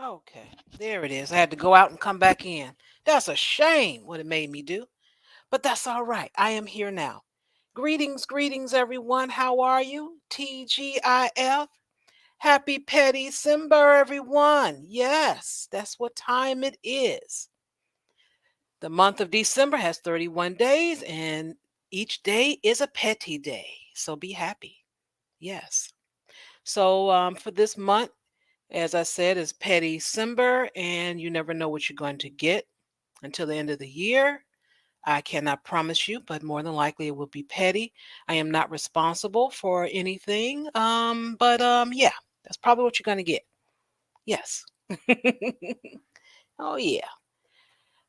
Okay, there it is. I had to go out and come back in. That's a shame what it made me do, but that's all right. I am here now. Greetings, greetings, everyone. How are you? TGIF. Happy Petty Simber, everyone. Yes, that's what time it is. The month of December has 31 days, and each day is a petty day. So be happy. Yes. So for this month, as I said, is Petty Simber, and you never know what you're going to get until the end of the year. I cannot promise you, but more than likely it will be petty. I am not responsible for anything. But yeah, that's probably what you're going to get. Yes. Oh yeah.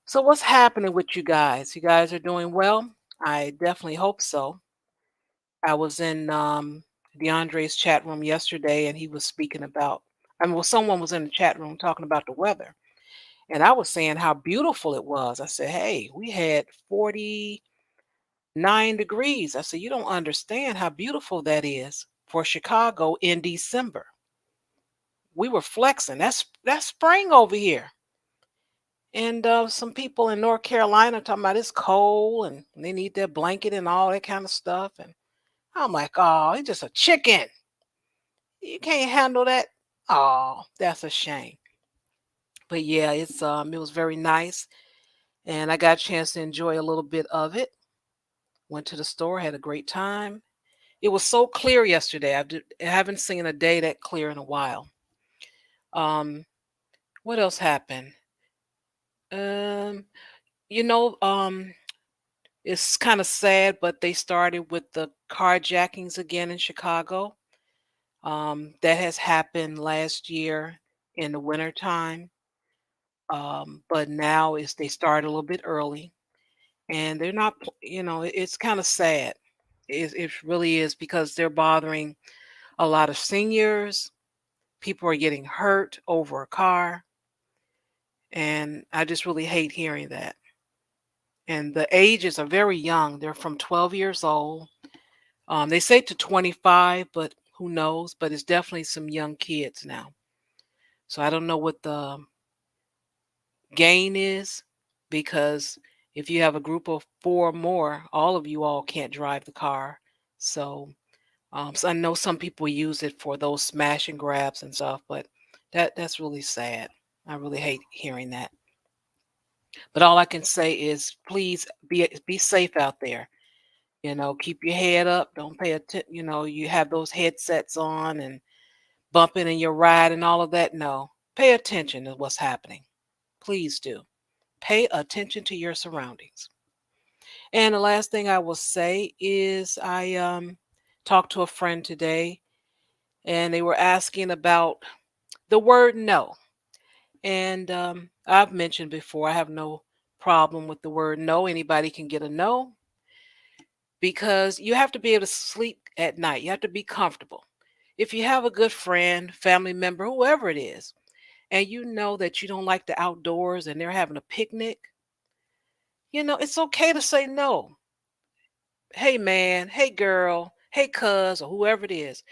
So what's happening with you guys? You guys are doing well? I definitely hope so. I was in DeAndre's chat room yesterday and he was speaking about well, someone was in the chat room talking about the weather. And I was saying how beautiful it was. I said, hey, we had 49 degrees. I said, you don't understand how beautiful that is for Chicago in December. We were flexing. That's spring over here. And some people in North Carolina talking about it's cold and they need their blanket and all that kind of stuff. And I'm like, oh, he's just a chicken. You can't handle that. Oh, that's a shame. But yeah, it was very nice. And I got a chance to enjoy a little bit of it. Went to the store, had a great time. It was so clear yesterday. I haven't seen a day that clear in a while. Um, what else happened? Um, you know, it's kind of sad, but they started with the carjackings again in Chicago. That has happened last year in the wintertime. But now is they start a little bit early, and they're not. It's kind of sad. It really is because they're bothering a lot of seniors. People are getting hurt over a car, and I just really hate hearing that. And the ages are very young. They're from 12 years old. They say to 25, but who knows? But it's definitely some young kids now. So I don't know what the gain is because if you have a group of four or more, all of you all can't drive the car. So I know some people use it for those smash and grabs and stuff, but that's really sad. I really hate hearing that. But all I can say is please be safe out there. Keep your head up. Don't pay attention. You have those headsets on and bumping in your ride and all of that. No, pay attention to what's happening. Please do. Pay attention to your surroundings. And the last thing I will say is I talked to a friend today and they were asking about the word no. And I've mentioned before, I have no problem with the word no. Anybody can get a no because you have to be able to sleep at night. You have to be comfortable. If you have a good friend, family member, whoever it is, and you know that you don't like the outdoors and they're having a picnic, it's okay to say no. Hey, man. Hey, girl. Hey, cuz, or whoever it is.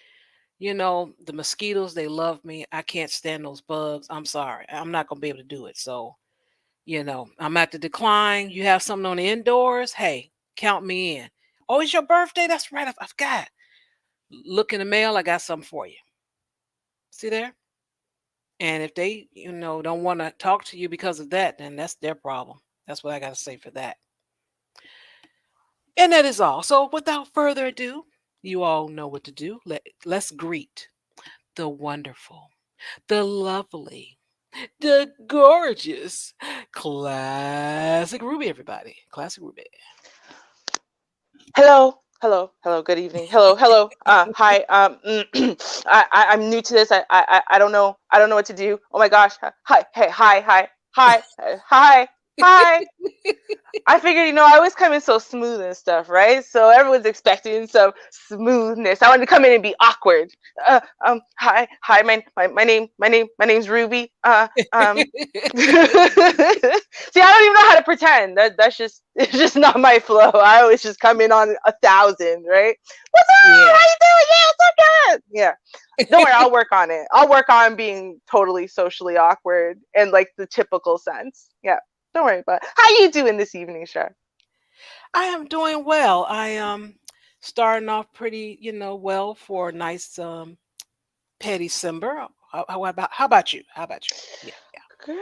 The mosquitoes, they love me. I can't stand those bugs. I'm sorry. I'm not going to be able to do it. So, I'm at the decline. You have something on the indoors. Hey, count me in. Oh, it's your birthday? That's right. I forgot. Look in the mail. I got something for you. See there? And if they, don't want to talk to you because of that, then that's their problem. That's what I got to say for that. And that is all. So without further ado, you all know what to do. Let's greet the wonderful, the lovely, the gorgeous Classic Ruby, everybody. Classic Ruby. Hello, hello, hello. Good evening. Hello, hello. Hi. I'm new to this. I don't know. I don't know what to do. Oh my gosh. Hi. Hey. Hi. Hi. Hi. Hi. Hi. I figured, I always come in so smooth and stuff, right? So everyone's expecting some smoothness. I wanted to come in and be awkward. Hi, my name's Ruby. See, I don't even know how to pretend. That's just it's just not my flow. I always just come in on 1,000, right? What's up? Yeah. How you doing? Yeah, what's up, good? Yeah. Don't worry, I'll work on it. I'll work on being totally socially awkward in like the typical sense. Yeah. Don't worry about it. How you doing this evening, Shar? I am doing well. I starting off pretty, well for a nice petty December. How about you? How about you? Yeah, yeah. Girl,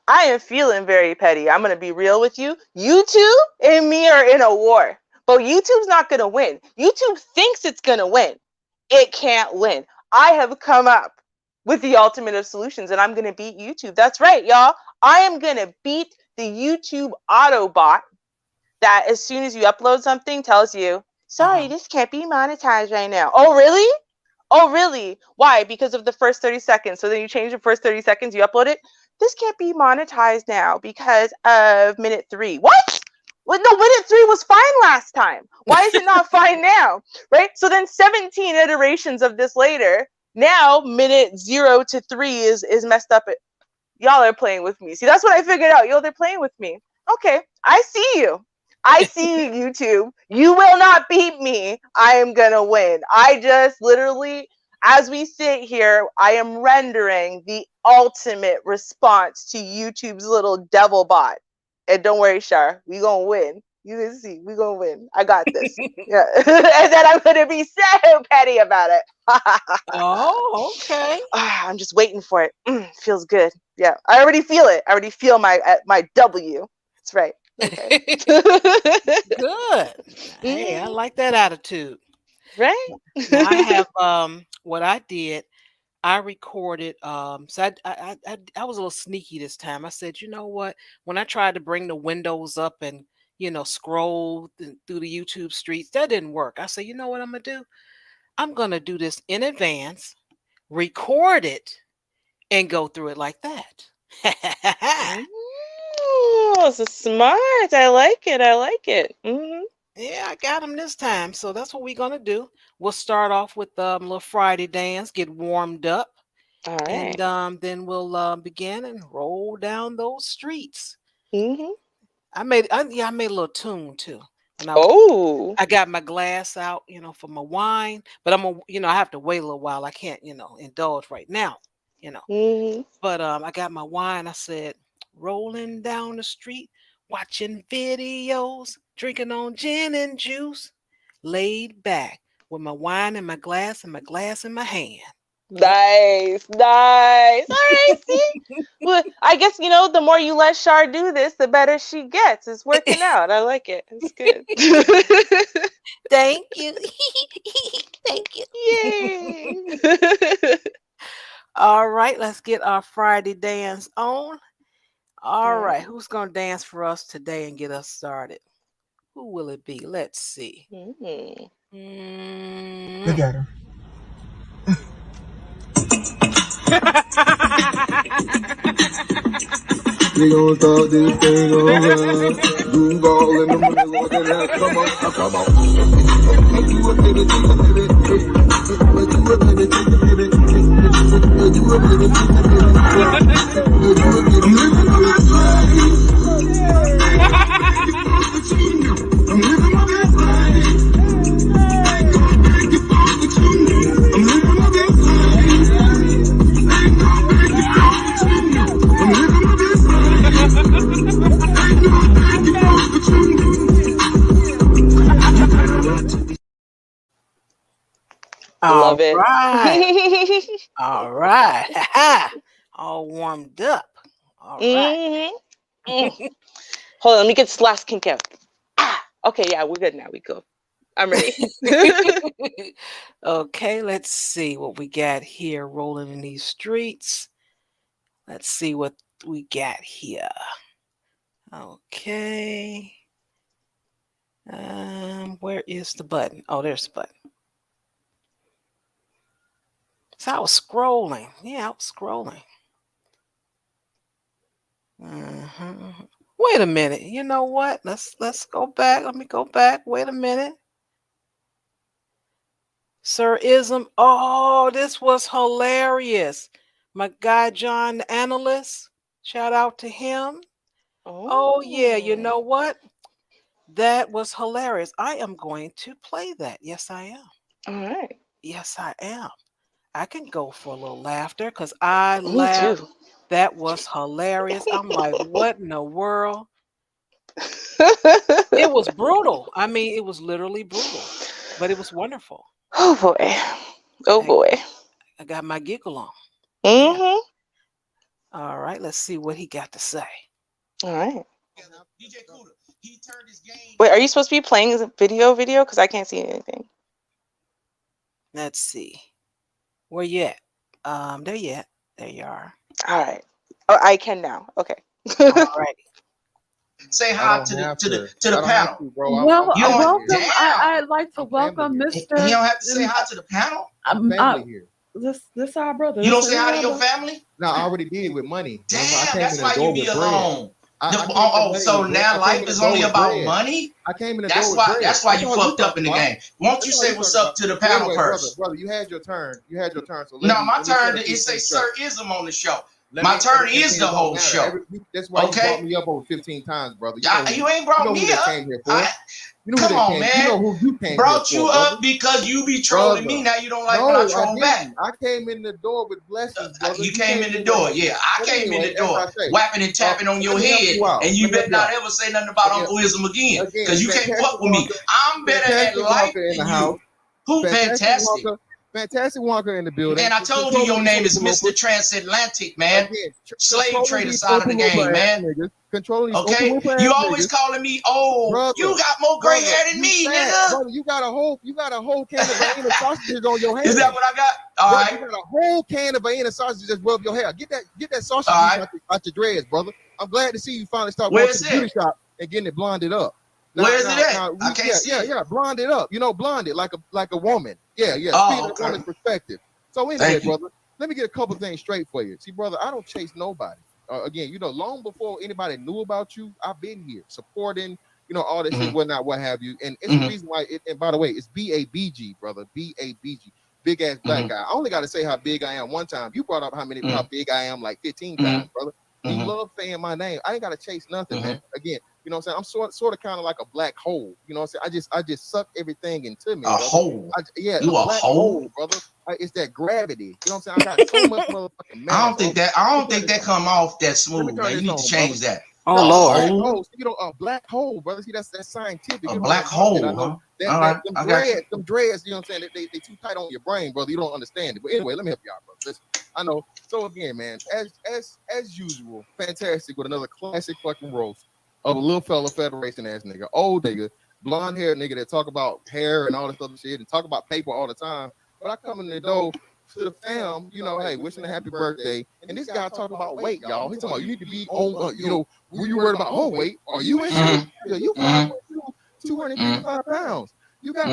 I am feeling very petty. I'm gonna be real with you. YouTube and me are in a war, but YouTube's not gonna win. YouTube thinks it's gonna win. It can't win. I have come up with the ultimate of solutions, and I'm gonna beat YouTube. That's right, y'all. I am gonna beat the YouTube Autobot that as soon as you upload something tells you, sorry, Uh-huh. this can't be monetized right now. Oh, really? Oh, really? Why? Because of the first 30 seconds. So then you change the first 30 seconds, you upload it. This can't be monetized now because of minute 3. What? Well, no, minute 3 was fine last time. Why is it not fine now? Right? So then 17 iterations of this later, now minute 0 to 3 is messed up. Y'all are playing with me. See, that's what I figured out. Yo, they're playing with me. Okay, I see you. I see you, YouTube. You will not beat me. I am gonna win. I just literally, as we sit here, I am rendering the ultimate response to YouTube's little devil bot. And don't worry, Shar, we gonna win. You can see, we gonna win. I got this. Yeah, and then I'm gonna be so petty about it. Oh, okay. I'm just waiting for it. Feels good. Yeah, I already feel it. I already feel my W. That's right. Okay. Good. Hey, I Mhm. like that attitude. Right. Now I have what I did. I recorded so I was a little sneaky this time. I said, you know what? When I tried to bring the windows up and scroll through the YouTube streets, that didn't work. I said, you know what I'm gonna do? I'm gonna do this in advance, record it, and go through it like that. Oh, this is smart. I like it. I like it. Yeah, I got them this time. So that's what we're gonna do. We'll start off with a little Friday dance, get warmed up, All and right. then we'll begin and roll down those streets. Mhm. I made a little tune too, and Oh. I got my glass out, for my wine, but I have to wait a little while. I can't, indulge right now, you know. Mhm. But I got my wine. I said, rolling down the street, watching videos, drinking on gin and juice, laid back with my wine in my glass and my glass in my hand. Yep. Nice, nice. All right, see? Well, I guess the more you let Shar do this, the better she gets. It's working out. I like it. It's good. Thank you. Thank you. Yay. All right, let's get our Friday dance on. All All right. right, who's going to dance for us today and get us started? Who will it be? Let's see. Mhm. Mm. Look at her. We gon' start this thing over. Groove all in the middle of the night. Come on, now come on. You a baby, take a baby. You a baby, take a baby. You a baby, take a baby. You a baby, I'm living my best life. I'm living my best life. I'm living my best life. I'm living my best All Love it. right. All right. All warmed up. All right. Mhm. Mm. Hold on, let me get this last kink out. Okay, yeah, we're good now. We go. I'm ready. Okay, let's see what we got here rolling in these streets. Let's see what we got here. Okay. Where is the button? Oh, there's the button. So I was scrolling. Yeah, I was scrolling. Mhm. Wait a minute. You know what? Let's go back. Let me go back. Wait a minute. Sir Ism. Oh, this was hilarious. My guy John Analyst. Shout out to him. Oh yeah, you Oh. know what? That was hilarious. I am going to play that. Yes, I am. All right. Yes, I am. I can go for a little laughter because I Me too. laughed. That was hilarious. I'm like, what in the world? It was brutal. I mean, it was literally brutal, but it was wonderful. Oh boy. Oh I, boy. I got my giggle on. Yeah. Mm-hmm. All right. Let's see what he got to say. All right. Wait, are you supposed to be playing the video? Because I can't see anything. Let's see. Where you at? There you at. There you are. All right. Oh, I can now. Okay. All righty. Say I hi don't to the have to the to. to the I don't have panel. to, bro. Well, You don't welcome. damn. I'd like to I'm family welcome here. You Mr. don't have to say hi to the panel. I'm family here. This our brother. You don't This say hi to our your brother. family. No, I already did with money. Remember, I Damn, came that's in the why door you be with bread. alone. I came in Oh, the so money, now I came life in the is door only with about bread. money. I came in the door That's with why. bread. That's why you all you fucked up talking in the about. game. Won't you That's all say you what's talking up about. to the But panel anyway, first? brother, you had your turn. You had your turn. So No, my let me turn. set a few It say things straight. Sir Ism on the show. Let My me, turn is the it don't whole matter. show. That's why you Okay, brought me up over 15 times, brother. you ain't You brought know me who they up. came here for. I You know who come they on, came. You man. know who you came here Brought you for, brother. up because you be trolling me. Now you don't like when I No, I troll back. didn't. I came in the door with blessings, brother. You came in the door. Yeah, I But came in anyway, the as door, I say, whapping and tapping on your let me help head, you out. and you Let me help better you not out. ever say nothing about Again, Uncle Ism again, again, because you can't Fantastic fuck with me. Walker, I'm better at Fantastic life Walker in the than house. you. Who fantastic? Fantastic Walker in the building. And I told you your Controlling these name is Mr. interlopers. Transatlantic, man. Again, Slave controlling trader these side of the game, interloper ass man. niggas. Controlling these Okay? interloper You ass always niggas. calling me old. Brother, You got more gray hair than you me, fat. nigga. Brother, you got a whole can of Vienna sausages on your hand. Is that what I got? All Brother, right. you got a whole can of Vienna sausages just rub your hair. Get that sausage All juice right. out your dreads, brother. I'm glad to see you finally start Where going to is the beauty it? shop and getting it blonded up. Where is it at? I can't see it. Yeah, blonde it up. Blonde it like a woman. Yeah. Oh, Speaking of okay. woman's perspective. So anyway, Thank you. brother, let me get a couple things straight for you. See, brother, I don't chase nobody. Again, long before anybody knew about you, I've been here supporting, all this shit, whatnot, what have you. And it's the reason why. And by the way, it's BABG, brother, BABG, big ass black guy. I only got to say how big I am one time. You brought up how big I am like 15 times, brother. You love saying my name. I ain't got to chase nothing, man. Again, you know what I'm saying? I'm sort of kind of like a black hole. You know what I'm saying? I just suck everything into me. A hole. You a black hole, brother. It's that gravity. You know what I'm saying? I got so much motherfucking mass. I don't think that come off that smooth, man. You need to change that. Oh Lord. Hole. A black hole, brother. See, that's scientific. A black hole, huh? All right. Them dreads, you know what I'm saying? They too tight on your brain, brother. You don't understand it. But anyway, let me help you out, brother. Listen, I know. So again, man, as usual, fantastic with another classic fucking roast of a little fella Federation ass nigga, old nigga, blonde hair nigga that talk about hair and all this other shit and talk about paper all the time. But I come in the door to the fam, hey, wishing a happy birthday. And this guy talking about weight, y'all. He talking about you need to be on, were you worried about weight? Are you in shape? Yeah, you 255 pounds. You got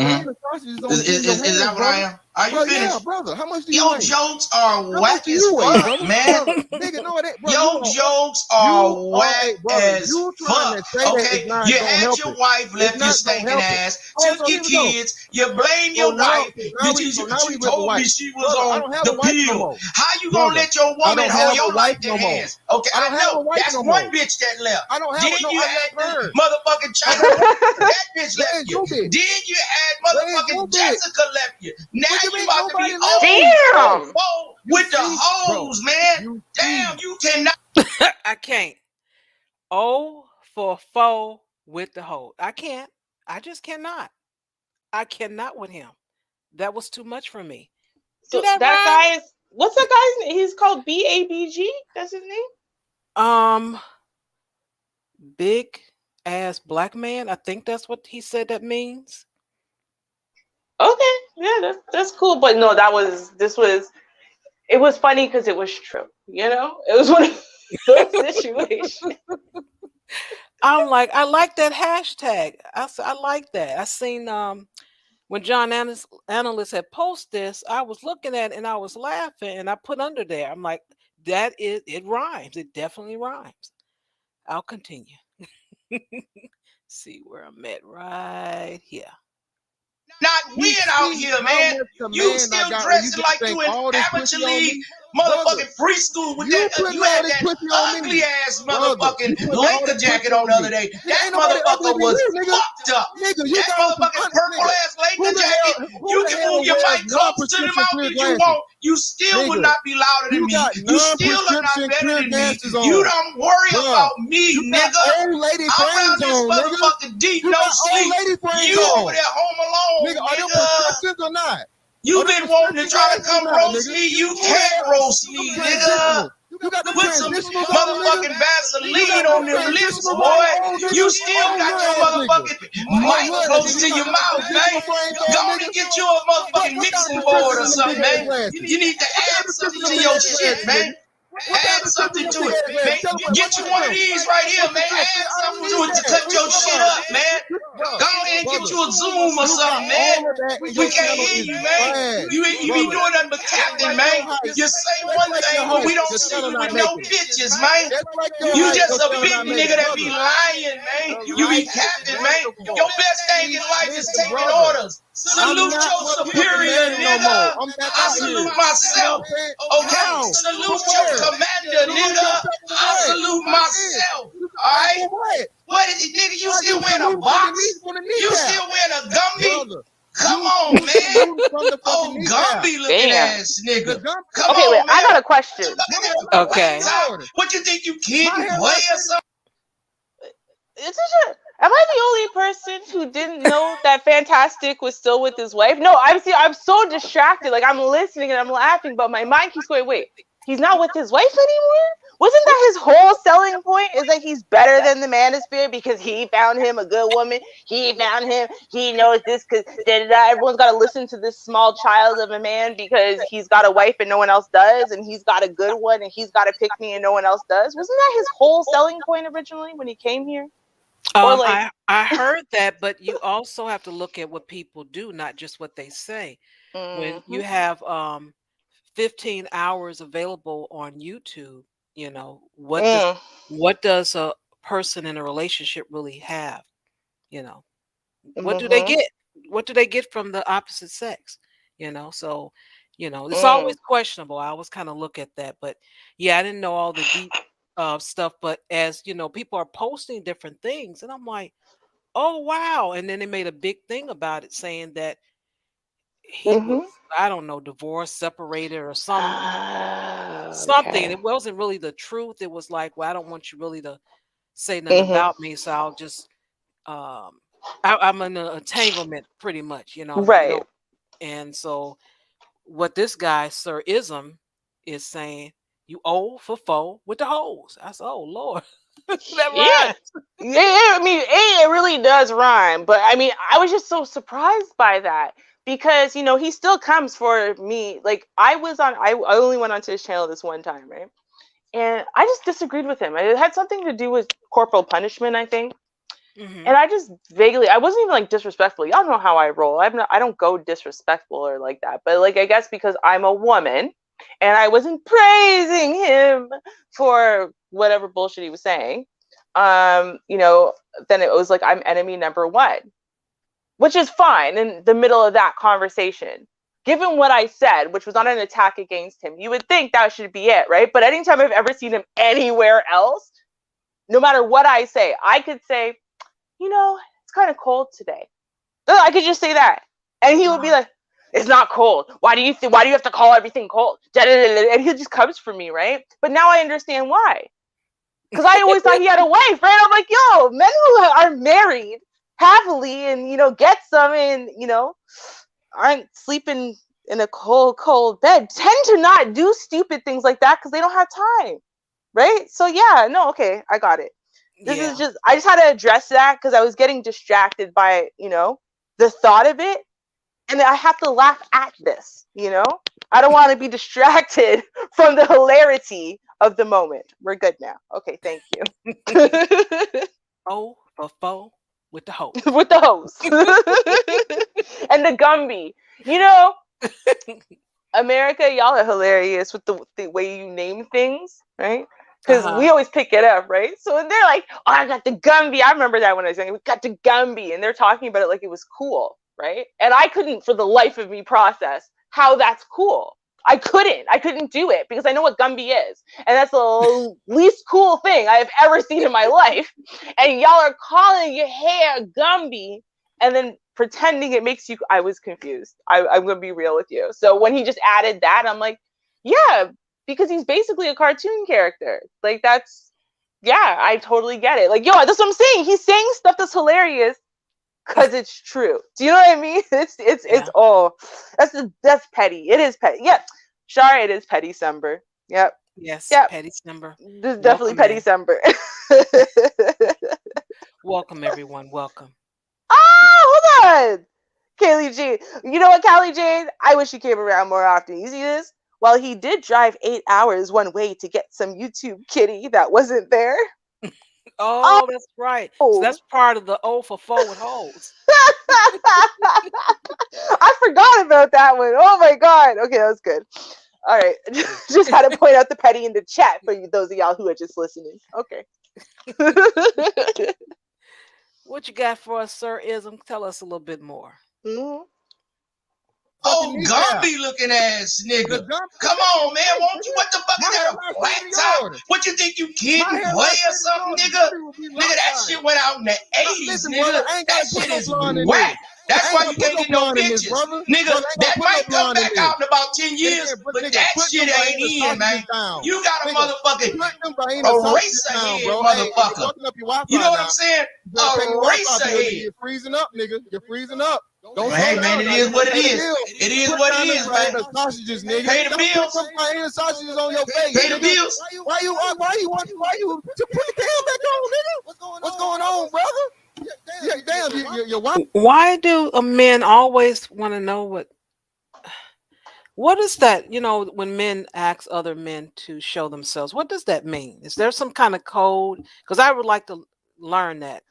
sausages on Is that what I am? Are you finished? Yeah, brother. How much do you Your weigh? jokes are whack as fuck, man. Nigga, know that, bro. Your jokes are whack as fuck. Okay, you had your wife left your stinking ass, took your kids, you blame your wife, you told me she was on the pill. How you gonna let your woman hold your life in hands? Okay, I know that's one bitch that left. Then you had motherfucking China. That bitch left you. Then you had motherfucking Jessica left you. Now you about to be Damn. with the hoes, man. Damn, you cannot. I can't. Oh for foe with the hold. I can't. I just cannot. I cannot with him. That was too much for me. So Do that that right? guy is, what's that guy's name? He's called BABG. That's his name. Big ass black man. I think that's what he said that means. Okay, yeah, that's cool. But no, it was funny because it was true. It was one of those situations. I'm like, I like that hashtag. I like that. I seen when John Analyst had posted this, I was looking at it and I was laughing and I put under there. I'm like, it rhymes. It definitely rhymes. I'll continue. See where I'm at right here. Not You win out see here, how man. much You command I still got when you dressing just like think you in all this amateur pussy on league, me, brother. motherfucking preschool with You that. putting You all had this that pussy on ugly me, ass brother. You motherfucking putting all Laker this pussy jacket on on the me. other day. Nigga, That ain't nobody ugly motherfucker than was you, nigga. fucked up. Nigga, you That got on some motherfucking purple nigga. ass Laker jacket. Who You the can hell move your wears mic close to the non-prescription mouth clear if you glasses? want. You still would Nigga, not be louder than you me. got You still are not non-prescription better clear than me. glasses You on. don't worry Bruh, about you me, got nigga. old lady I'm frames around this on, nigga. motherfucking deep, You no got old sleep. lady frames You on. over there home Nigga, alone, are them nigga. prescriptions or not? You Are them been wanting to prescription try to glasses or come not, roast nigga? me. You Who the can't hell? roast Them me, nigga. transitionals. You got them Put some transitionals on, nigga? motherfucking You got Vaseline them on them lips, transitionals on, boy. old You nigga? still Old got little your ass nigga. motherfucking Old mic little ass close nigga. to You got your them mouth, man. transitional frames Go on, on nigga? and get you a motherfucking What kind of mixing board prescription or in them big something, ass man. glasses? You need to What kind add of prescription something in to them big your ass shit, glasses, man. nigga? What kind of Add prescription something in them to big it. ass glasses? Man, Tell them get what's you the one of script? these right here, What's the man. script? Add I don't something to need it to that. cut What you your talking shit about? up, man. Go ahead and get Brother, you a Zoom or you got something, man. all of that in We your can't channel hear is you, man. trash. You be Brother, doing nothing but just tapping, like man. your height, You say just one like your thing, but height, we don't your see channel you not with no making it. pictures, man. Just like your You height, just your a channel big not making nigga it. that be Brother, lying, man. the You be light is capping, man. wonderful. Your best thing in life is Listen, taking brother, orders. I'm Salute not your motherfucking superior, married no more. nigga. I'm back I out here. salute You know what myself. I'm saying? Okay, How? salute From your where? commander, Salute nigga. yourself from I what? salute I did. myself. You, All right. for what? What is it, nigga? You Why still you wearing a saluting from the knee box? from the You kneecap? still wearing a Gumby? Brother, Come you on, man. salute from the fucking Oh, kneecap. Gumby looking Damn. ass The nigga. gum Come Okay, wait. on, I man. got a question. Okay. What you think you My Kid and hair Play not or something? Am I the only person who didn't know that Fantastic was still with his wife? No, I'm so distracted. Like I'm listening and I'm laughing, but my mind keeps going, wait, he's not with his wife anymore? Wasn't that his whole selling point? Is that he's better than the manosphere because he found him a good woman? He found him, he knows this because everyone's gotta listen to this small child of a man because he's got a wife and no one else does, and he's got a good one and he's got a pick me and no one else does. Wasn't that his whole selling point originally when he came here? Or like, I heard that, but you also have to look at what people do, not just what they say. When you have 15 hours available on YouTube, you know, what does a person in a relationship really have? You know, what do they get? What do they get from the opposite sex? You know, so it's always questionable. I always kind of look at that, but yeah, I didn't know all the deep stuff. But as you know, people are posting different things, and I'm like, oh wow! And then they made a big thing about it, saying that he was, I don't know, divorced, separated, or something. okay. It wasn't really the truth. It was like, well, I don't want you really to say nothing about me, so I'll just I'm in an entanglement pretty much, Right. and so what this guy, Sir Ism, is saying, you old for foe with the hoes. I said, oh Lord. That Yeah. rhymes. I mean, it really does rhyme, but I mean, I was just so surprised by that because he still comes for me. Like I only went onto his channel this one time, right? And I just disagreed with him. It had something to do with corporal punishment, I think. And I just vaguely, I wasn't even like disrespectful. Y'all know how I roll. I don't go disrespectful or like that. But like, I guess because I'm a woman and I wasn't praising him for whatever bullshit he was saying, then it was like, I'm enemy number one, which is fine in the middle of that conversation. Given what I said, which was not an attack against him, you would think that should be it, right? But anytime I've ever seen him anywhere else, no matter what I say, I could say, it's kind of cold today. I could just say that. And he would be like, it's not cold. Why do you have to call everything cold? And he just comes for me, right? But now I understand why. Because I always thought he had a wife, right? I'm like, yo, men who are married happily and, get some and, aren't sleeping in a cold, cold bed tend to not do stupid things like that because they don't have time. Right? So yeah, no, okay, I got it. This is just, I just had to address that because I was getting distracted by, the thought of it. And I have to laugh at this, I don't want to be distracted from the hilarity of the moment. We're good now. Okay, thank you. Oh, for foe with the hose. With the hose. And the Gumby. America, y'all are hilarious with the way you name things, right? because we always pick it up, right? So they're like, oh, I got the Gumby. I remember that when I was young. We got the Gumby, and they're talking about it like it was cool, right? And I couldn't, for the life of me, process how that's cool. I couldn't do it because I know what Gumby is, and that's the least cool thing I have ever seen in my life. And y'all are calling your hair Gumby, and then pretending it makes you. I was confused. I'm gonna be real with you. So when he just added that, I'm like, yeah, because he's basically a cartoon character. Like that's, yeah, I totally get it. Like, yo, that's what I'm saying. He's saying stuff that's hilarious because it's true. Do you know what I mean? It's oh, that's petty. It is petty. Yeah, Shar, it is petty Sember. Yep. Yes. Yep. Petty Sember. This is definitely petty Sember. Welcome everyone. Welcome. Oh, hold on. Kaylee G. You know what, Callie Jane? I wish he came around more often. You see this? Well, he did drive 8 hours one way to get some YouTube kitty that wasn't there. Oh, that's right. So that's part of the O for forward holes. I forgot about that one. Oh my god. Okay, that was good. All right. Just had to point out the petty in the chat for you, those of y'all who are just listening. Okay. What you got for us, Sir Ism? Tell us a little bit more. Mm-hmm. Oh, Gumby looking ass nigga. Come on, man. Won't you? What the fuck is that? A flat top? What you think you kid and play or something, nigga? Nigga, that shit went out in the 80s, nigga. That shit is whack. That's why you can't get no bitches. Nigga, that might come back out in about 10 years, but that shit ain't in, man. You got a motherfucking eraser head, motherfucker. You know what I'm saying? Eraser head. You're freezing up, nigga. You're freezing up. Hey man, it is what it is. It is what it is, man. Sausages, nigga. Pay the bills. Put sausages on your face. Pay the bills. Why you put the tail back on, nigga? What's going on, brother? Yeah, damn, you're wild. Why do men always want to know what is that? You know, when men ask other men to show themselves, what does that mean? Is there some kind of code? Because I would like to learn that.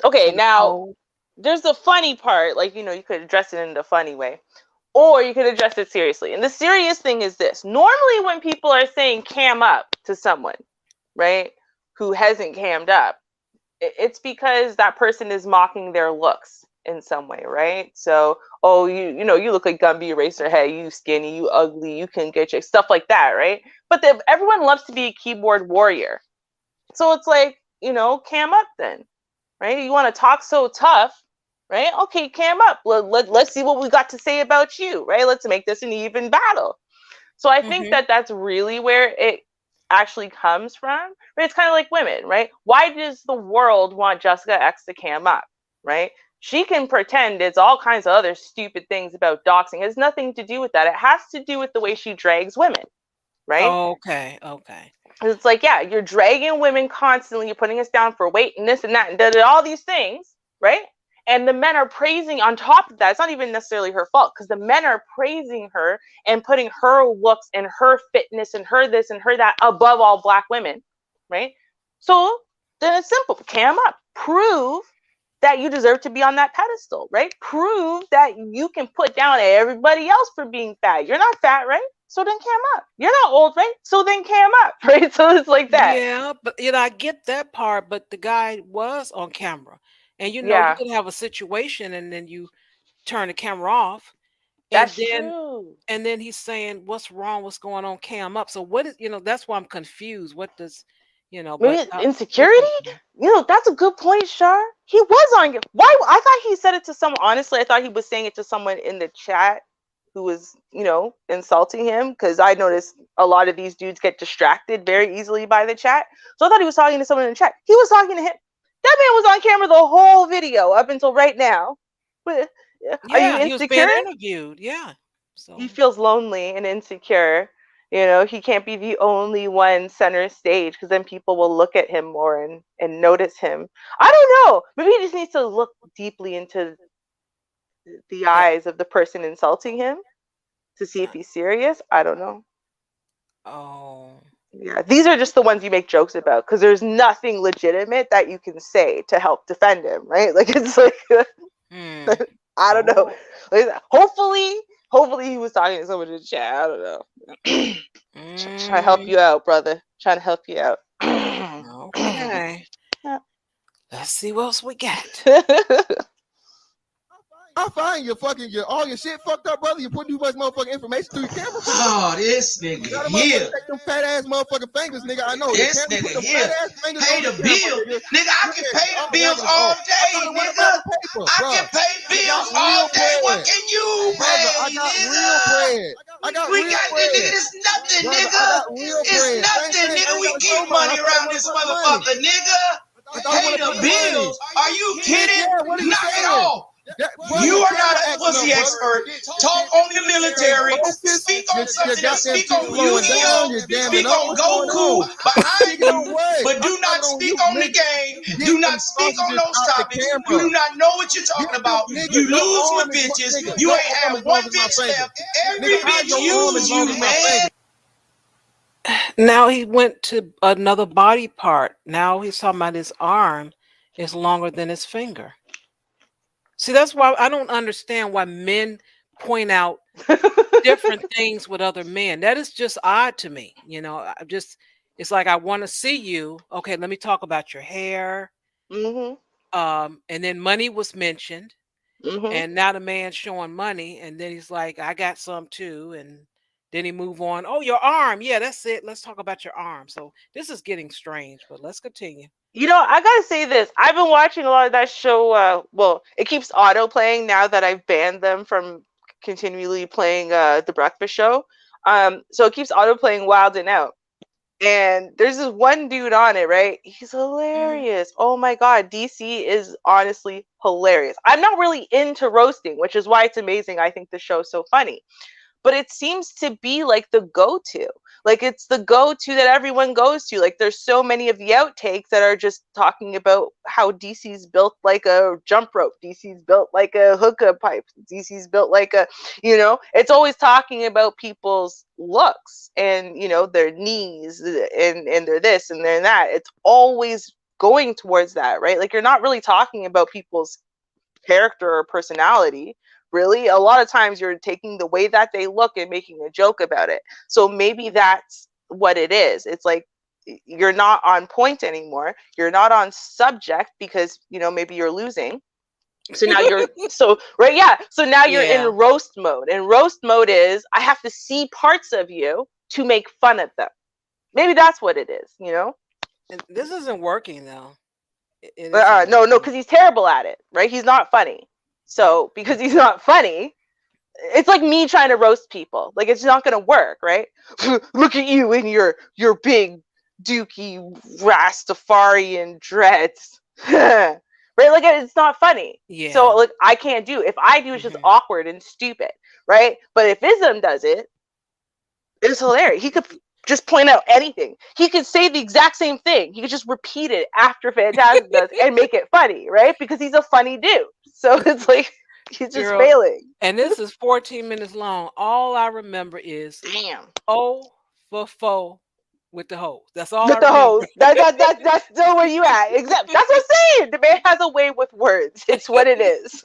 Okay, now there's the funny part, like, you know, you could address it in the funny way, or you could address it seriously. And the serious thing is this: normally when people are saying cam up to someone, right, who hasn't cammed up, it's because that person is mocking their looks in some way, right? So, oh, you know, you look like Gumby Eraserhead, you skinny, you ugly, you can get your stuff like that, right? But everyone loves to be a keyboard warrior. So it's like, you know, cam up then, right? You want to talk so tough, right? Okay, cam up. Let's see what we got to say about you, right? Let's make this an even battle. So I think that that's really where it actually comes from. Right? It's kind of like women, right? Why does the world want Jessica X to cam up, right? She can pretend it's all kinds of other stupid things about doxing. It has nothing to do with that. It has to do with the way she drags women, right? Okay. It's like, yeah, you're dragging women constantly. You're putting us down for weight and this and that and all these things, right? And the men are praising on top of that. It's not even necessarily her fault, because the men are praising her and putting her looks and her fitness and her this and her that above all Black women, right? So then it's simple. Cam up. Prove that you deserve to be on that pedestal, right? Prove that you can put down everybody else for being fat. You're not fat, right? So then cam up. You're not old, right? So then cam up, right? So it's like that. Yeah, but you know, I get that part, but the guy was on camera. And you know, you can have a situation and then you turn the camera off. That's true. And then he's saying, what's wrong? What's going on? Cam up. So what is, you know, that's why I'm confused. What does, you know, maybe insecurity? You know, that's a good point, Shar. He was on. Why? I thought he said it to someone. Honestly, I thought he was saying it to someone in the chat who was, you know, insulting him, because I noticed a lot of these dudes get distracted very easily by the chat. So I thought he was talking to someone in the chat. He was talking to him. That man was on camera the whole video up until right now. Are you insecure? He was being interviewed. Yeah. So he feels lonely and insecure. You know, he can't be the only one center stage, because then people will look at him more and notice him. I don't know. Maybe he just needs to look deeply into the eyes of the person insulting him to see if he's serious. I don't know. Oh. Yeah, these are just the ones you make jokes about, because there's nothing legitimate that you can say to help defend him, right? Like, it's like, I don't know. Like, hopefully he was talking to someone in the chat. I don't know. Try to help you out, brother. Trying to help you out. Okay. Yeah. Let's see what else we got. I'm fine. All your shit fucked up, brother. You put too much motherfucking information through your camera. Oh, this nigga here. Take them fat ass motherfucking fingers, nigga. I know. This nigga here. Pay the bill. Nigga, I can pay the bills all day, nigga. I can pay bills all day. What can you pay, nigga? We got this nigga. It's nothing, nigga. It's nothing, nigga. We keep money around this motherfucker, nigga. Pay the bills. Are you kidding? Knock it off. You are not a pussy expert. Talk on the military. Speak on something else. Speak on Yu-Gi-Oh. Speak on Goku behind you. But do not speak on the game. Do not speak on those topics. You do not know what you're talking about. You lose with bitches. You ain't have one bitch left. Every bitch used you, man. Now he went to another body part. Now he's talking about his arm is longer than his finger. See, that's why I don't understand why men point out different things with other men. That is just odd to me. You know, it's like, I want to see you. Okay, let me talk about your hair. Mm-hmm. And then money was mentioned. Mm-hmm. And now the man's showing money. And then he's like, I got some too. And then he move on. Oh, your arm. Yeah, that's it. Let's talk about your arm. So this is getting strange, but let's continue. You know, I gotta say this. I've been watching a lot of that show. Well, it keeps auto playing now that I've banned them from continually playing the Breakfast Show. So it keeps auto playing Wild and Out. And there's this one dude on it, right? He's hilarious. Oh my God, DC is honestly hilarious. I'm not really into roasting, which is why it's amazing. I think the show's so funny. But it seems to be like the go-to. Like, it's the go-to that everyone goes to. Like, there's so many of the outtakes that are just talking about how DC's built like a jump rope. DC's built like a hookah pipe. DC's built like a, it's always talking about people's looks and, their knees and their this and their that. It's always going towards that, right? Like, you're not really talking about people's character or personality. Really, a lot of times you're taking the way that they look and making a joke about it. So maybe that's what it is. It's like, you're not on point anymore. You're not on subject because, maybe you're losing. So now you're So now you're in roast mode. And roast mode is, I have to see parts of you to make fun of them. Maybe that's what it is, And this isn't working though. No, because he's terrible at it, right? He's not funny. So because he's not funny, it's like me trying to roast people. Like, it's not going to work, right? Look at you in your big dookie Rastafarian dreads. Right? Like, it's not funny. Yeah. So, like, I can't do. If I do, it's just awkward and stupid, right? But if Ism does it, it's hilarious. He could just point out anything. He could say the exact same thing. He could just repeat it after Fantastic does and make it funny, right? Because he's a funny dude. So it's like, he's just failing. And this is 14 minutes long. All I remember is, damn. Oh, for foe with the hose. That's all with I remember. Hose. That's still where you at. Exactly. That's what I'm saying. The man has a way with words. It's what it is.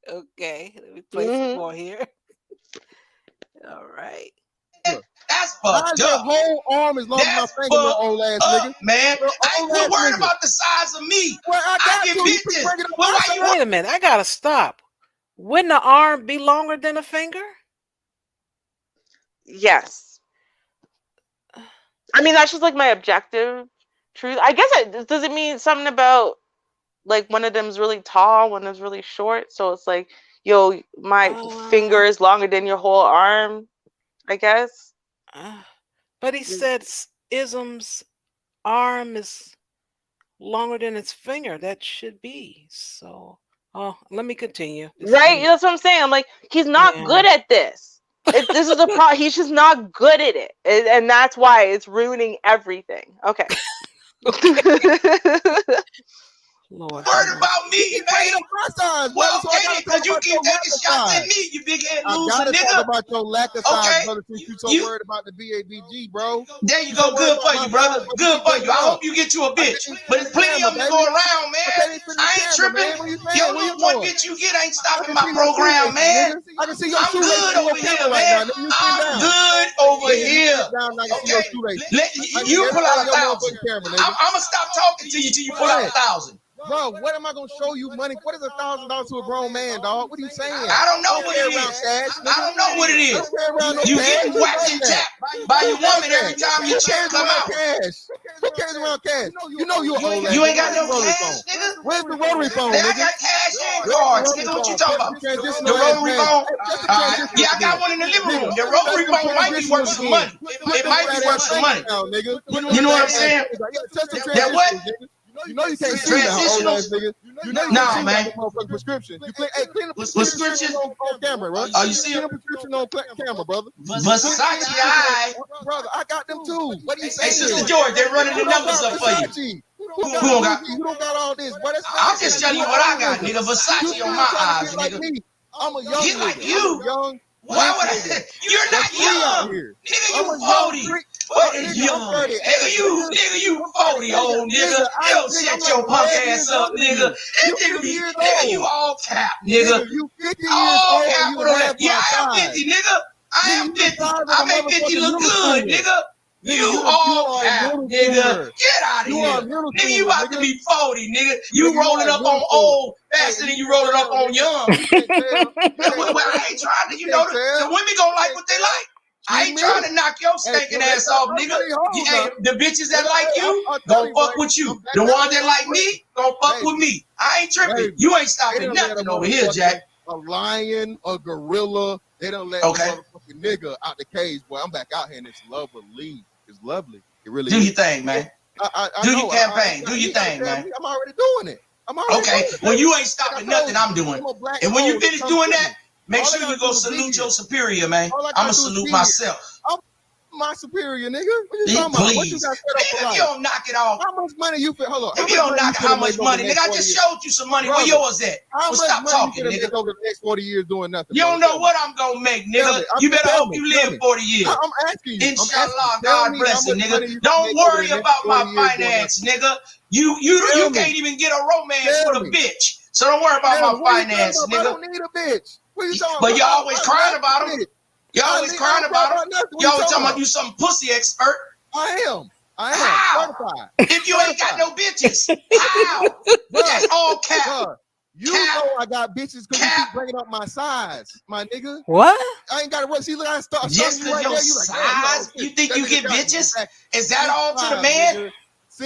Okay. Let me play some more here. All right. That's fucked up. Your whole arm is longer than my finger, little old ass nigga. Man, I ain't quit worrying about the size of me. Well, I can beat this. Wait a minute. I gotta stop. Wouldn't the arm be longer than a finger? Yes. I mean, that's just like my objective truth. I guess does it mean something about, like, one of them's really tall, one of them's really short? So it's like, yo, my finger is longer than your whole arm, I guess. But he said Ism's arm is longer than its finger. That should be. So, let me continue. Right? That's what I'm saying. I'm like, he's not good at this. This is a problem. He's just not good at it. And that's why it's ruining everything. Okay. Lord. Worried about me, man. Well, okay, because you keep taking shots at me, you big head loser, nigga. Talk about your lack of size, brother, since you so worried about the BABG, bro. There you go. Good for you, brother. Good for you. I hope you get you a bitch. But there's plenty of them to go around, man. I ain't tripping. Yo, look, one bitch you get ain't stopping my program, man. I can see your I'm good over here, man. I'm good over here. look. Okay, you pull out 1,000. I'm gonna stop talking to you till you pull out 1,000. Bro, what am I gonna show you money? What is $1,000 to a grown man, dog? What are you saying? I don't know what it is. I don't know what it is. You getting whacked and tapped by your woman every time your check come out. Who cares around cash? You know you old. You ain't got no cash, nigga. Where's the rotary phone? Man, I got cash and cards, nigga. What you talking about? The rotary phone? Yeah, I got one in the living room. The rotary phone might be worth some money. It might be worth some money. You know what I'm saying? That what? You know you can't see that, old ass nigga. You know you can't see that motherfucking prescription. You clean the prescription on camera, bro. Oh, you see the prescription on camera, brother. Versace, I. Brother, I got them too. What are you saying? Hey, Sister George, they're running the numbers up for you. Who don't got all this? I'm just telling you what I got, nigga. Versace on my eyes, nigga. I'm a young Get like you. Young. Why would I? You're not young. Nigga, you 40. What is young? Nigga, you 40, old nigga. Yo, shut your punk ass up, nigga. Nigga, you all cap, nigga. All cap on that. Yeah, I am 50, nigga. I am 50. I make 50 look good, nigga. You all cap, nigga. Get out of here. Nigga, you about to be 40, nigga. You rolling up on old faster than you rolling up on young. Well, I ain't trying to, you know, the women gonna like what they like. I ain't trying to knock your stinking ass off, nigga. Hey, the bitches that like you, gon' fuck with you. The ones that like me, gon' fuck with me. I ain't tripping. You ain't stopping nothing over here, Jack. A lion, a gorilla, they don't let a motherfucking nigga out the cage. Boy, I'm back out here and it's lovely. It's lovely. It really do is. your thing, man. Do your campaign. Do your thing, man. I'm already doing it. Okay. Well, you ain't stopping nothing I'm doing. And when you finish doing that, make sure you go salute your superior, man. I'm going to salute myself. I'm my superior, nigga. What you talking about? What you got set up for life? If you don't knock it off. How much money you fit? Hold on. If you don't knock it, how much money? Nigga, I just showed you some money. Where yours at? Well, stop talking, nigga. Over the next 40 years doing nothing. You don't know what I'm going to make, nigga. You better hope you live 40 years. I'm asking you. Inshallah, God bless it, nigga. Don't worry about my finance, nigga. You can't even get a romance with a bitch. So don't worry about my finance, nigga. I don't need a bitch. But you always crying about them. You always crying about them. You always talking about you some pussy expert. I am. How? If you ain't got no bitches, how? That's all cap. You know I got bitches because you keep bringing up my size, my nigga. What? I ain't got to what. See, look, I start. Just because your size, you think you get bitches? Is that all to the man?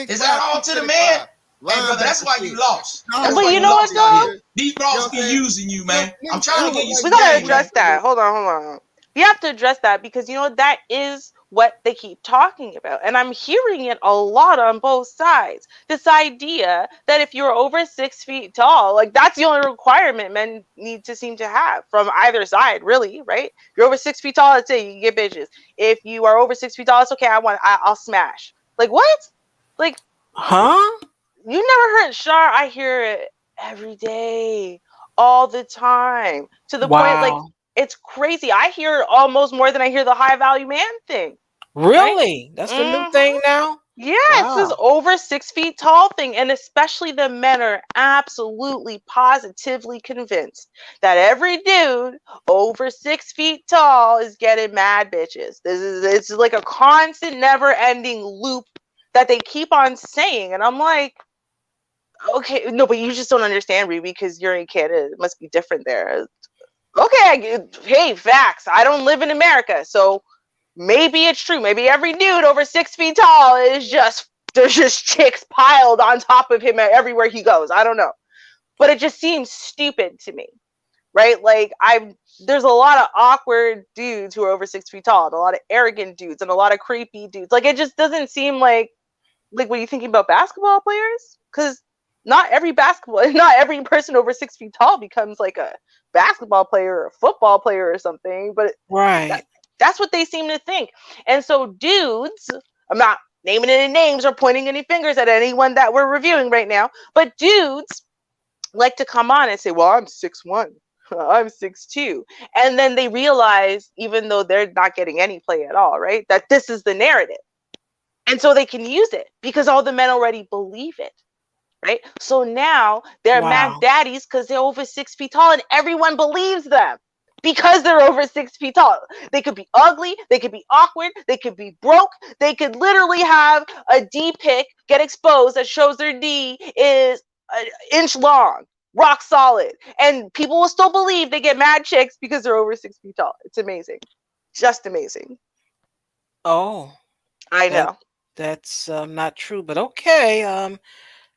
Is that all to the man? Hey, brother, that's why you lost. But you know what, though? These bros be using you, man. I'm trying to get you some. We gotta address that. Hold on. We have to address that because you know that is what they keep talking about, and I'm hearing it a lot on both sides. This idea that if you're over 6 feet tall, like that's the only requirement men need to seem to have from either side, really, right? If you're over 6 feet tall, let's say you can get bitches. If you are over 6 feet tall, it's okay. I'll smash. Like what? Like, huh? You never heard Shar? I hear it every day, all the time, to the point like it's crazy. I hear it almost more than I hear the high value man thing. Really? Right? That's the new thing now? Yeah, it's this over 6 feet tall thing. And especially the men are absolutely positively convinced that every dude over 6 feet tall is getting mad bitches. It's like a constant never ending loop that they keep on saying. And I'm like, okay, no, but you just don't understand, Ruby, because you're in Canada. It must be different there. Okay, hey, facts. I don't live in America, so maybe it's true. Maybe every dude over 6 feet tall is there's just chicks piled on top of him everywhere he goes. I don't know. But it just seems stupid to me, right? Like, there's a lot of awkward dudes who are over 6 feet tall, and a lot of arrogant dudes, and a lot of creepy dudes. Like, it just doesn't seem like when you're thinking about basketball players, because not every person over 6 feet tall becomes like a basketball player or a football player or something, but right. That's what they seem to think. And so dudes, I'm not naming any names or pointing any fingers at anyone that we're reviewing right now, but dudes like to come on and say, well, I'm 6'1", I'm 6'2", and then they realize, even though they're not getting any play at all, right, that this is the narrative. And so they can use it because all the men already believe it. Right. So now they're Mac daddies because they're over 6 feet tall and everyone believes them. because they're over 6 feet tall. They could be ugly, they could be awkward, they could be broke, they could literally have a D pic get exposed that shows their D is an inch long, rock solid, and people will still believe they get mad chicks because they're over 6 feet tall. It's amazing. Just amazing. Oh, I know. That's not true, but okay.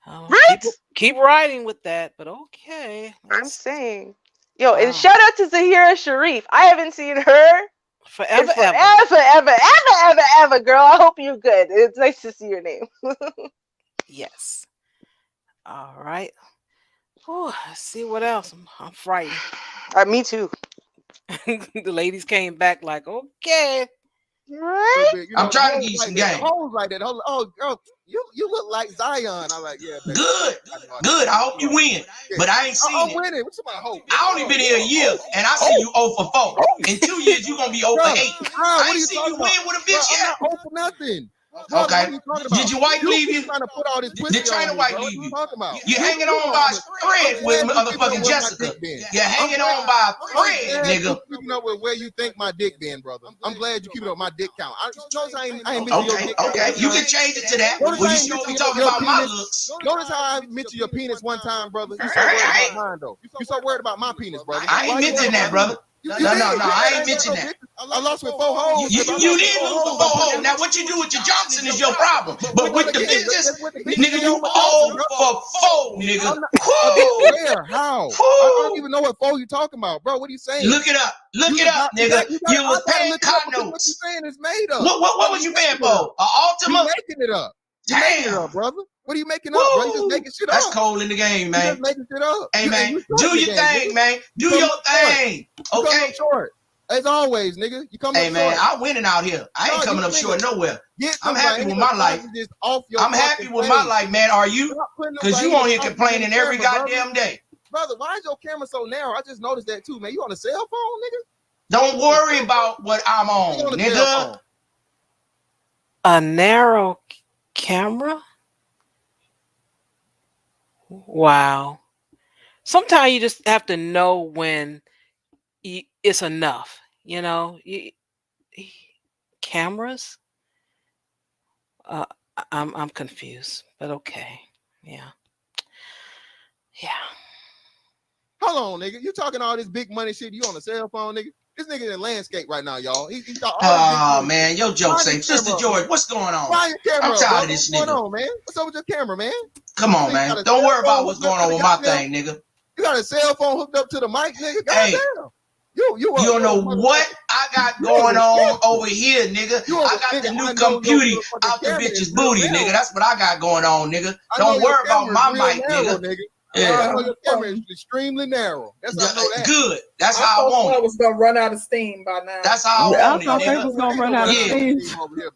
Right? Keep riding with that, but okay. I'm saying. Yo, and shout out to Zahira Sharif. I haven't seen her forever, ever, girl. I hope you're good. It's nice to see your name. Yes. All right. Oh, let's see what else. I'm frightened. Me too. The ladies came back like, okay. Right? You know, I'm trying to get you like some that, game. hoes like that. Oh, girl, you look like Zion. I'm like, yeah. Baby. Good. I hope you win. But I ain't seen I'm it. winning. What's my hope? I only been here a year, and I see you 0 for 4. In 2 years, you gonna be 0 for 8. I ain't seen you win with a bitch yet. I'm not 0 for nothing. Okay. Did your wife leave you? Trying to put all this Did China on wife me, leave you? Talking about? You're hanging on by a thread with motherfucking Jessica. You're hanging on by a thread, nigga. Keeping up with where you think my dick been, brother. I'm glad you keeping up my dick count. I ain't missing your dick. Okay. You can change it to that. Well, you should be talking about my looks. Notice how I mentioned your penis one time, brother. You so worried about mine, though. You so worried about my penis, brother. I ain't mentioning that, brother. No, I ain't mention that. I lost with 4 hoes. You did lose with 4 hoes. Now, what you do with your Johnson is your problem. But with the bitches, nigga, you 0 for 4, nigga. Where? How? I don't even know what 4 you talking about, bro. What are you saying? Look it up, nigga. You was paying condos. What you saying is made up. What was you paying for? An Ultima? You making it up. Damn, brother. What are you making up, bro? You just making shit up. That's cold in the game, man. You just making shit up. Hey, man, do your thing, man. Do your thing. Okay. Short. As always, nigga. You coming Hey, up man, short. I'm winning out here. I ain't coming up short nowhere. I'm happy with my life. I'm happy with my life, man. Are you? Because you on here complaining every goddamn day. Brother, why is your camera so narrow? I just noticed that too, man. You on a cell phone, nigga? Don't worry about what I'm on, nigga. A narrow camera? Wow. Sometimes you just have to know when it's enough, you know. Cameras? I'm confused, but okay. Yeah. Hold on, nigga. You talking all this big money shit? You on a cell phone, nigga? This nigga in landscape right now, y'all. Oh, man, your jokes ain't. Sister George, what's going on? I'm tired of this nigga. What's going on, man? What's up with your camera, man? Come on, man. Don't worry about what's going on with my thing, nigga. You got a cell phone hooked up to the mic, nigga? Hey, goddamn. You don't know what I got going on over here, nigga. I got the new computer out the bitch's booty, nigga. That's what I got going on, nigga. Don't worry about my mic, nigga. Yeah. Your camera is extremely narrow. That's how I know that. Good. That's how I want it. I was gonna run out of steam by now. That's how I want it, thought they was gonna run out of steam.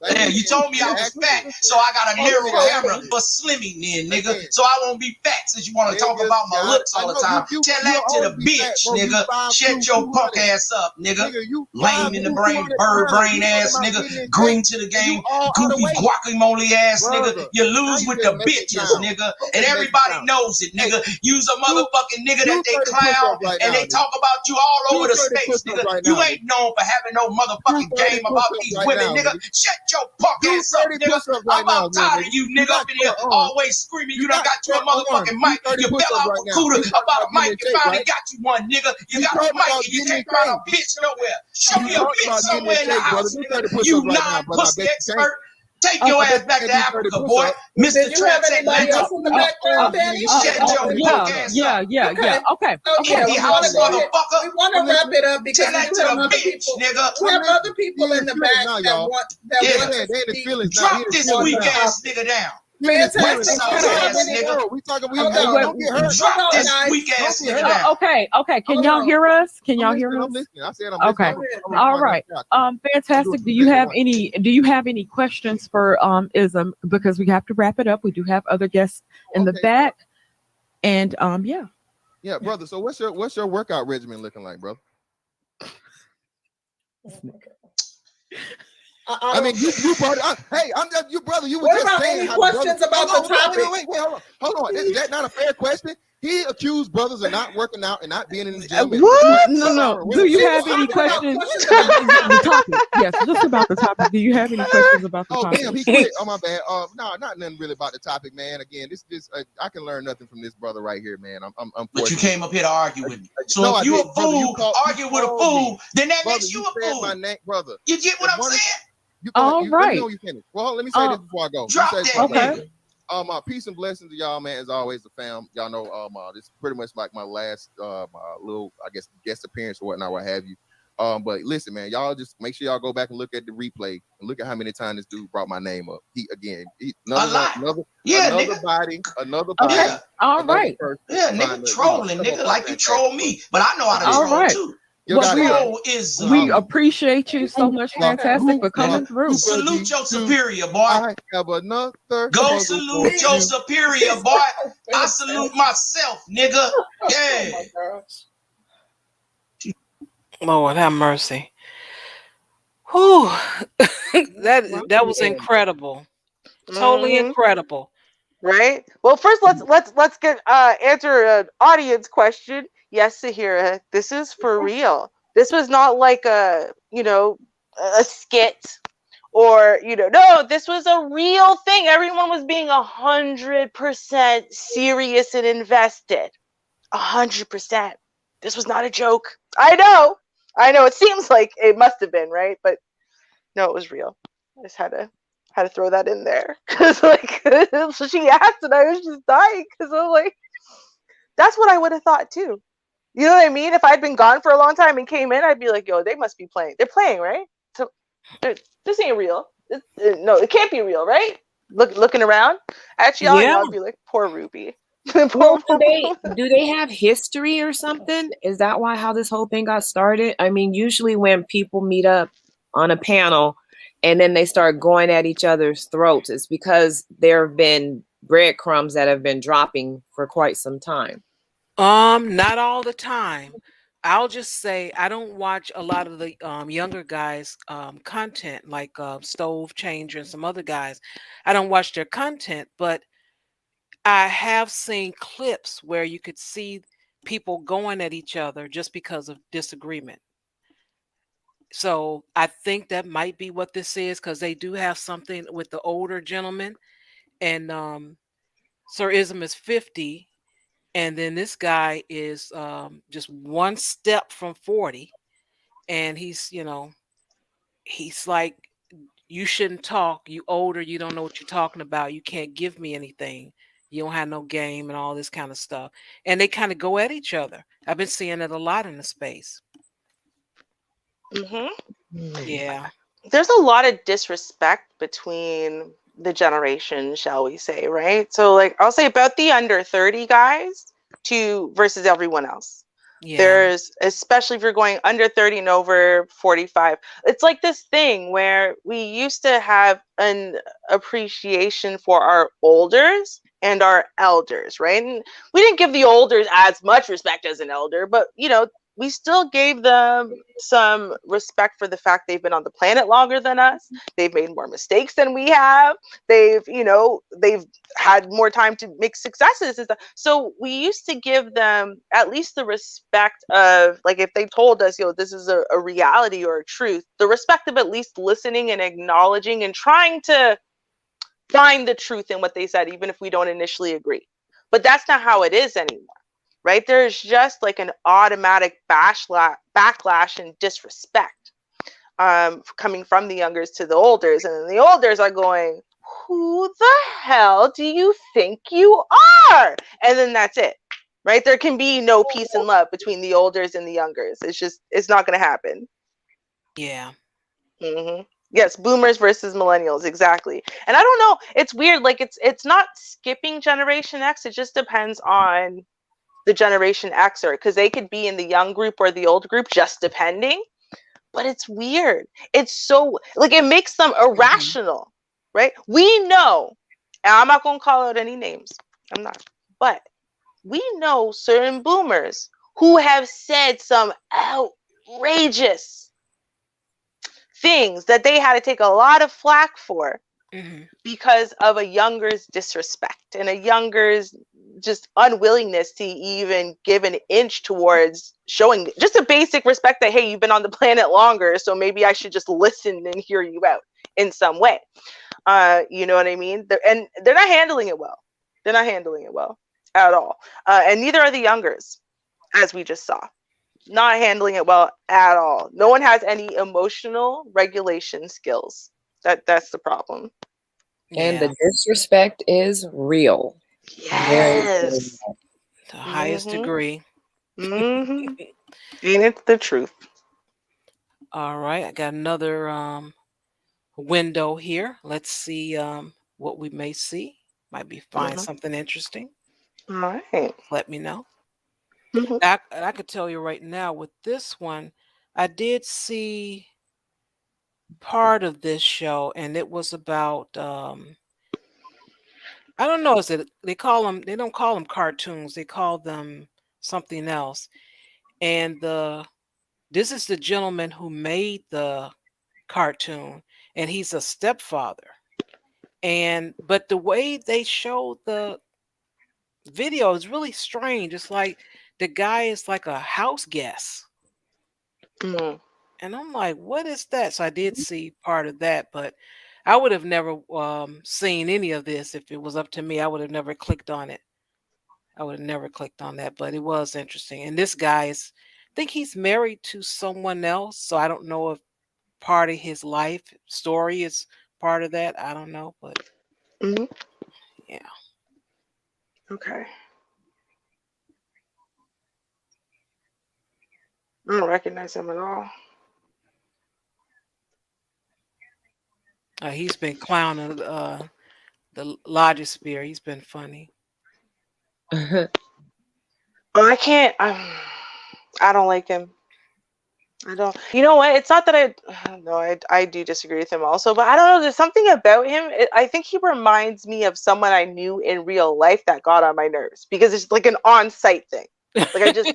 Yeah, you told me I was fat, so I got a narrow camera for slimming then, nigga. So I won't be fat since you want to talk about my looks all the time. Tell that to the bitch, nigga. Shut your punk ass up, nigga. Lame in the brain, bird brain ass nigga. Green to the game, goofy guacamole ass nigga. You lose with the bitches, nigga. And everybody knows it, nigga. You's a motherfucking nigga that they clown and they talk about you all over the states, nigga. You ain't known for having no motherfucking game about these women, nigga. Shut your punk ass up, nigga. I'm about tired of you, nigga, up in here always screaming. You done got you a motherfucking mic. You fell out with Cuda about a mic. You finally got you one, nigga. You got a mic and you can't find a bitch nowhere. Show me a bitch somewhere in the house, nigga. You non-pussy expert. Take your ass back to Africa, boy. Mr. Transatlantic. Yeah. Okay. We want to wrap it up because we have other people. We have other people in the back that want to drop this weak ass nigga down. Fantastic. Okay. Can y'all hear us? Okay. All right. Fantastic. Do you have any questions for Ism? Because we have to wrap it up. We do have other guests in the back. And yeah. Yeah, brother. So what's your workout regimen looking like, brother? I mean, you brought it up. Hey, I'm just you, brother. You were just saying. Any questions about the topic? Wait, hold on. Is that not a fair question? He accused brothers of not working out and not being in the gym. What? No. Do you have any questions? The topic. Yes, just about the topic. Do you have any questions about the topic? Oh, damn, he quit. Oh, my bad. No, not nothing really about the topic, man. Again, this I can learn nothing from this brother right here, man. I'm But you came up here to argue with me. So no, if you a fool, argue with a fool, then that brother, makes you a fool. My name, brother. You get what I'm saying? All right. Let me know you finish. Well, let me say this before I go. Drop that nigga. Peace and blessings to y'all, man. As always, the fam. Y'all know, this is pretty much like my last, my little, I guess, guest appearance or whatnot, what have you. But listen, man, y'all just make sure y'all go back and look at the replay and look at how many times this dude brought my name up. Another body. Okay. All right. Yeah, nigga trolling, nigga, like you troll me, but I know how to troll too. We appreciate you so much, Fantastic, for coming through. Salute your superior, boy. I have another. Go salute your superior, boy. I salute myself, nigga. Yeah. Lord have mercy. Whew. that was incredible. Totally incredible. Right? Well, first let's get answer an audience question. Yes, Sahira, this is for real. This was not like a skit or no, this was a real thing. Everyone was being 100% serious and invested. 100%. This was not a joke. I know. It seems like it must have been, right? But no, it was real. I just had to throw that in there because so she asked and I was just dying because I'm like, that's what I would have thought too. You know what I mean? If I'd been gone for a long time and came in, I'd be like, yo, they must be playing. They're playing, right? So this ain't real. No, it can't be real, right? Looking around at y'all, and I'd be like, poor Ruby. Well, do they have history or something? Is that how this whole thing got started? I mean, usually when people meet up on a panel and then they start going at each other's throats, it's because there have been breadcrumbs that have been dropping for quite some time. Not all the time. I'll just say I don't watch a lot of the younger guys' content, like Stove Changer and some other guys. I don't watch their content, but I have seen clips where you could see people going at each other just because of disagreement. So I think that might be what this is, because they do have something with the older gentleman, and Sir Ism is 50, and then this guy is just one step from 40, and he's like, you shouldn't talk. You older, you don't know what you're talking about. You can't give me anything. You don't have no game and all this kind of stuff. And they kind of go at each other. I've been seeing it a lot in the space. Yeah. There's a lot of disrespect between the generations, shall we say, right? So I'll say about the under 30 guys versus everyone else. Yeah. There's, especially if you're going under 30 and over 45, it's like this thing where we used to have an appreciation for our elders and our elders, right? And we didn't give the elders as much respect as an elder, but we still gave them some respect for the fact they've been on the planet longer than us. They've made more mistakes than we have. They've had more time to make successes and stuff. So we used to give them at least the respect of, if they told us, this is a reality or a truth, the respect of at least listening and acknowledging and trying to find the truth in what they said, even if we don't initially agree. But that's not how it is anymore. Right? There's just an automatic backlash and disrespect coming from the youngers to the olders. And the olders are going, who the hell do you think you are? And then that's it. Right? There can be no peace and love between the olders and the youngers. It's not going to happen. Yeah. Mm-hmm. Yes, boomers versus millennials, exactly. And I don't know, it's weird. It's not skipping Generation X. It just depends on the Generation Xer, because they could be in the young group or the old group, just depending. But it's weird. It's so it makes them irrational, right? We know, and I'm not gonna call out any names. I'm not, but we know certain boomers who have said some outrageous things that they had to take a lot of flack for because of a younger's disrespect and a younger's just unwillingness to even give an inch towards showing just a basic respect that, hey, you've been on the planet longer, so maybe I should just listen and hear you out in some way. You know what I mean? And they're not handling it well. They're not handling it well at all. And neither are the youngers, as we just saw. Not handling it well at all. No one has any emotional regulation skills. That's the problem. And Yeah, the disrespect is real. Very, very Yes. real. the highest degree. Mm-hmm. And it's the truth. All right, I got another window here. Let's see what we may see. Might be find Mm-hmm. something interesting. All right. Let me know. Mm-hmm. I could tell you right now with this one, I did see part of this show, and it was about I don't know, is it they call them they don't call them cartoons, they call them something else. And this is the gentleman who made the cartoon, and he's a stepfather. And but the way they showed the video is really strange. It's like the guy is like a house guest. Mm-hmm. And I'm like, what is that? So I did see part of that, but I would have never seen any of this if it was up to me. I would have never clicked on it. I would have never clicked on that, but it was interesting. And this guy is, I think he's married to someone else. So I don't know if part of his life story is part of that. I don't know, but Mm-hmm. yeah. Okay. I don't recognize him at all. He's been clowning the Logisphere. He's been funny. Oh, I can't. I don't like him. I don't. You know what? It's not that no, I do disagree with him also, but I don't know. There's something about him. I think he reminds me of someone I knew in real life that got on my nerves because it's like an on-site thing. Like I just,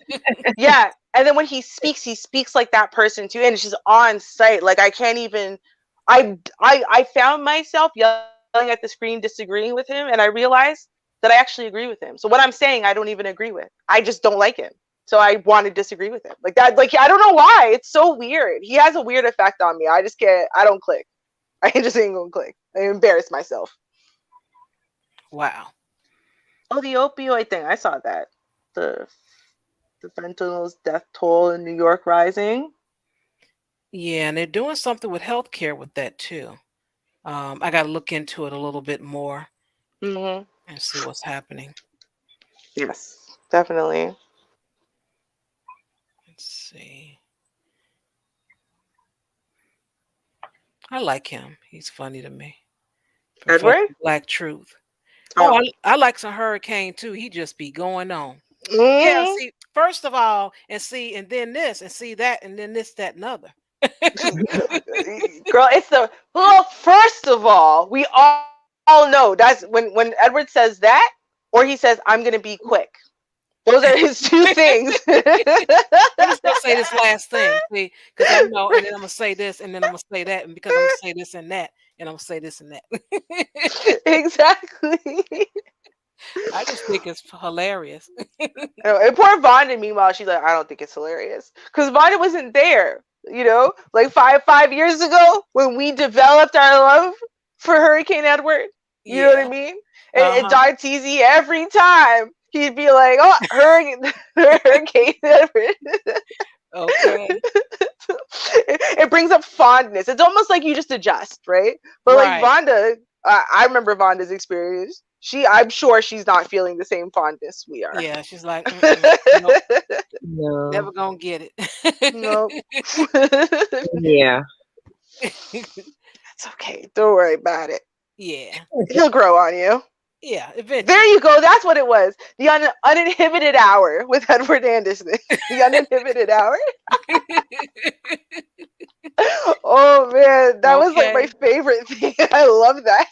yeah. And then when he speaks like that person too, and it's just on site. Like I can't even. I found myself yelling at the screen, disagreeing with him, and I realized that I actually agree with him. So what I'm saying, I don't even agree with. I just don't like him. So I want to disagree with him. Like that, like I don't know why. It's so weird. He has a weird effect on me. I just can't, I don't click. I just ain't gonna click. I embarrass myself. Wow. Oh, the opioid thing. I saw that. The the fentanyl's death toll in New York rising. Yeah, and they're doing something with healthcare with that too. I got to look into it a little bit more Mm-hmm. and see what's happening. Yes, definitely. Let's see. I like him. He's funny to me. Professor Edward? Black Truth. Oh. Oh, I like some Hurricane too. He just be going on. Yeah, Mm-hmm. see, first of all, and see, and then this, and see that, and then this, that, and other. Girl, it's the well. First of all, we all know that's when Edward says that, or he says, "I'm gonna be quick." Those are his two things. I'm just gonna say this last thing, see, because I know, and then I'm gonna say this, and then I'm gonna say that, and because I'm gonna say this and that, and I'm gonna say this and that. Exactly. I just think it's hilarious. And poor Vonda, meanwhile, she's like, I don't think it's hilarious. Because Vonda wasn't there, like five years ago when we developed our love for Hurricane Edward. You know what I Yeah. mean? And Uh-huh. Don Teasy, every time he'd be like, oh, Hurricane Edward. Okay. It brings up fondness. It's almost like you just adjust, right? But like Right. Vonda, I remember Vonda's experience. I'm sure she's not feeling the same fondness we are. Yeah. She's like, nope, No. never gonna get it. Nope. Yeah. It's okay. Don't worry about it. Yeah. He'll grow on you. Yeah. There Eventually. you go. That's what it was. The uninhibited hour with Edward Anderson. The uninhibited hour. Oh man, that was like my Okay. favorite thing. I love that.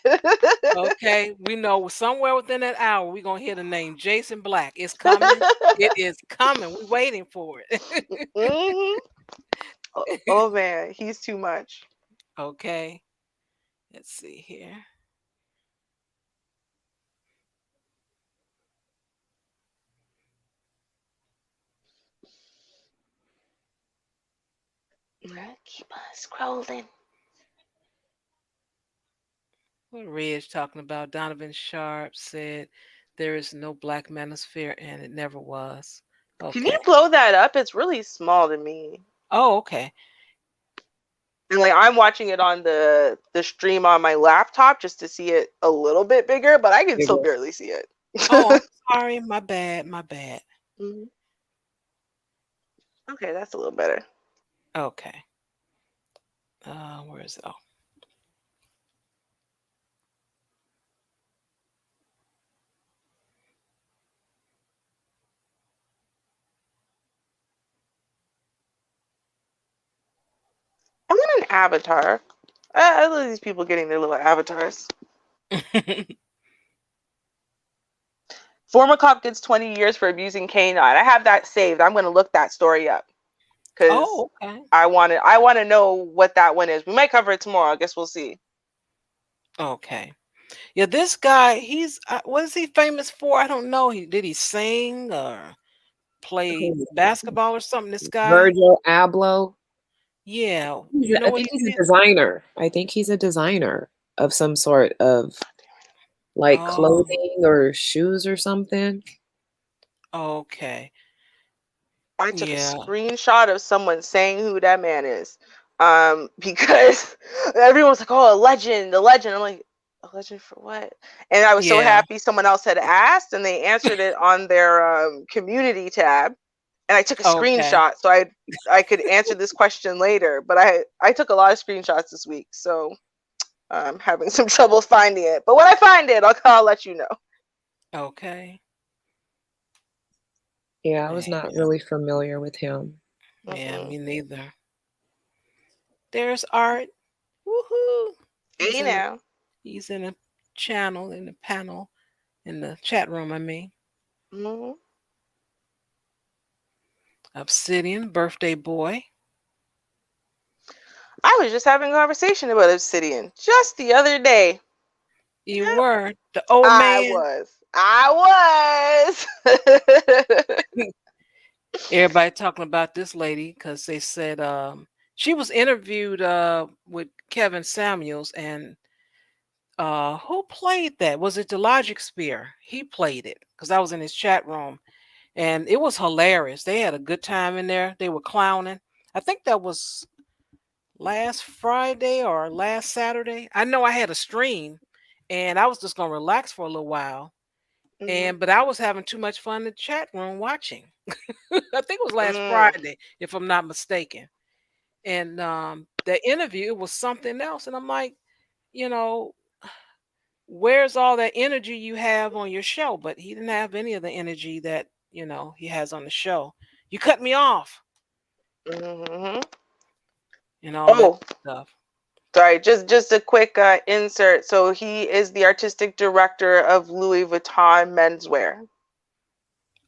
Okay. We know somewhere within that hour we're gonna hear the name Jason Black. It's coming. It is coming. We're waiting for it. Mhm. Oh man, he's too much. Okay. Let's see here. Keep on scrolling. What Reg talking about? Donovan Sharp said there is no black manosphere and it never was. Can you Okay. blow that up? It's really small to me. Oh, okay. And like I'm watching it on the stream on my laptop just to see it a little bit bigger, but I can still barely see it. Oh, I'm sorry. My bad. My bad. Mhm. Okay, that's a little better. Okay. Where is it? Oh. I want an avatar. I love these people getting their little avatars. Former cop gets 20 years for abusing canine. I have that saved. I'm going to look that story up because Oh, okay. I want to know what that one is. We might cover it tomorrow. I guess we'll see. Okay. Yeah, this guy, he's what is he famous for? I don't know. Did he sing or play basketball or something? This guy? Virgil Abloh. Yeah. I think he's a designer. I think he's a designer of some sort of like clothing or shoes or something. Okay. I took a screenshot of someone saying who that man is. Because everyone's like, oh, a legend. I'm like, a legend for what? And I was so happy someone else had asked and they answered it on their community tab. And I took a screenshot so I could answer this question later. But I took a lot of screenshots this week, so I'm having some trouble finding it. But when I find it, I'll let you know. Okay. Yeah, I was not really familiar with him. Yeah, me neither. There's Art. Woohoo! Hey now. He's in a channel, in the panel, in the chat room, I mean. Mm-hmm. Obsidian, birthday boy. I was just having a conversation about Obsidian just the other day. You were the old man. I was. Everybody talking about this lady because they said she was interviewed with Kevin Samuels, and who played that? Was it the Logic Spear? He played it because I was in his chat room, and it was hilarious. They had a good time in there. They were clowning. I think that was last Friday or last Saturday. I know I had a stream, and I was just gonna relax for a little while. But I was having too much fun in the chat room watching. I think it was last Friday, if I'm not mistaken. And the interview was something else. And I'm like, where's all that energy you have on your show? But he didn't have any of the energy that, he has on the show. You cut me off. Mm-hmm. And all that stuff. Sorry, just a quick insert. So he is the artistic director of Louis Vuitton menswear.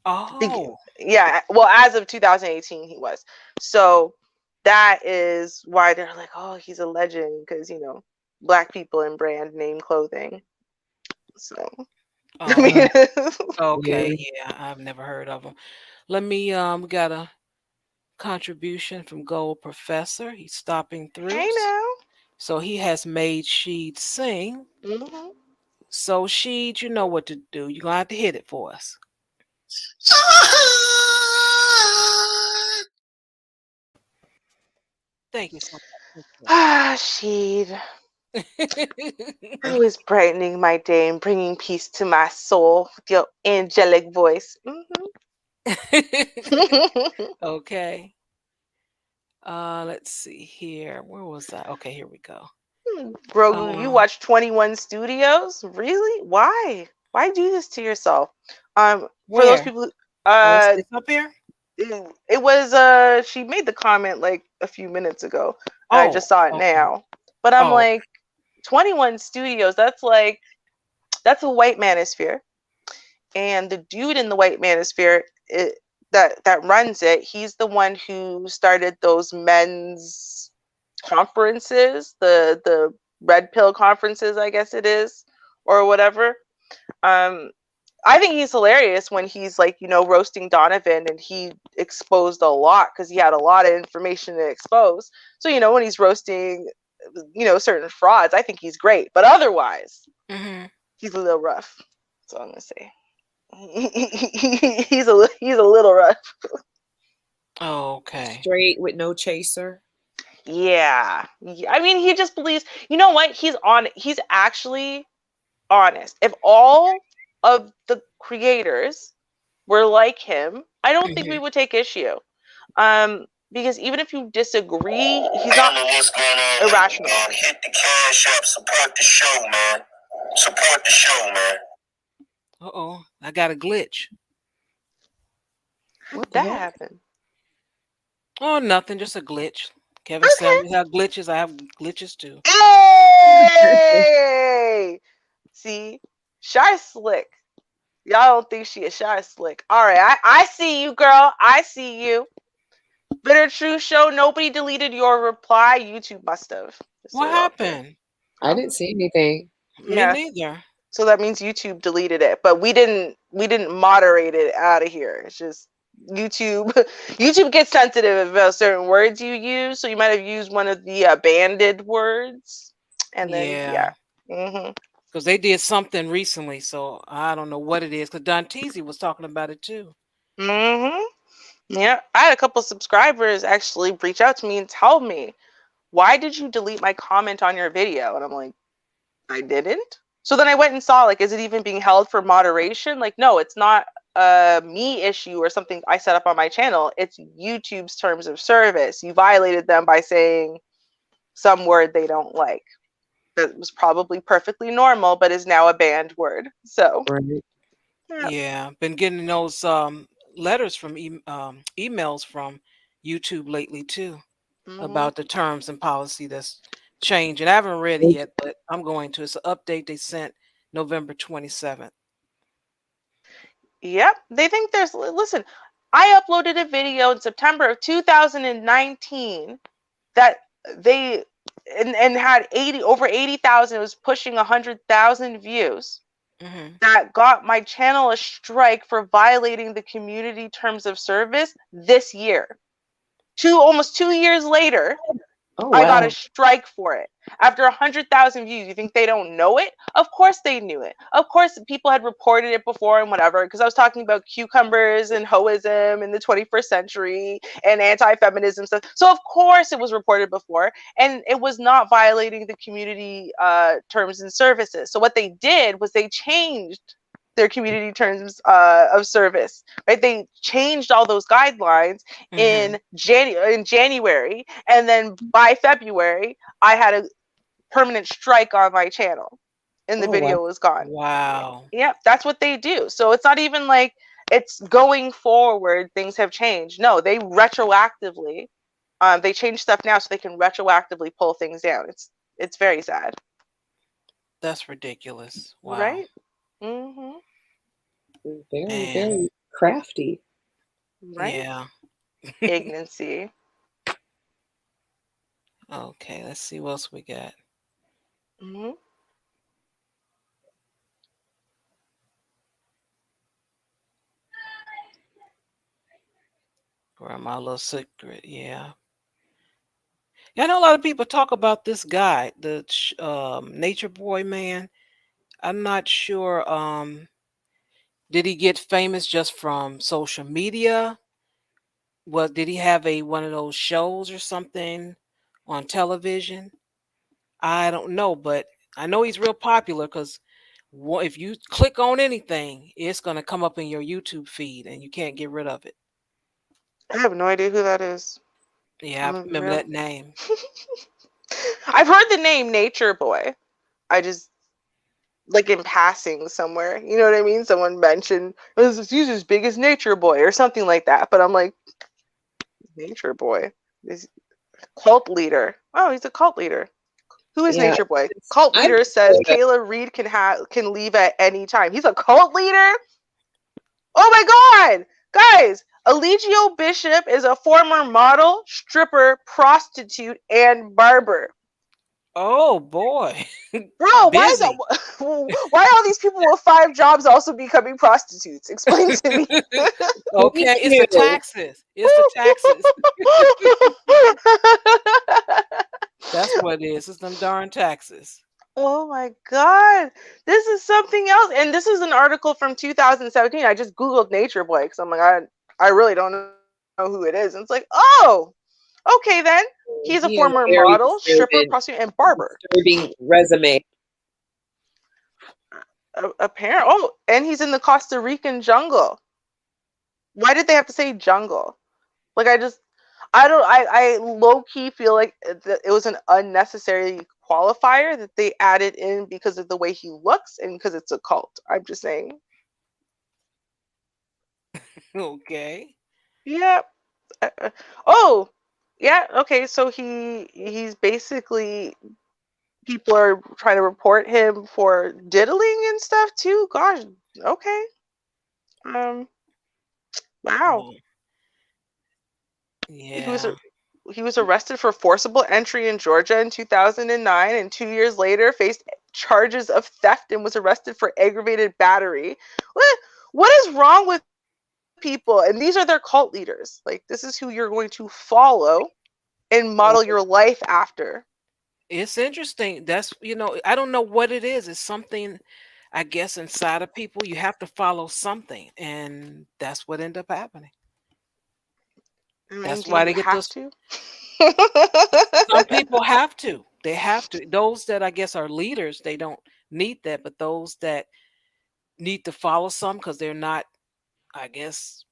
Oh. Yeah. Well, as of 2018, he was. So that is why they're like, oh, he's a legend because, Black people in brand name clothing. So. Okay. Yeah, I've never heard of him. Let me, we got a contribution from Gold Professor. He's stopping through. Hey now. So he has made Sheed sing. Mm-hmm. So Sheed, you know what to do. You're going to have to hit it for us. Thank you so much. Sheed. Always brightening my day and bringing peace to my soul with your angelic voice. Mm-hmm. Okay. Let's see here. Where was that? Okay, here we go. Grogu, you watch 21 Studios? Really? Why? Why do this to yourself? For those people who, it's up here? It was she made the comment like a few minutes ago. And I just saw it now. But I'm like, 21 Studios, that's a white manosphere. And the dude in the white manosphere that runs it, he's the one who started those men's conferences, the red pill conferences, I guess it is, or whatever. I think he's hilarious when he's like, roasting Donovan, and he exposed a lot because he had a lot of information to expose. So, when he's roasting, certain frauds, I think he's great. But otherwise, he's a little rough. That's all I'm gonna say. He's a little rough. Okay. Straight with no chaser. Yeah. I mean, he just believes. You know what? He's actually honest. If all of the creators were like him, I don't think we would take issue. Because even if you disagree, he's not irrational. Hit the cash app, support the show, man. Support the show, man. Uh-oh, I got a glitch. What that happened? Oh, nothing, just a glitch. Kevin said we have glitches. I have glitches too. Hey! See? Shy slick. Y'all don't think she is shy slick. All right, I see you, girl. I see you. Bitter Truth Show, nobody deleted your reply. YouTube must have. What happened? I didn't see anything. Yeah. Me neither. So that means YouTube deleted it, but we didn't moderate it out of here. It's just YouTube gets sensitive about certain words you use, so you might have used one of the banned words, and then because they did something recently, so I don't know what it is. Because Danteezy was talking about it too. Yeah, I had a couple subscribers actually reach out to me and tell me, "Why did you delete my comment on your video?" And I'm like, "I didn't." So then I went and saw, like, is it even being held for moderation? Like, no, it's not a me issue or something I set up on my channel. It's YouTube's terms of service. You violated them by saying some word they don't like. That was probably perfectly normal, but is now a banned word. So, yeah, been getting those letters from emails from YouTube lately too, about the terms and policy that's changing. I haven't read it yet, but I'm going to. It's an update they sent November 27th. Yep, they think there's. Listen, I uploaded a video in September of 2019 that they and had over 80,000. It was pushing 100,000 views. That got my channel a strike for violating the community terms of service this year. Almost 2 years later, I got a strike for it. After 100,000 views, you think they don't know it? Of course they knew it. Of course people had reported it before and whatever, because I was talking about cucumbers and hoism in the 21st century and anti-feminism stuff. So of course it was reported before, and it was not violating the community terms and services. So what they did was they changed their community terms of service, right? They changed all those guidelines in January, and then by February, I had a permanent strike on my channel, and the video was gone. Wow. Yeah, that's what they do. So it's not even like it's going forward, things have changed. No, they retroactively, they change stuff now so they can retroactively pull things down. It's very sad. That's ridiculous. Wow. Right? Very, very crafty. Right? Yeah. Ignorancy. Okay, let's see what else we got. Or my little secret, yeah. I know a lot of people talk about this guy, the Nature Boy man. I'm not sure. Did he get famous just from social media? Well, did he have one of those shows or something on television? I don't know, but I know he's real popular because if you click on anything, it's going to come up in your YouTube feed and you can't get rid of it. I have no idea who that is. Yeah, I remember that name. I've heard the name Nature Boy. I just, like, in passing somewhere, you know what I mean? Someone mentioned, he's as big as Nature Boy or something like that. But I'm like, Nature Boy is cult leader. Oh, he's a cult leader. Who is Nature Boy? Cult leader says Kayla Reed can leave at any time. He's a cult leader? Oh my God! Guys, Eligio Bishop is a former model, stripper, prostitute, and barber. Oh boy. Bro, why is that? Busy. Why are all these people with 5 jobs also becoming prostitutes? Explain to me. Okay, Thank it's the you. taxes. It's the taxes. That's what it is. It's them darn taxes. Oh my God. This is something else. And this is an article from 2017. I just Googled Nature Boy because I'm like, I really don't know who it is. And it's like, oh, okay then. He's a He has a former very model, stripper, prostitute, and barber. disturbing resume. Apparently. Oh, and he's in the Costa Rican jungle. Why did they have to say jungle? Like, I low key feel like it was an unnecessary qualifier that they added in because of the way he looks and because it's a cult. I'm just saying. Okay. Yeah. Oh, yeah. Okay. So he's basically people are trying to report him for diddling and stuff too. Gosh. Okay. Um. Wow. Oh, He was yeah. he was arrested for forcible entry in Georgia in 2009 and 2 years later faced charges of theft and was arrested for aggravated battery. What is wrong with people? And these are their cult leaders. Like, this is who you're going to follow and model your life after. It's interesting. That's, I don't know what it is. It's something, I guess, inside of people. You have to follow something. And that's what ended up happening. I mean, That's do why you they get have those. to? Some people have to. They have to. Those that I guess are leaders, they don't need that. But those that need to follow some because they're not, I guess,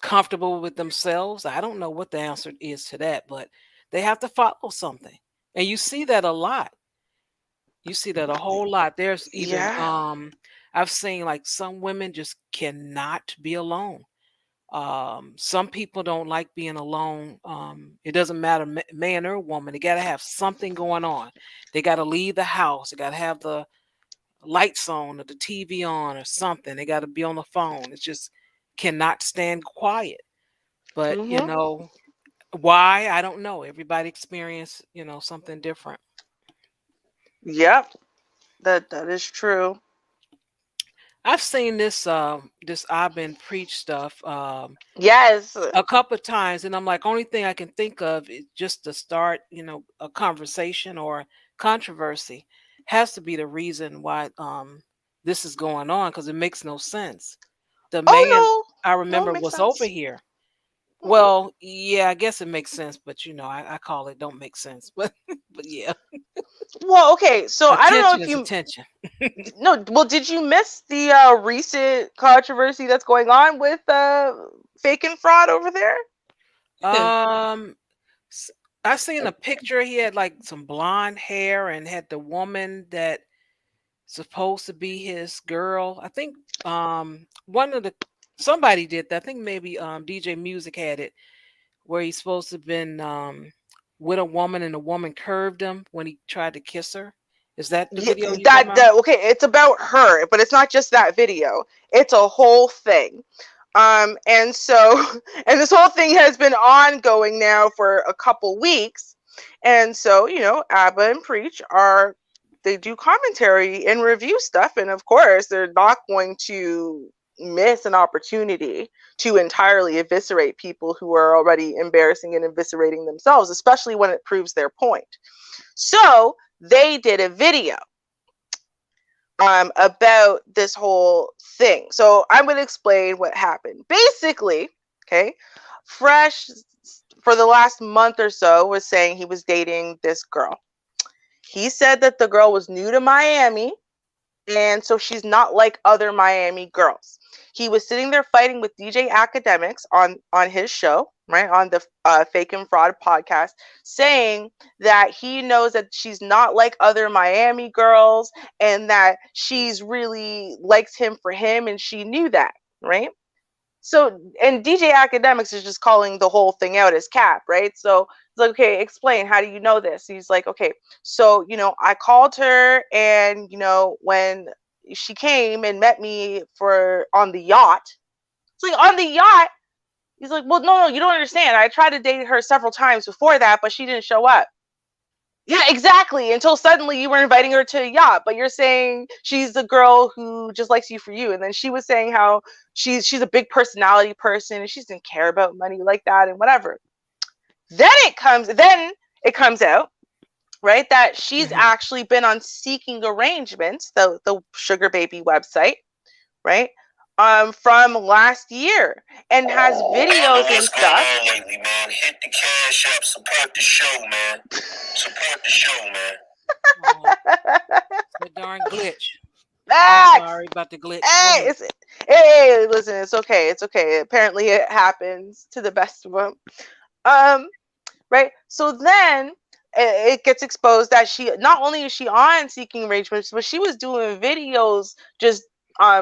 comfortable with themselves. I don't know what the answer is to that, but they have to follow something. And you see that a lot. You see that a whole lot. There's even Yeah. I've seen like some women just cannot be alone. Some people don't like being alone. It doesn't matter man or woman. They got to have something going on. They got to leave the house. They got to have the lights on or the TV on or something. They got to be on the phone. It's just cannot stand quiet. But Mm-hmm. why? I don't know. Everybody experience something different. Yep. That is true. I've seen this I've been preach stuff Yes. a couple of times, and I'm like, only thing I can think of is just to start, a conversation or controversy has to be the reason why this is going on because it makes no sense. The man Oh I no. No, remember it makes was over sense. here. Mm-mm. Well, yeah, I guess it makes sense, but I call it don't make sense. But yeah, Well, okay. So I don't know attention if is you attention. no. Well, did you miss the recent controversy that's going on with fake and fraud over there? Um, s- I seen a picture. He had like some blonde hair and had the woman that supposed to be his girl. I think one of the somebody did that. I think maybe DJ Music had it where he's supposed to have been with a woman and the woman curved him when he tried to kiss her. Is that the Yeah, video you talking about? that okay. It's about her, but it's not just that video. It's a whole thing. And so, and this whole thing has been ongoing now for a couple weeks. And so, Abba and Preach they do commentary and review stuff. And of course, they're not going to miss an opportunity to entirely eviscerate people who are already embarrassing and eviscerating themselves, especially when it proves their point. So they did a video about this whole thing. So I'm going to explain what happened. Basically, okay, Fresh for the last month or so was saying he was dating this girl. He said that the girl was new to Miami, and so she's not like other Miami girls. He was sitting there fighting with DJ Academics on his show, right, on the Fake and Fraud podcast, saying that he knows that she's not like other Miami girls and that she's really likes him for him, and she knew that, right? So, and DJ Academics is just calling the whole thing out as cap, right? So it's like, okay, explain, how do you know this? He's like, okay, so I called her, and when she came and met me for on the yacht. It's like, on the yacht. He's like, well, no, you don't understand. I tried to date her several times before that, but she didn't show up. Yeah, exactly. Until suddenly you were inviting her to a yacht, but you're saying she's the girl who just likes you for you. And then she was saying how she's a big personality person and she doesn't care about money like that and whatever. Then it comes out, right, that she's actually been on Seeking Arrangements, the sugar baby website, right? From last year and has videos and stuff. Lately, man. Hit the cash up, support the show, man. Support the show, man. Oh, the darn glitch. Max! I'm sorry about the glitch. Hey, listen, it's okay. It's okay. Apparently it happens to the best of them. Right? So then it gets exposed that she not only is she on Seeking Arrangements, but she was doing videos just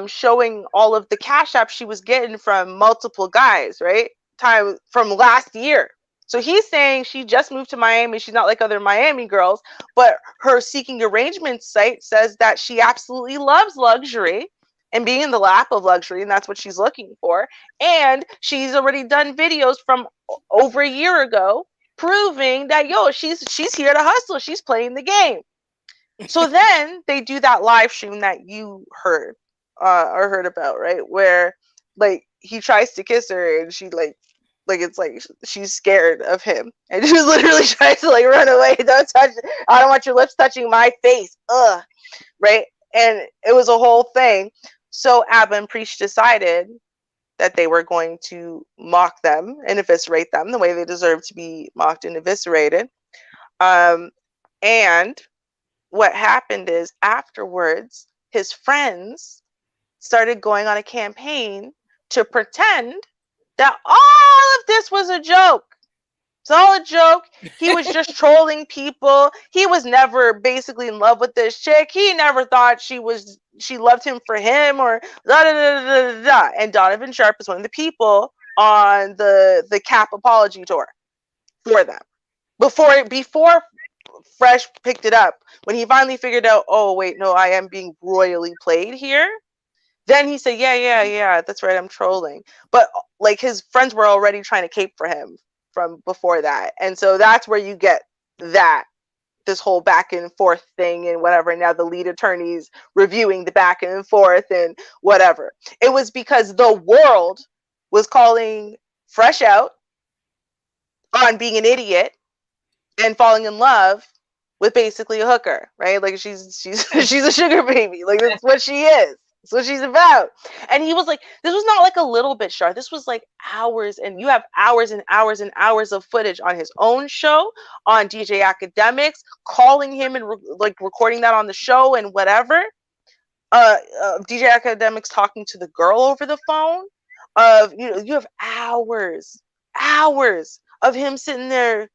showing all of the cash apps she was getting from multiple guys, right? Time from last year. So he's saying she just moved to Miami. She's not like other Miami girls, but her Seeking Arrangements site says that she absolutely loves luxury and being in the lap of luxury, and that's what she's looking for. And she's already done videos from over a year ago proving that she's here to hustle. She's playing the game. So then they do that live stream that you heard or heard about, right? Where like he tries to kiss her and she like it's like she's scared of him and she literally tries to like run away. Don't touch. I don't want your lips touching my face. Ugh. Right? And it was a whole thing. So Abba and Preach decided that they were going to mock them and eviscerate them the way they deserve to be mocked and eviscerated. And what happened is afterwards, his friends started going on a campaign to pretend that all of this was a joke. It's all a joke. He was just trolling people. He was never basically in love with this chick. He never thought she loved him for him or da da da da da da. And Donovan Sharp is one of the people on the Cap apology tour for them. Before Fresh picked it up, when he finally figured out, oh wait, no, I am being royally played here. Then he said, yeah, that's right, I'm trolling. But like his friends were already trying to cape for him from before that. And so that's where you get this whole back and forth thing and whatever. Now the lead attorney's reviewing the back and forth and whatever. It was because the world was calling Fresh out on being an idiot and falling in love with basically a hooker, right? Like she's she's a sugar baby. Like that's what she is. That's what she's about. And he was like, this was not like a little bit, Shar. This was like hours, and you have hours and hours and hours of footage on his own show, on DJ Academics, calling him and recording that on the show and whatever. DJ Academics talking to the girl over the phone. You have hours of him sitting there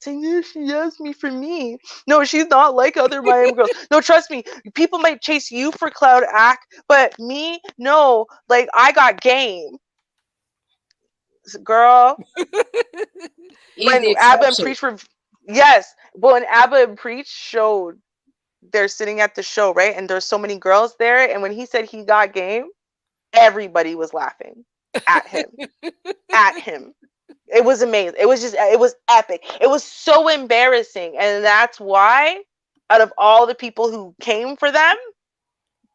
saying, yeah, she asked me for me. No, she's not like other Miami girls. No, trust me. People might chase you for cloud act, but me, no. Like, I got game. Girl. When Abba and Preach were... Yes. But when Abba and Preach showed, they're sitting at the show, right? And there's so many girls there. And when he said he got game, everybody was laughing at him. At him. It was amazing. It was epic. It was so embarrassing. And that's why, out of all the people who came for them,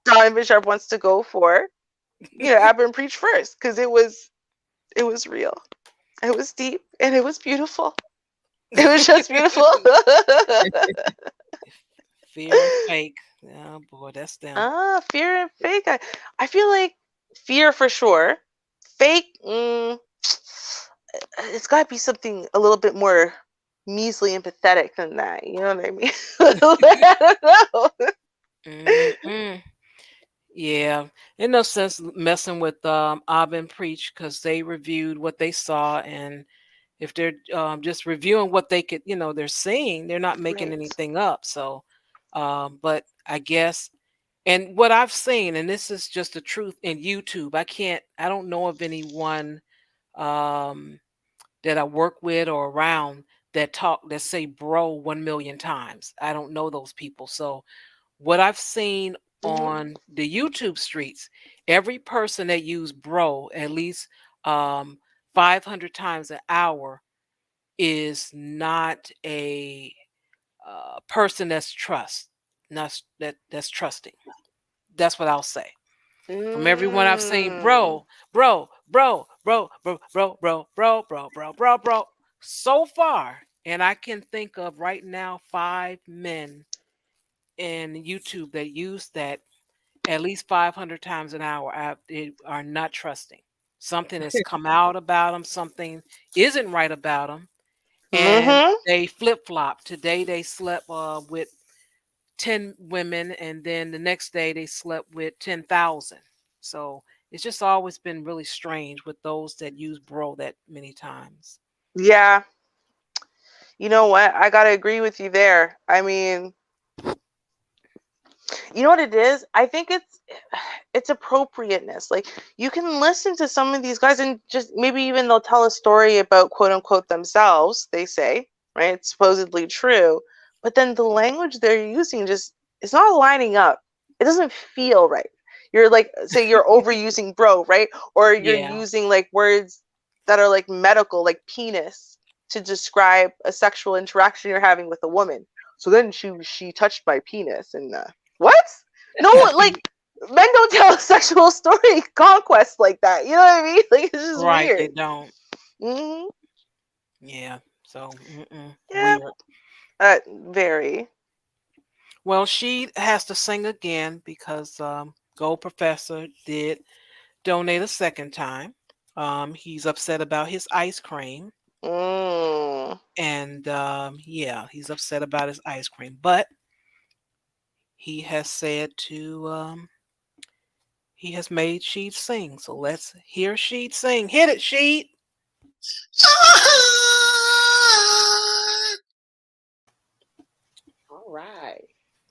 Donovan Sharp wants to go for, Abba and Preach first. Because it was real. It was deep. And it was beautiful. It was just beautiful. Fear and fake. Oh boy, that's them. Fear and fake. I feel like fear for sure. Fake, it's got to be something a little bit more measly and pathetic than that. You know what I mean? I don't know. Mm-hmm. Yeah, in no sense messing with Ab and Preach because they reviewed what they saw, and if they're just reviewing what they could, they're seeing, they're not making anything up. So, but I guess, and what I've seen, and this is just the truth in YouTube, I don't know of anyone that I work with or around that say bro 1 million times. I don't know those people. So what I've seen on the YouTube streets, every person that used bro at least 500 times an hour is not a person that's that's trusting. That's what I'll say. From everyone I've seen, bro. So far, and I can think of right now 5 men in YouTube that use that at least 500 times an hour. They are not trusting. Something has come out about them. Something isn't right about them, and they flip flop. Today they slept with 10 women, and then the next day they slept with 10,000. So it's just always been really strange with those that use bro that many times. Yeah. You know what? I gotta agree with you there. I mean, you know what it is? I think it's appropriateness. Like, you can listen to some of these guys and just maybe even they'll tell a story about quote unquote themselves, they say, right? It's supposedly true. But then the language they're using just it's not lining up. It doesn't feel right. You're like, say you're overusing bro, right? Or you're using like words that are like medical, like penis, to describe a sexual interaction you're having with a woman. So then she touched my penis and what? No, like men don't tell a sexual story conquest like that. You know what I mean? Like, it's just right, weird. They don't. Mm-hmm. Yeah. So yeah, weird. Very. Well, she has to sing again because Gold Professor did donate a second time. He's upset about his ice cream. And he's upset about his ice cream. But he has said he has made Sheed sing. So let's hear Sheed sing. Hit it, Sheed. All right.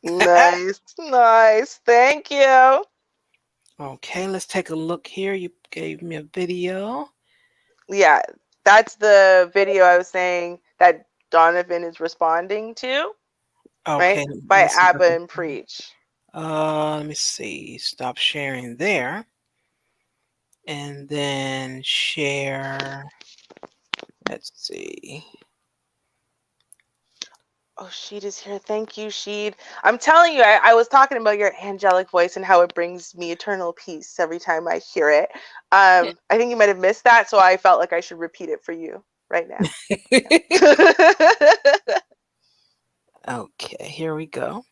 Nice. Thank you. Okay, let's take a look here. You gave me a video. Yeah, that's the video I was saying that Donovan is responding to. Okay. Right? By Abba and Preach. Let me see. Stop sharing there. And then share. Let's see. Oh, Sheed is here. Thank you, Sheed. I'm telling you, I was talking about your angelic voice and how it brings me eternal peace every time I hear it. I think you might have missed that, so I felt like I should repeat it for you right now. Okay, here we go.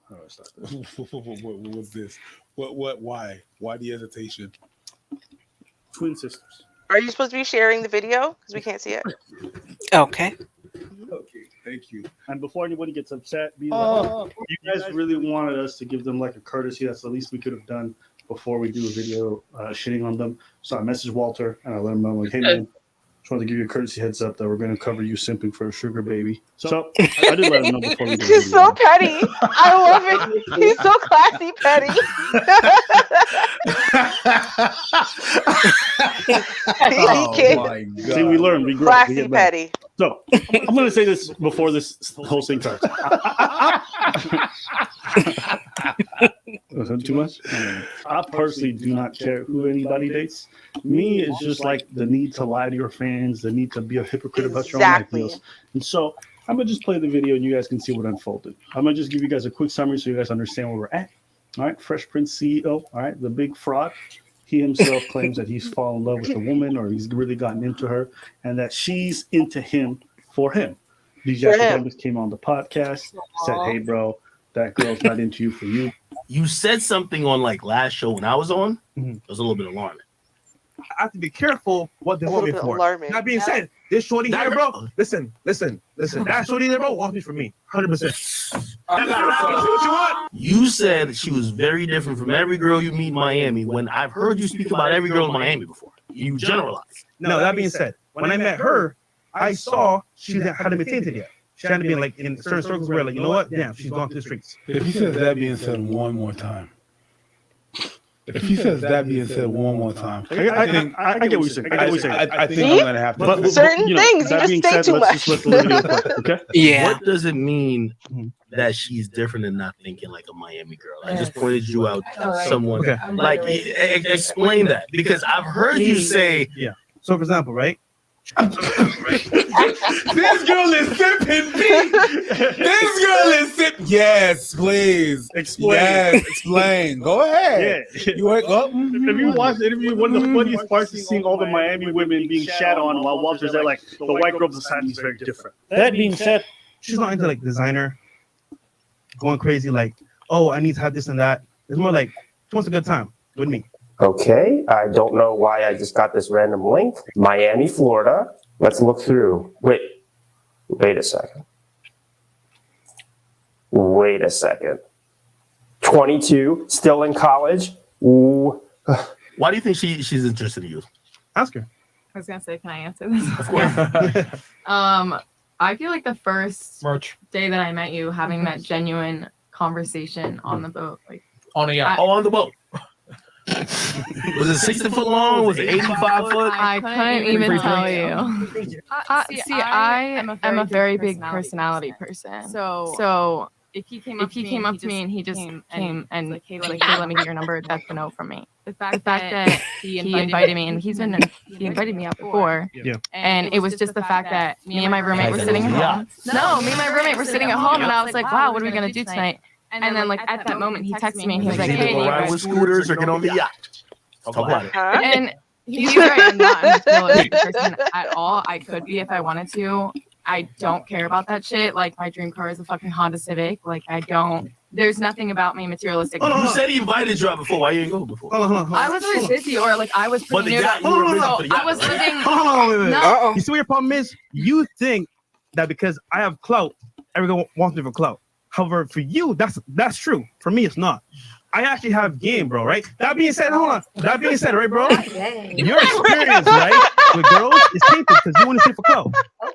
What was this? What? Why? Why the hesitation? Twin sisters. Are you supposed to be sharing the video? Because we can't see it. Okay. Okay, thank you. And before anybody gets upset, be like, you guys really wanted us to give them like a courtesy. That's the least we could have done before we do a video shitting on them. So I messaged Walter and I let him know, like, hey man, just wanted to give you a courtesy heads up that we're going to cover you simping for a sugar baby. So I did let him know before we did. He's so petty. I love it. He's so classy, petty. Oh my God. See, we learn. We grow. Classy, petty. So I'm going to say this before this whole thing starts. Was that too much? I personally do not care who anybody dates. Me, it's just like the need to lie to your fans, the need to be a hypocrite about your own ideals. And so I'm going to just play the video and you guys can see what unfolded. I'm going to just give you guys a quick summary so you guys understand where we're at. All right, Fresh Prince CEO, all right, the big fraud. He himself claims that he's fallen in love with a woman or he's really gotten into her and that she's into him for him. DJ Columbus came on the podcast, said, hey, bro, that girl's not into you for you. You said something on like last show when I was on. It was a little bit alarming. I have to be careful what they want me for. That being said, this shorty here, bro. Listen. That shorty there, bro, wants me for me. 100%. What you want? You said that she was very different from every girl you meet in Miami. When I've heard you speak about every girl in Miami before, you generalize. No, that being said, when I met her, I saw she hadn't been tainted yet. She hadn't been like in certain circles where, like, you know what? Damn, she's gone to the streets. If he says that being said one more time. If he says that being said one more time, I get what you're saying. I think I'm going to have to. But certain things, you just say too much. Okay? Yeah. What does it mean that she's different and not thinking like a Miami girl? I just pointed you out someone. Okay. Like, explain that. Because I've heard you say. Yeah. So, for example, right? This girl is sipping me. This girl is sipping. Yes, please. Explain. Yes, explain. Go ahead. Yeah. You wake up. If you watch the interview, one of the funniest parts is seeing all the Miami women being shat on while Walter's there, like, the white girl society is very different. That being said, she's not into like designer, going crazy like, oh, I need to have this and that. It's more like she wants a good time with me. Okay, I don't know why I just got this random link. Miami, Florida. Let's look through. Wait a second. 22, still in college. Ooh. Why do you think she's interested in you? Ask her. I was gonna say, can I answer this? Of course. I feel like the first day that I met you, having that genuine conversation on the boat, like on the yacht. On the boat. Was it 60 foot long? Was it 85 foot? I couldn't even tell you. I am a very big personality person. So if he came up to me and he just came and like, hey, let me get your number, that's a no from me. The fact that he invited me, and he invited me out before. Yeah. And it was just the fact that me and my roommate were sitting at home. No, me and my roommate were sitting at home, and I was like, wow, what are we gonna do tonight? And then, like, at that moment, he texted me and he was like, hey, go ride with scooters or get on the yacht. Talk about it. And he's right, I'm not a materialistic person at all. I could be if I wanted to. I don't care about that shit. Like, my dream car is a fucking Honda Civic. Like, there's nothing about me materialistic. You said he invited you out before. Why you didn't go before? I was really busy, or like I was pretty near. I was living. Wait. No. You see what your problem is? You think that because I have clout, everyone wants me for clout. However, for you, that's true. For me, it's not. I actually have game, bro, right? That being said, hold on. That being said, right, bro? Your experience, right, with girls is tainted because you want to see for clout.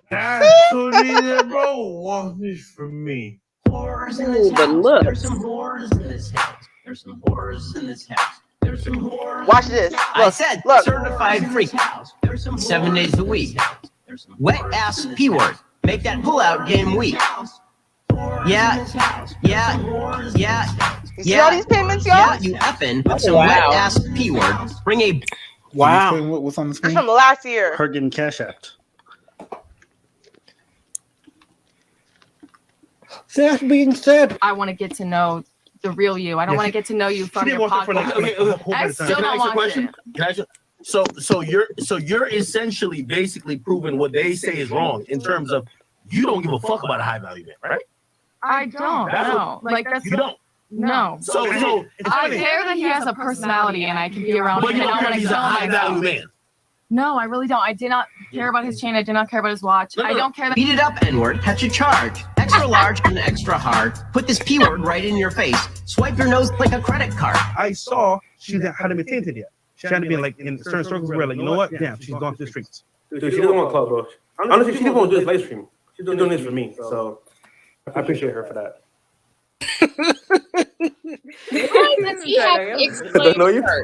That's so neither, bro. Want this for me. But look. There's some whores in this house. There's some whores in this house. There's some whores. Watch this. I said certified freak house. 7 days a week. Wet ass P word. Make that pull-out game weak. Yeah. You see all these payments, y'all? Yeah, you effing with some wet ass P word. Bring a Wow. What's on the That's screen? from last year. her getting cash apped. That being said, I want to get to know the real you. I don't want to get to know you from your podcast. I still don't want it. So you're essentially basically proving what they say is wrong in terms of you don't give a fuck about a high value man, right? I don't. No. Like that's you don't. No. So I care that he has a personality and I can be around him. But you don't care he's a high value man. No, I really don't. I did not care about his chain. I did not care about his watch. I don't care that. Beat it up, N-word. Catch a charge. Extra large and extra hard. Put this P word right in your face. Swipe your nose like a credit card. I saw she hadn't been tainted yet. She hadn't been like in certain circles where like, you know what? Damn, she's gone to the streets. Dude, she doesn't want clout, bro. Honestly, she didn't want to do this live stream. She's doing this for me, so I appreciate her for that.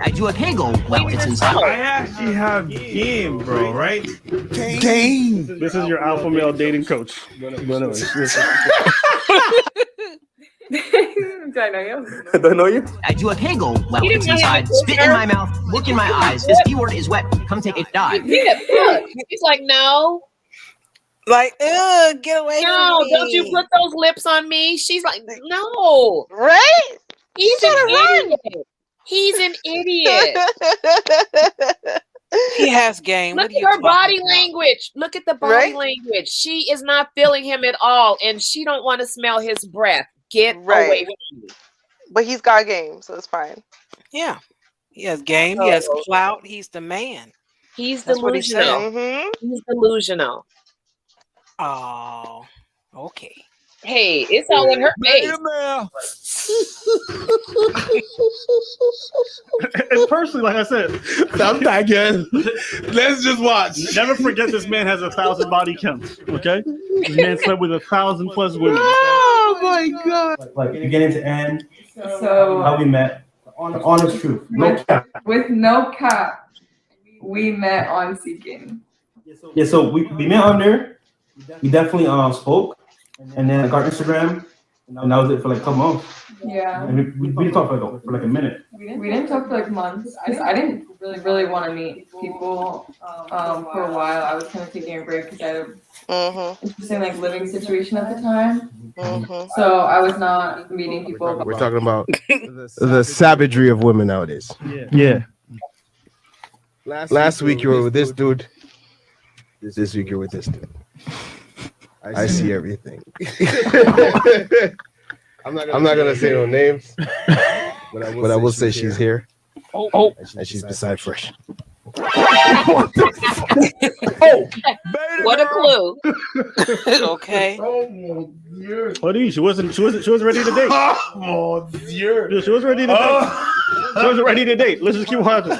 I do a kegel. Well, it's inside. I actually have game, bro, right? Game. This is your alpha male dating coach. Do I know you? Do I know you? I do a kegel. Well, it's inside. Spit in my mouth. Look in my eyes. This P word is wet. Come take a dive. Yeah, look. He's like, no. Like, get away No, from me. don't you put those lips on me. She's like, no. Right? He's an idiot. He's an idiot. He has game. Look at her body language. Look at the body language. She is not feeling him at all, and she don't want to smell his breath. Get away from me. But he's got game, so it's fine. Yeah. He has game. He has clout. He's the man. He's That's what he said. delusional. He's delusional. Oh, okay. Hey, it's all in her face. And personally, like I said, I'm not good. Let's just watch. Never forget this man has 1,000 body counts. Okay, this man slept with 1,000+ women. Oh my god! Like beginning to end, So how we met, the honest truth, no cap. with no cap, we met on Seeking. Yeah, so we met on there. We definitely spoke, and then like our Instagram, And that was it for like a couple months. Yeah. And we didn't talk for like a minute. We didn't talk for like months because I didn't really want to meet people for a while. I was kind of taking a break because I had an interesting like living situation at the time. So I was not meeting people. We're talking about the savagery of women nowadays. Yeah. Last week you were with this dude. This week you're with this dude. I see everything. I'm not gonna say no names, but I will say she's here. Oh, and she's beside Fresh. What a clue. Okay. What is she wasn't ready to date. Oh, dear. She was ready to date. She wasn't ready to date. Let's just keep watching.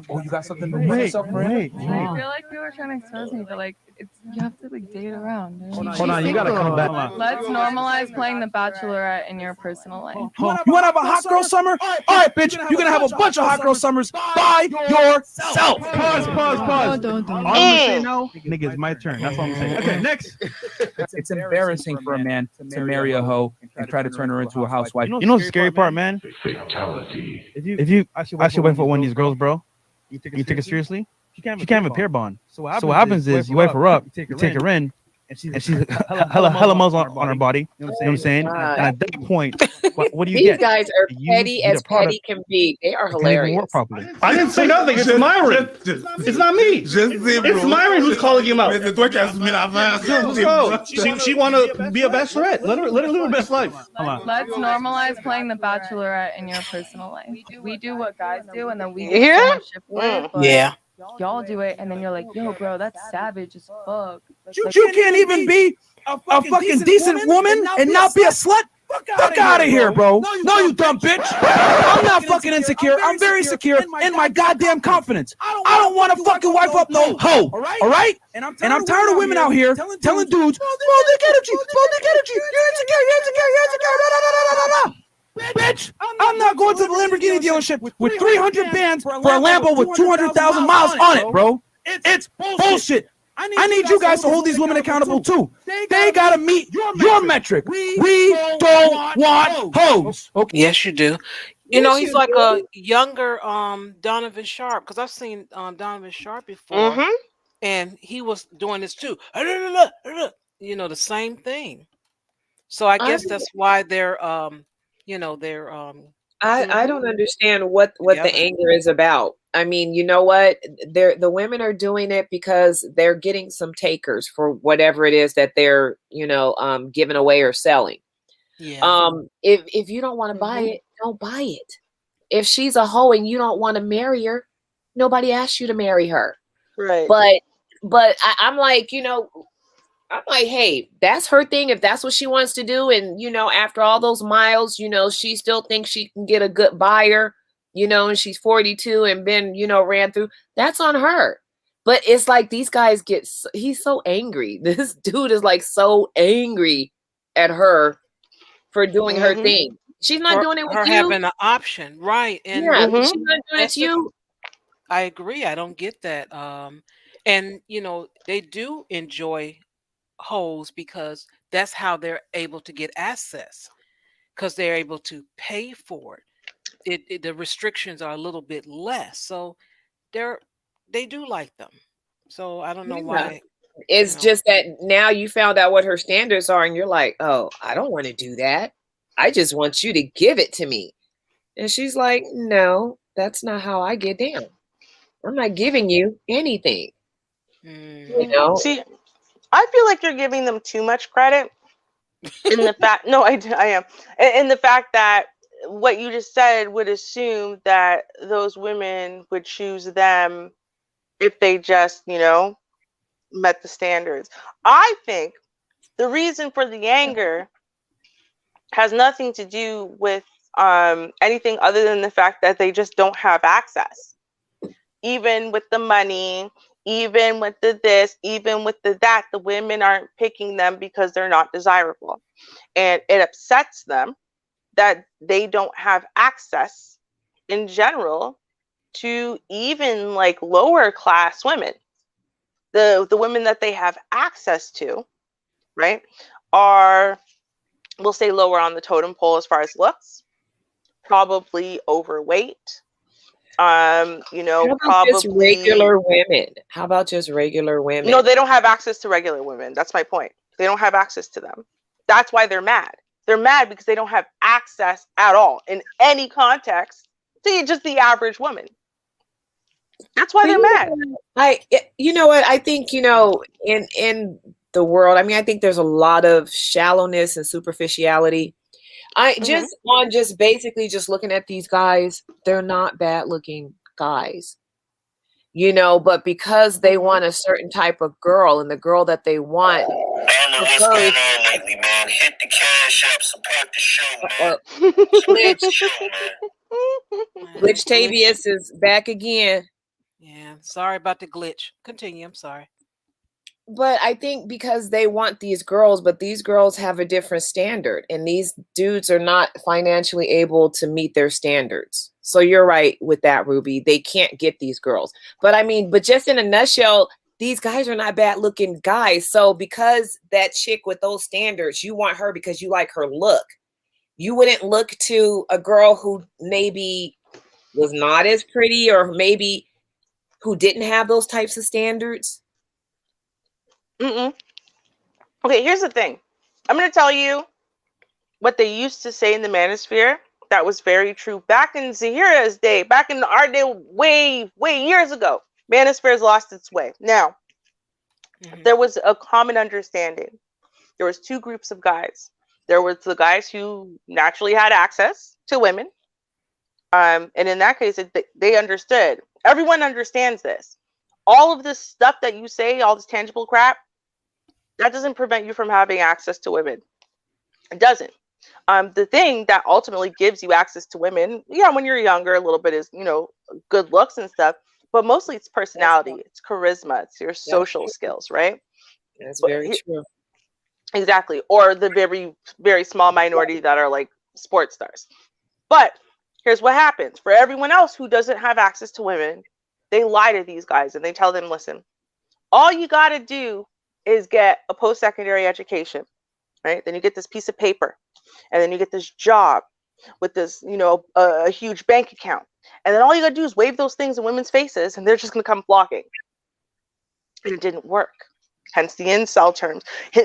Oh, you got something to wait. I feel like you were trying to expose me, but like you have to like date around. Hold on, you gotta come back. Let's normalize playing the Bachelorette in your personal life. You want to have a hot girl summer? All right, bitch. You're gonna have a bunch of hot girl summers by yourself. Pause. Oh, don't. All I'm gonna say now, nigga, it's my turn. That's all I'm saying. Okay, next. It's embarrassing for a man to marry a hoe and try to turn her into a housewife. You know the scary part, man? Fatality. If you actually went for one of these girls, bro, you take it seriously, you can't have a pair bond. So what happens is you wife her up, you take her in, and she's hella muzzle on her body. You know what I'm saying? And at that point, what do you These get? guys are petty as petty can be. They are hilarious. I didn't say nothing. It's Myron. It's not me. It's Myron who's calling him out. She want to be a bachelorette. Let her live her best life. Let's normalize playing the Bachelorette in your personal life. We do what guys do, and then we You hear get so that? much shit for it, but Yeah. y'all do it, and then you're like, yo, bro, that's savage as fuck. You can't even be a fucking decent woman and not be a slut. Fuck out of here, bro. No, you dumb bitch. I'm not fucking insecure. I'm very secure in my goddamn confidence. I don't want to fucking wife up no hoe. All right? And I'm tired of women out here telling dudes, balding energy. You're insecure. Bitch, I'm not going to the Lamborghini dealership with 300 bands for a Lambo with 200,000 miles on it, bro. It's bullshit. I need you guys to hold these women accountable too. They gotta meet your metric. We don't want hoes. Okay. Yes, you do. You know, he's like a younger Donovan Sharp, because I've seen Donovan Sharp before, and he was doing this too. You know, the same thing. So I guess that's why they're I don't understand what the anger is about. I mean, you know what? The women are doing it because they're getting some takers for whatever it is that they're, giving away or selling. Yeah. If you don't want to buy it, don't buy it. If she's a hoe and you don't want to marry her, nobody asked you to marry her. Right. But I'm like, hey, that's her thing. If that's what she wants to do, and after all those miles, she still thinks she can get a good buyer, and she's 42 and been, ran through. That's on her. But it's like these guys he's so angry. This dude is like so angry at her for doing her thing. She's not doing it with her you. having an option, right? And she's not doing it to you. I agree. I don't get that. And they do enjoy hoes because that's how they're able to get access, because they're able to pay for it. The restrictions are a little bit less, so they do like them. So I don't know why. It's just that now you found out what her standards are, and you're like, oh, I don't want to do that. I just want you to give it to me. And she's like, no, that's not how I get down. I'm not giving you anything. See, I feel like you're giving them too much credit in the fact. No, I am. In the fact that what you just said would assume that those women would choose them if they just, met the standards. I think the reason for the anger has nothing to do with anything other than the fact that they just don't have access. Even with the money, even with the this, even with the that, the women aren't picking them because they're not desirable. And it upsets them that they don't have access in general to even like lower class women. The women that they have access to, right, are we'll say lower on the totem pole as far as looks, probably overweight. You know, How about probably just regular women? How about just regular women? No, they don't have access to regular women. That's my point. They don't have access to them. That's why they're mad. They're mad because they don't have access at all in any context to just the average woman. That's why they're mad. You know what? I think, you know, in the world, I mean, I think there's a lot of shallowness and superficiality. Just basically just looking at these guys, they're not bad looking guys, you know, but because they want a certain type of girl, and the girl that they want, What's going on lately, man? Hit the cash app, support the show, man. Glitch Tavius is back again. Yeah, sorry about the glitch. Continue. I'm sorry. But I think because they want these girls, but these girls have a different standard, and these dudes are not financially able to meet their standards. So you're right with that, Ruby. They can't get these girls. But I mean, but just in a nutshell, these guys are not bad looking guys. So because that chick with those standards, you want her because you like her look. You wouldn't look to a girl who maybe was not as pretty, or maybe who didn't have those types of standards. Okay, here's the thing. I'm going to tell you what they used to say in the manosphere that was very true back in Zahira's day, back in our day, way years ago. Manosphere has lost its way. Now, there was a common understanding. There was two groups of guys. There was the guys who naturally had access to women. And in that case, they understood. Everyone understands this. All of this stuff that you say, all this tangible crap, that doesn't prevent you from having access to women. It doesn't. The thing that ultimately gives you access to women, yeah, when you're younger, a little bit is, you know, good looks and stuff, but mostly it's personality, it's charisma, it's your social skills, right? That's very true. Exactly. Or the very, very small minority that are like sports stars. But here's what happens. For everyone else who doesn't have access to women, they lie to these guys and they tell them, listen, all you got to do is get a post-secondary education, right? Then you get this piece of paper, and then you get this job with this, you know, a huge bank account. And then all you got to do is wave those things in women's faces, and they're just going to come flocking. And it didn't work. Hence the incel terms.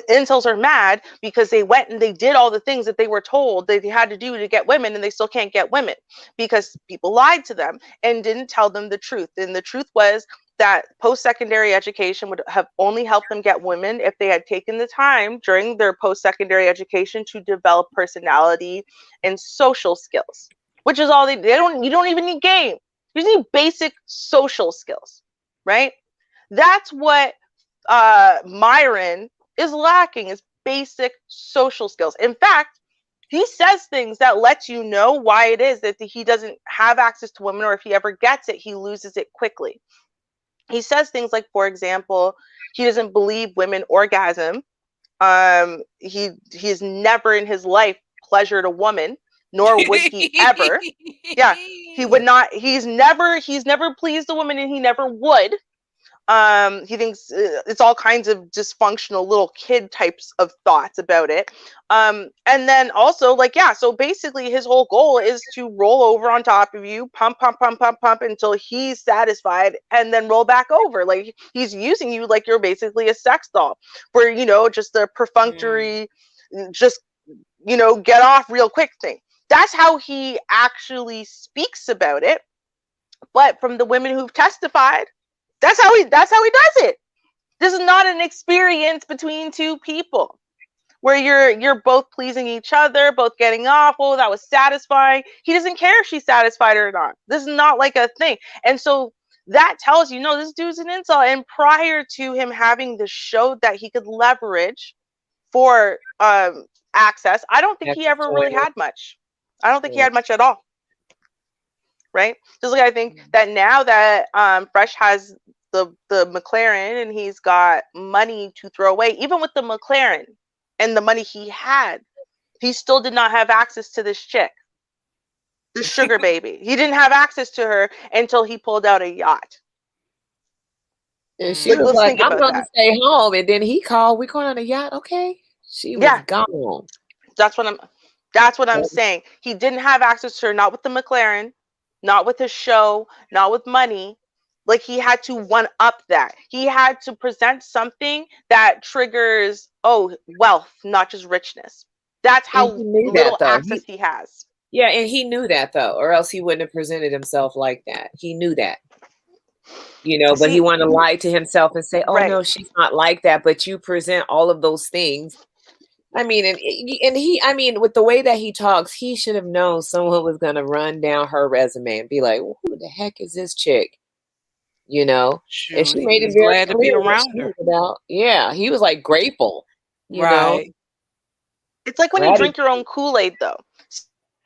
Incels are mad because they went and they did all the things that they were told they had to do to get women, and they still can't get women because people lied to them and didn't tell them the truth. And the truth was that post-secondary education would have only helped them get women if they had taken the time during their post-secondary education to develop personality and social skills, which is all you don't even need game. You just need basic social skills, right? That's what Myron is lacking, is basic social skills. In fact, he says things that let you know why it is that he doesn't have access to women, or if he ever gets it, he loses it quickly. He says things like, for example, he doesn't believe women orgasm. He's never in his life pleasured a woman, nor would he ever. Yeah, he would not. He's never pleased a woman, and he never would. He thinks it's all kinds of dysfunctional little kid types of thoughts about it. And then also, like, yeah, so basically his whole goal is to roll over on top of you, pump until he's satisfied, and then roll back over. Like, he's using you like you're basically a sex doll, where, you know, just a perfunctory, just, you know, get off real quick thing. That's how he actually speaks about it. But from the women who've testified, that's how he does it. This is not an experience between two people where you're both pleasing each other, both getting off. Oh, that was satisfying. He doesn't care if she's satisfied or not. This is not like a thing. And so that tells you, no, this dude's an incel. And prior to him having the show that he could leverage for access, I don't think he ever really had much. I don't think he had much at all. Right? Just like I think that now that Fresh has the McLaren and he's got money to throw away, even with the McLaren and the money he had, he still did not have access to this chick, the sugar baby. He didn't have access to her until he pulled out a yacht. And she was like, I'm going to stay home. And then he called, we're going on a yacht. Okay. She was gone. That's what I'm saying. He didn't have access to her, not with the McLaren, not with his show, not with money. Like, he had to one up that. He had to present something that triggers, wealth, not just richness. That's how little access he has. Yeah, and he knew that, though, or else he wouldn't have presented himself like that. He knew that. But he wanted to lie to himself and say, oh, no, she's not like that. But you present all of those things. I mean, with the way that he talks, he should have known someone was going to run down her resume and be like, well, who the heck is this chick? And she made it very glad to be around her. Yeah, he was like grateful. Right. It's like when you drink your own Kool-Aid, though.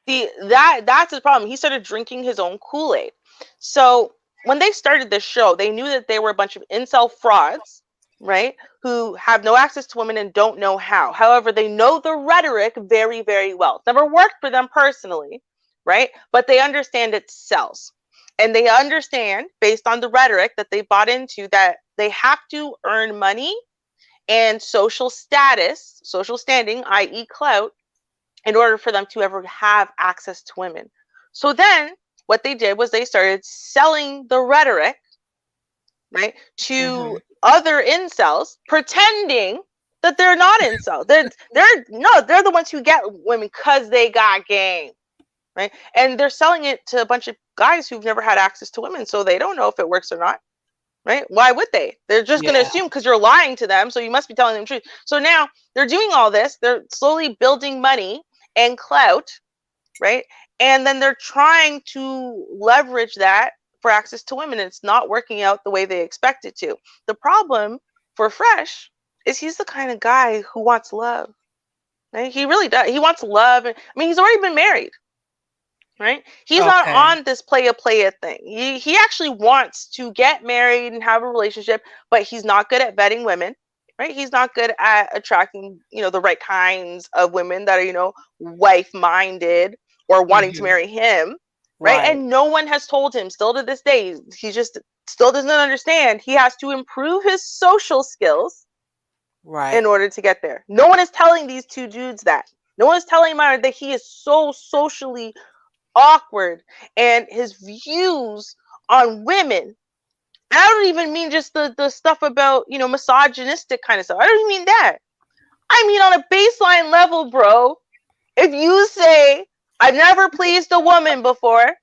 See, that's his problem. He started drinking his own Kool-Aid. So when they started this show, they knew that they were a bunch of incel frauds, right? Who have no access to women and don't know how. However, they know the rhetoric very, very well. It's never worked for them personally, right? But they understand it sells. And they understand, based on the rhetoric that they bought into, that they have to earn money and social status, social standing, i.e. clout, in order for them to ever have access to women. So then what they did was they started selling the rhetoric, right, to other incels, pretending that they're not incels. They're the ones who get women because they got game, right? And they're selling it to a bunch of guys who've never had access to women, so they don't know if it works or not, right? Why would they? They're just going to assume because you're lying to them, so you must be telling them the truth. So now they're doing all this. They're slowly building money and clout, right? And then they're trying to leverage that for access to women. And it's not working out the way they expect it to. The problem for Fresh is he's the kind of guy who wants love, right? He really does. He wants love. I mean, he's already been married, right? He's not on this playa thing. He actually wants to get married and have a relationship, but he's not good at vetting women, right? He's not good at attracting, the right kinds of women that are, wife-minded or wanting to marry him, right? And no one has told him, still to this day, he just still doesn't understand. He has to improve his social skills, right, in order to get there. No one is telling these two dudes that. No one is telling him that he is so socially awkward, and his views on women. And I don't even mean just the stuff about, misogynistic kind of stuff. I don't even mean that. I mean on a baseline level, bro. If you say, I've never pleased a woman before,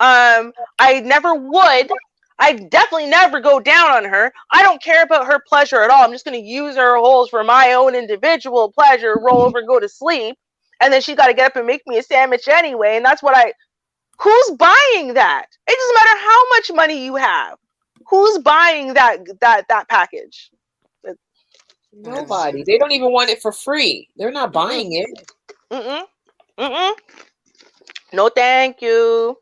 I never would, I definitely never go down on her. I don't care about her pleasure at all. I'm just going to use her holes for my own individual pleasure, roll over and go to sleep. And then she got to get up and make me a sandwich anyway. And that's who's buying that? It doesn't matter how much money you have. Who's buying that package? Nobody. They don't even want it for free. They're not buying it. No, thank you.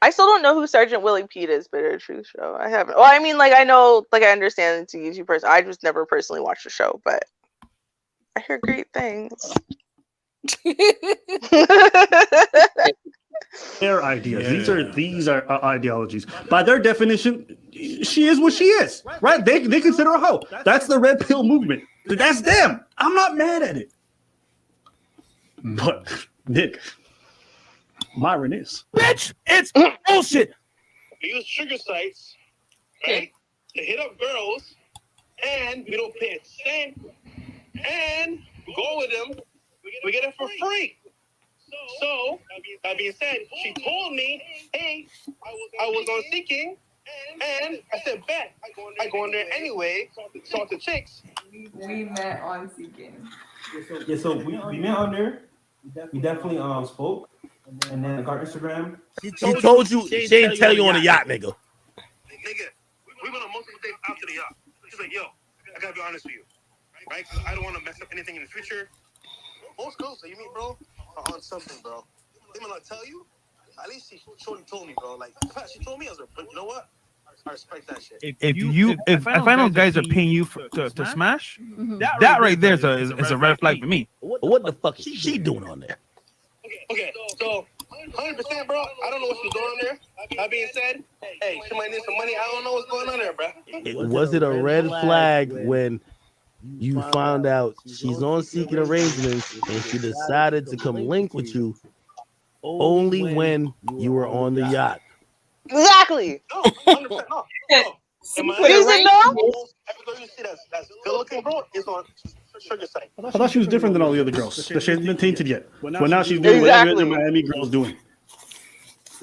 I still don't know who Sergeant Willie Pete is, Bitter Truth Show. I haven't. Well, I mean, I know, I understand it's a YouTube person. I just never personally watched the show, but I hear great things. Their ideas. These are ideologies. By their definition, she is what she is, right? They consider her a hoe. That's the red pill movement. That's them. I'm not mad at it. But Nick, Myron is. Bitch, it's bullshit. We use trigger sites, right, to hit up girls, and we don't pay a cent, and we go with them, we get it for free. So, that being said, she told me, hey, I was on Seeking, and I said, bet, I go on there anyway, talk to chicks. We met on Seeking. Yeah, so we met on there. We definitely spoke, and then got Instagram. She told you she didn't tell you on the yacht, nigga. Nigga, we went on multiple dates after the yacht. She's like, yo, I gotta be honest with you, right? Because I don't want to mess up anything in the future. Most girls that you meet, bro, are on something, bro. They might not tell you. At least she shortly told me, bro. Like, she told me, I was like, but you know what? I respect that shit. If I know guys are paying you to smash, that right there is a red flag for me. What the fuck is she doing on there? Okay, so 100%, bro. I don't know what she's doing on there. That being said, hey, she might need some money. I don't know what's going on there, bro. Was it a red flag when You found out she's on seeking arrangements and she decided to come link with you only when you were on the yacht. Exactly. No, 100%. No. In Miami, Is it not? every girl you see that's good looking, bro, is on sugar site. I thought she was different than all the other girls. That she hasn't been tainted yet. Well, now she's doing what every other Miami girl's doing.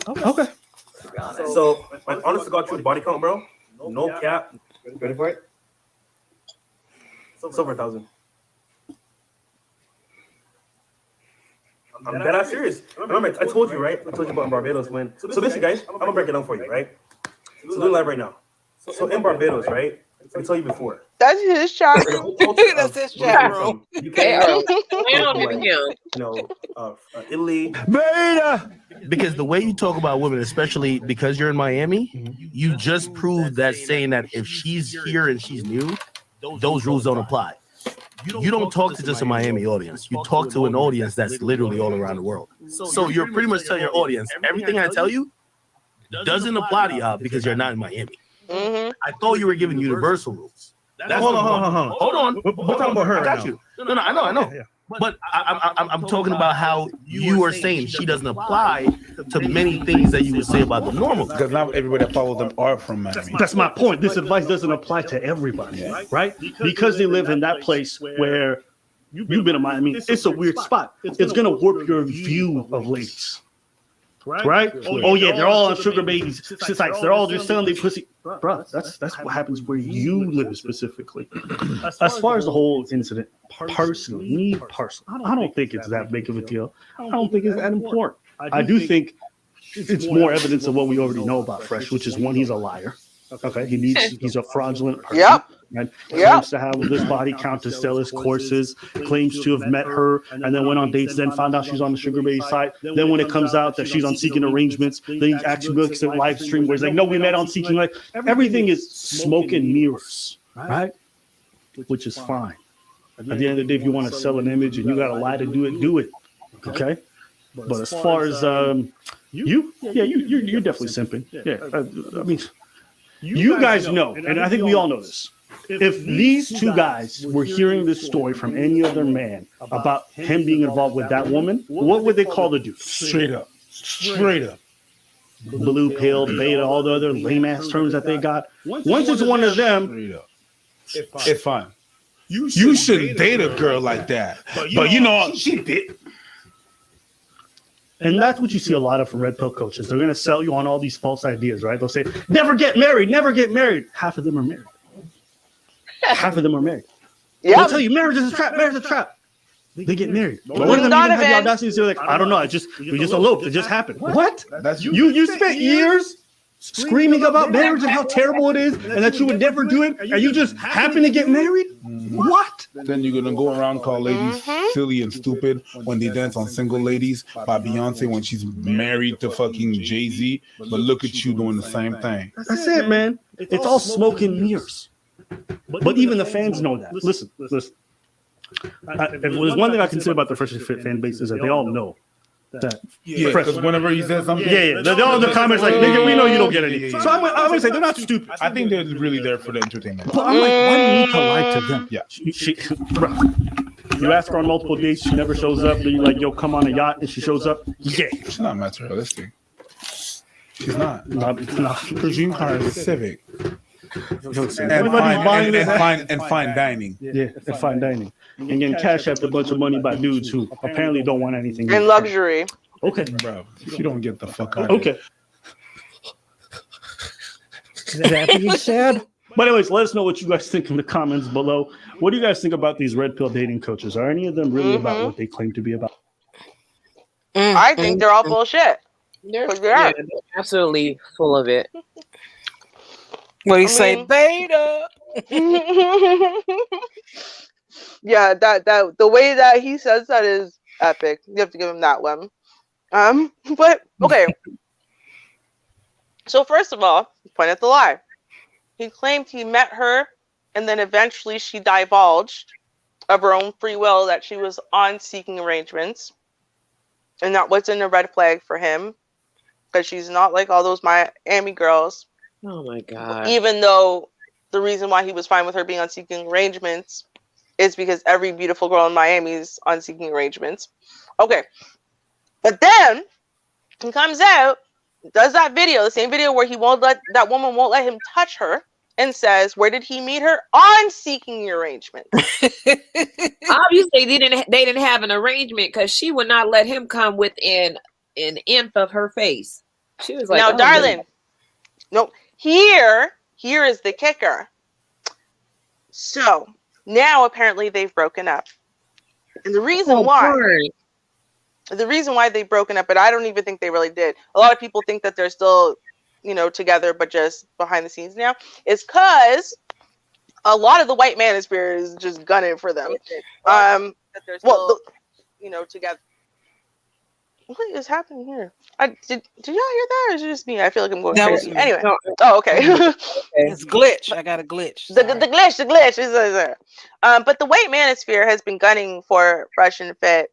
Okay. So, like, honest to God, true body count, bro. No cap. Ready for it? It's over 1,000. I'm dead ass serious. Remember, I told you, right? I told you about Barbados when. So basically, guys, I'm gonna break it down for you, right? So doing live right now. So in Barbados, right? I told you before. That's his chat room. That's his chat room. Italy. Beta! Because the way you talk about women, especially because you're in Miami, you just proved that saying that if she's here and she's new, those rules don't apply. You don't talk to just a Miami audience. You talk to an audience that's literally all around the world. So you're pretty much telling your audience, everything I tell you doesn't apply to y'all because you're not in Miami. Mm-hmm. I thought you were giving universal rules. Hold on. We're talking about her. I got you. No, I know. But I'm talking about how you are saying she doesn't apply to many things that you would say about the normal. Because not everybody that follows them are from Miami. That's my point. This advice doesn't apply to everybody, right? Because they live in that place where you've been in Miami. it's a weird spot. It's going to warp your view of ladies. Right? Oh yeah, they're all on sugar babies sites. They're all just selling their pussy. Bro, that's what happens where you live specifically. As far as the whole incident, personally, I don't think it's that big of a deal. I don't think it's that important. I do think it's more evidence of what we already know about Fresh, which is one, he's a liar. Okay, he's a fraudulent person. Yep. Right? Claims to have this body count to sell his courses, claims to have met her, and then went on dates, then found out she's on the sugar baby site. Then when it comes out that she's on Seeking Arrangements, then he actually looks at live stream where he's like, no, we met on Seeking. Like, everything is smoke and mirrors, right? Which is fine. At the end of the day, if you want to sell an image and you got to lie to do it, do it. Okay? But as far as you're definitely simping. Yeah, I mean, you guys know, and I think we all know this. If these two guys were hearing this story from any other man about him being involved with that woman, what would they call the dude? Straight up. Blue pill, beta, all the other lame ass terms that they got. Once it's one of them, it's fine. You shouldn't date a girl like that. But you know, she did. And that's what you see a lot of from red pill coaches. They're going to sell you on all these false ideas, right? They'll say, never get married, never get married. Half of them are married. Half of them are married. Yeah. They'll tell you marriage is a trap, marriage is a trap. They get married. One of them even had the audacity to say, like, I don't know, we just eloped, it just happened. What? That's you spent years screaming about marriage and how terrible it is and that you would never do it, and you just happen to get married? What? Then you're gonna go around call ladies silly and stupid when they dance on Single Ladies by Beyonce when she's married to fucking Jay-Z. But look at you doing the same thing. That's it, man. It's all smoke and mirrors. But even the fans know that. Listen. If there's one thing I can say about the Fresh Fit fan base is that they all know that. Yeah, because whenever he says something, they're all in the comments like, nigga, we know you don't get any. So I'm gonna say they're not stupid. I think they're really there for the entertainment. But I'm like, why do you need to lie to them? Yeah, bro. You ask her on multiple dates, she never shows up. Then you're like, yo, come on a yacht, and she shows up. Yeah, she's not materialistic. She's not. Her dream car is a Civic. And fine dining. Yeah, and fine dining. And getting cash after a bunch of money by dudes who apparently don't want anything. In luxury. Okay. Bro, if you don't get the fuck out. Okay. That being said. But anyways, let us know what you guys think in the comments below. What do you guys think about these red pill dating coaches? Are any of them really about what they claim to be about? I think they're all bullshit. They're absolutely full of it. What do you say, beta? Yeah, that the way that he says that is epic. You have to give him that one. But okay. So first of all, point at the lie. He claimed he met her, and then eventually she divulged of her own free will that she was on Seeking Arrangements, and that wasn't a red flag for him because she's not like all those Miami girls. Oh my God. Even though the reason why he was fine with her being on Seeking Arrangements is because every beautiful girl in Miami is on seeking arrangements. Okay. But then he comes out, does that video, the same video where that woman won't let him touch her, and says, where did he meet her? On seeking arrangements. Obviously, they didn't have an arrangement because she would not let him come within an inch of her face. She was like, now, oh, darling, no, here is the kicker. So now apparently they've broken up. And the reason why they've broken up, but I don't even think they really did. A lot of people think that they're still, together, but just behind the scenes now, is because a lot of the white manosphere is just gunning for them. That they're still, together. What is happening here? Did y'all hear that, or is it just me? I feel like I'm going crazy. Anyway. Oh, okay. It's glitch. I got a glitch. The glitch is there. But the white manosphere has been gunning for Fresh and Fit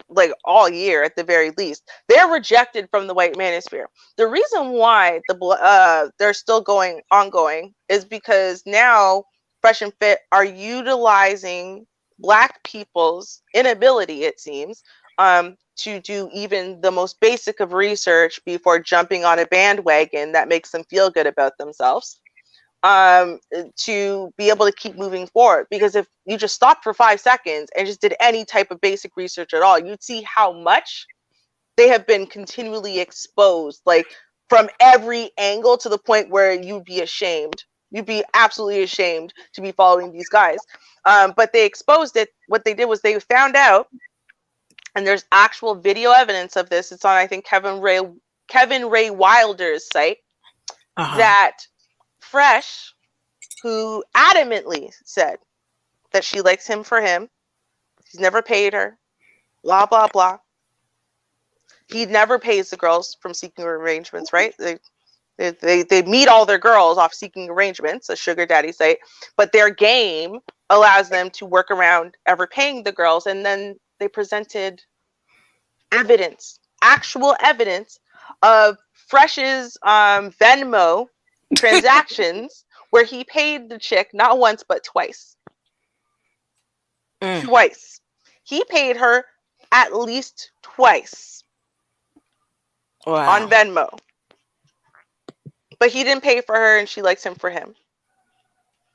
like all year at the very least. They're rejected from the white manosphere. The reason why they're still ongoing is because now Fresh and Fit are utilizing Black people's inability, it seems, to do even the most basic of research before jumping on a bandwagon that makes them feel good about themselves, to be able to keep moving forward. Because if you just stopped for 5 seconds and just did any type of basic research at all, you'd see how much they have been continually exposed, like from every angle, to the point where you'd be ashamed. You'd be absolutely ashamed to be following these guys. But they exposed it. What they did was they found out, and there's actual video evidence of this. It's on, I think, Kevin Ray Wilder's site, that Fresh, who adamantly said that she likes him for him, he's never paid her, blah, blah, blah. He never pays the girls from seeking arrangements, right? They meet all their girls off seeking arrangements, a sugar daddy site, but their game allows them to work around ever paying the girls. And then they presented evidence, actual evidence of Fresh's Venmo transactions where he paid the chick not once but twice. Twice. He paid her at least twice on Venmo. But he didn't pay for her, and she likes him for him.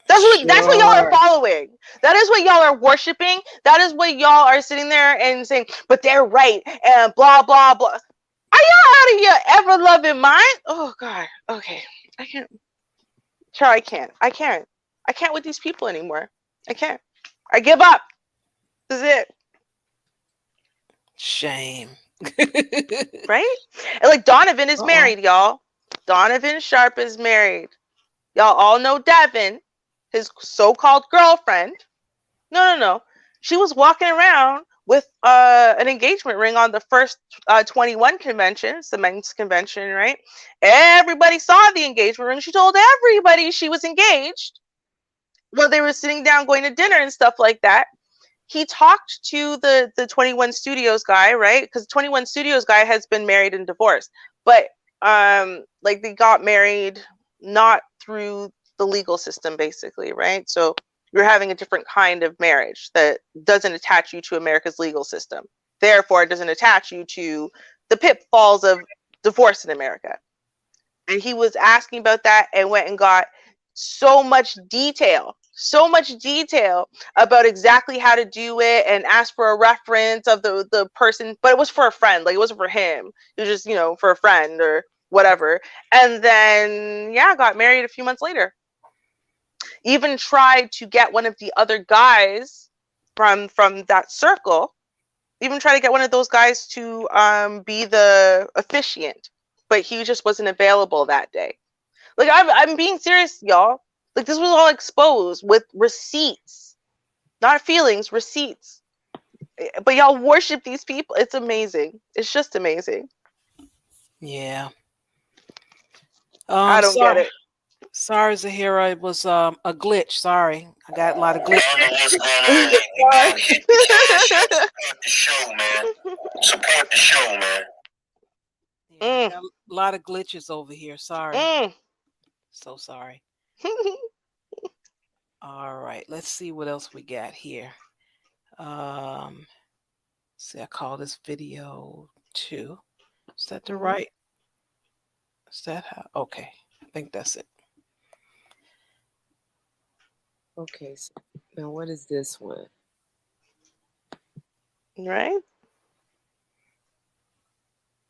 That's what y'all are following. That is what y'all are worshiping. That is what y'all are sitting there and saying, but they're right, and blah, blah, blah. Are y'all out of your ever-loving mind? Oh, God. Okay. I can't. Sure, I can't. I can't with these people anymore. I can't. I give up. This is it. Shame. Right? And like Donovan is married, y'all. Donovan Sharp is married. Y'all all know Devin, his so-called girlfriend. No. She was walking around with an engagement ring on the first 21 convention, it's the men's convention, right? Everybody saw the engagement ring. She told everybody she was engaged. Well, they were sitting down going to dinner and stuff like that. He talked to the 21 Studios guy, right? Because 21 Studios guy has been married and divorced. But like they got married not through the legal system, basically, right? So you're having a different kind of marriage that doesn't attach you to America's legal system. Therefore, it doesn't attach you to the pitfalls of divorce in America. And he was asking about that and went and got so much detail about exactly how to do it, and asked for a reference of the person, but it was for a friend, like it wasn't for him. It was just, for a friend or whatever. And then, got married a few months later. Even tried to get one of the other guys from that circle, even try to get one of those guys to be the officiant, but he just wasn't available that day. Like, I'm being serious, y'all. Like, this was all exposed with receipts, not feelings, receipts. But y'all worship these people. It's amazing. It's just amazing. Yeah. I don't get it. Sorry, Zahira. It was a glitch. Sorry. I got a lot of glitches. Support the show, man. Support the show, man. Yeah, got a lot of glitches over here. Sorry. So sorry. All right, let's see what else we got here. See, I call this video 2. Is that the right? Is that how? Okay, I think that's it. Okay, so now what is this one? Right?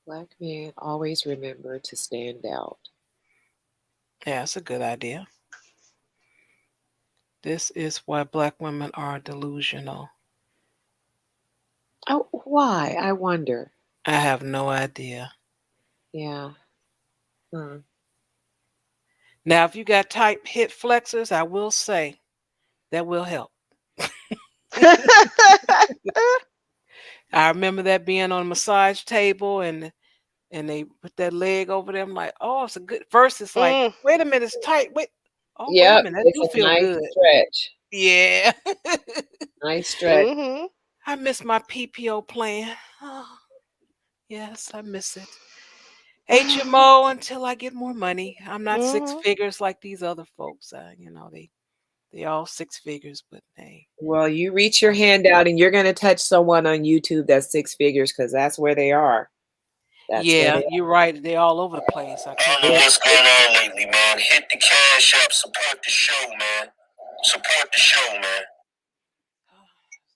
Black men always remember to stand out. Yeah, that's a good idea. This is why Black women are delusional. Oh, why? I wonder. I have no idea. Yeah. Hmm. Now, if you got tight hip flexors, I will say that will help. I remember that being on a massage table and they put that leg over there. I'm like, oh, it's a good. First, it's like, wait a minute, it's tight. Wait, oh, wait a minute, that it's do a feel nice good. stretch. Yeah. Nice stretch. I miss my PPO plan. Oh, yes, I miss it. HMO until I get more money. I'm not 6 figures like these other folks. You know, they all 6 figures, but hey. Well, you reach your hand out and you're going to touch someone on YouTube that's 6 figures because that's where they are. That's where Yeah, they you're right. They're all over the place. I can't. What's going on lately, man? Hit the cash app, support the show, man. Support the show, man.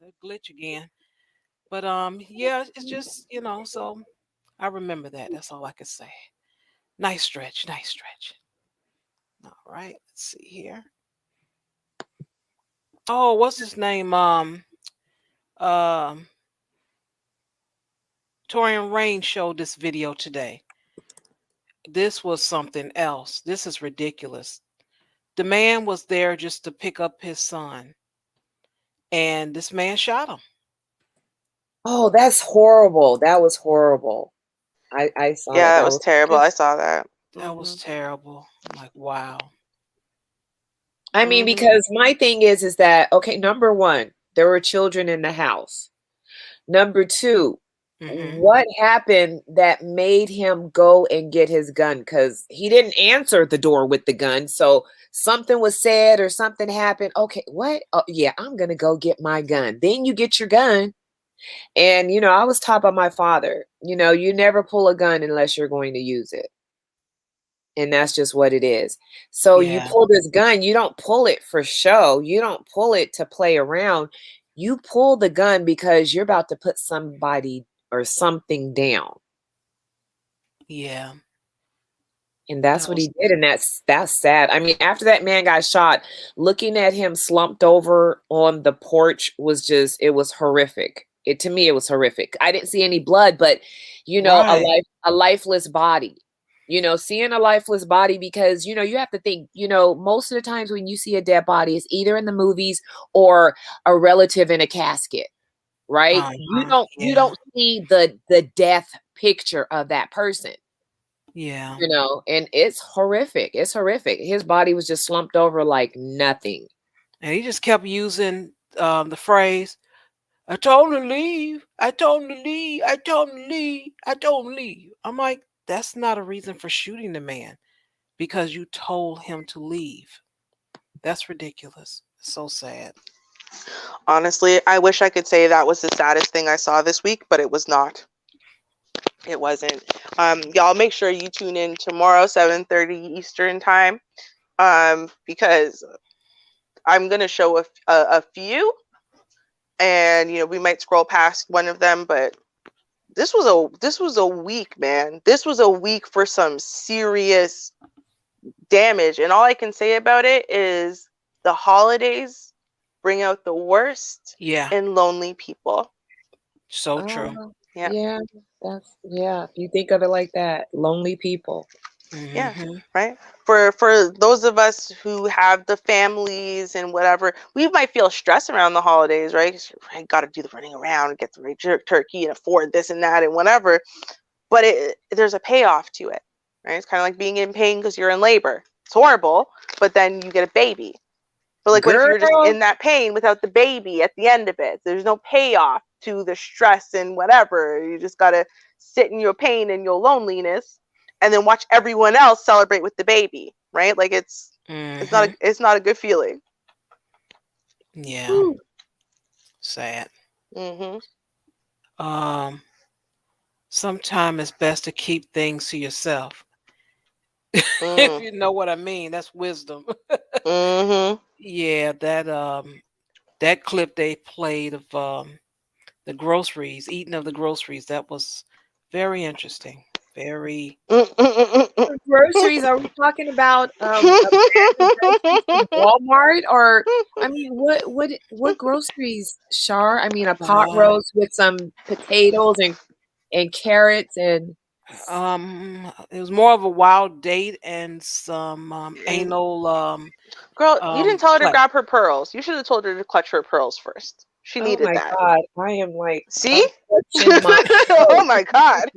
That glitch again. But yeah, it's just, you know, so I remember that. That's all I can say. Nice stretch, nice stretch. All right, let's see here. Oh, what's his name? Torian Rain showed this video today. This was something else. This is ridiculous. The man was there just to pick up his son, and this man shot him. Oh, that's horrible. That was horrible. I saw that. Yeah, that was terrible. I saw that. That was terrible. I'm like, wow. I mean, because my thing is that, okay, number one, there were children in the house. Number two, what happened that made him go and get his gun? Because he didn't answer the door with the gun. So something was said or something happened. Okay, what? Oh, yeah, I'm going to go get my gun. Then you get your gun. And, you know, I was taught by my father, you know, you never pull a gun unless you're going to use it. And that's just what it is. So you pull this gun, you don't pull it for show. You don't pull it to play around. You pull the gun because you're about to put somebody or something down. Yeah. And that's what he did. And that's sad. I mean, after that man got shot, looking at him slumped over on the porch was just, it was horrific. To me, it was horrific. I didn't see any blood, but you know, a lifeless body. You know, seeing a lifeless body, because, you know, you have to think, you know, most of the times when you see a dead body, it's either in the movies or a relative in a casket, right? You don't see the death picture of that person. Yeah. You know, and it's horrific. It's horrific. His body was just slumped over like nothing. And he just kept using the phrase, I told him to leave. I told him to leave. I told him to leave. I told him to leave. I'm like, that's not a reason for shooting the man because you told him to leave. That's ridiculous. It's so sad. Honestly, I wish I could say that was the saddest thing I saw this week, but it was not. It wasn't. Y'all make sure you tune in tomorrow, 7:30 Eastern time, because I'm gonna show a few, and you know we might scroll past one of them, but this was a week, man. This was a week for some serious damage, and all I can say about it is the holidays bring out the worst in lonely people. So true. Yeah, if you think of it like that, lonely people. Yeah, right. For those of us who have the families and whatever, we might feel stress around the holidays, right? I got to do the running around, get the right turkey, and afford this and that and whatever. But there's a payoff to it, right? It's kind of like being in pain because you're in labor. It's horrible, but then you get a baby. But like, what if you're just in that pain without the baby at the end of it? There's no payoff to the stress and whatever. You just got to sit in your pain and your loneliness and then watch everyone else celebrate with the baby, right? Like it's not a good feeling. Yeah. Whew. Sad. Mm-hmm. Sometimes it's best to keep things to yourself. If you know what I mean, that's wisdom. Yeah, that clip they played of the groceries, eating of the groceries, that was very interesting. Very. Groceries? Are we talking about a bag of groceries from Walmart, or I mean, what groceries, Shar? I mean, a pot roast with some potatoes and carrots and. It was more of a wild date and some anal. Girl, you didn't tell her to clutch. grab her pearls. You should have told her to clutch her pearls first. She Oh needed my that. God, I am like, see? My oh my God.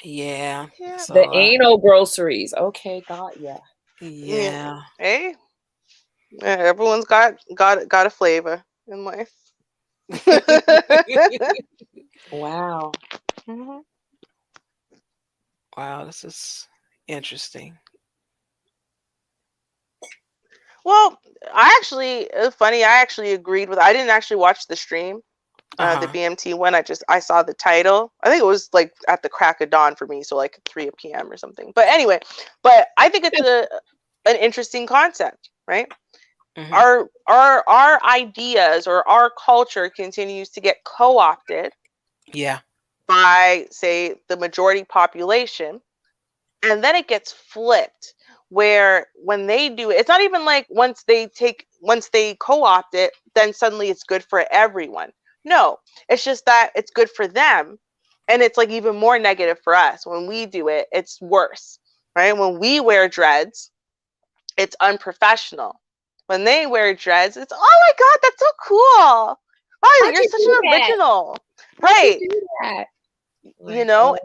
Yeah. So, the anal groceries. Okay, God, yeah. Yeah. Hey, everyone's got a flavor in life. Wow. Mm-hmm. Wow, this is interesting. Well, it's funny. I actually agreed with. I didn't actually watch the stream, the BMT one. I saw the title. I think it was like at the crack of dawn for me, so like 3 p.m. or something. But anyway, I think it's an interesting concept, right? Mm-hmm. Our ideas or our culture continues to get co-opted. Yeah. By, say, the majority population, and then it gets flipped where when they do it, it's not even like once they co-opt it, then suddenly it's good for everyone. No, it's just that it's good for them, and it's like even more negative for us. When we do it, it's worse, right? When we wear dreads, it's unprofessional. When they wear dreads, it's, oh my God, that's so cool. Oh, you're such an original. Right. You know,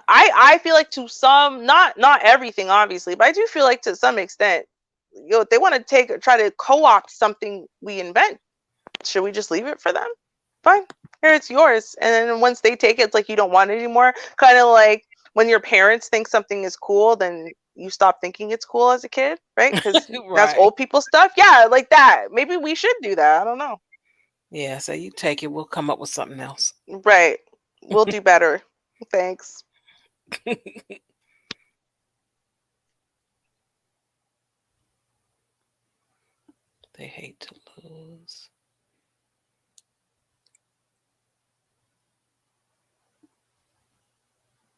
I feel like to some, not everything obviously, but I do feel like to some extent, they want to try to co-opt something we invent. Should we just leave it for them? Fine, here, it's yours. And then once they take it, it's like you don't want it anymore. Kind of like when your parents think something is cool, then you stop thinking it's cool as a kid, right? Because that's old people stuff. Yeah, like that. Maybe we should do that. I don't know. Yeah, so you take it, we'll come up with something else. Right. We'll do better. Thanks. They hate to lose.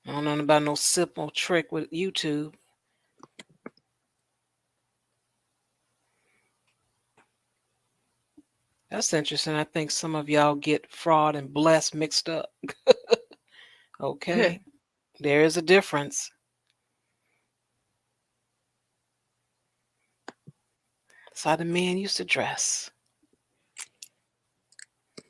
I don't know about no simple trick with YouTube. That's interesting. I think some of y'all get fraud and blessed mixed up. Okay. There is a difference. That's how the men used to dress. I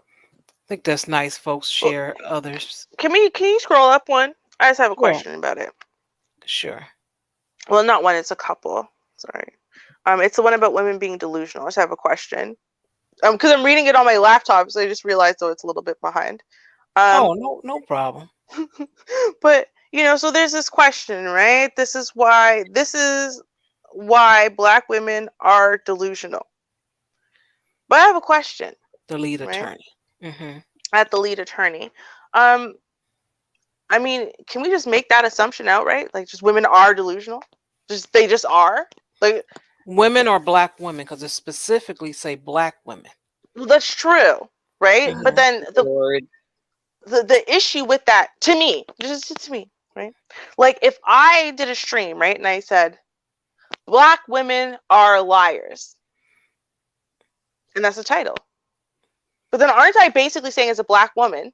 think that's nice. Folks share others. Can you scroll up one? I just have a question about it. Sure. Well, not one. It's a couple. Sorry. It's the one about women being delusional. I just have a question. Because I'm reading it on my laptop, so I just realized though it's a little bit behind. No problem. But so there's this question, right? This is why Black women are delusional. But I have a question. The lead attorney. Mm-hmm. At the lead attorney. I mean, can we just make that assumption outright? Like, just women are delusional? They just are? Like, women or Black women? Because it specifically say Black women. Well, that's true, right? Mm-hmm. But then the issue with that, to me, right? Like, if I did a stream, right, and I said, Black women are liars, and that's the title. But then aren't I basically saying as a Black woman,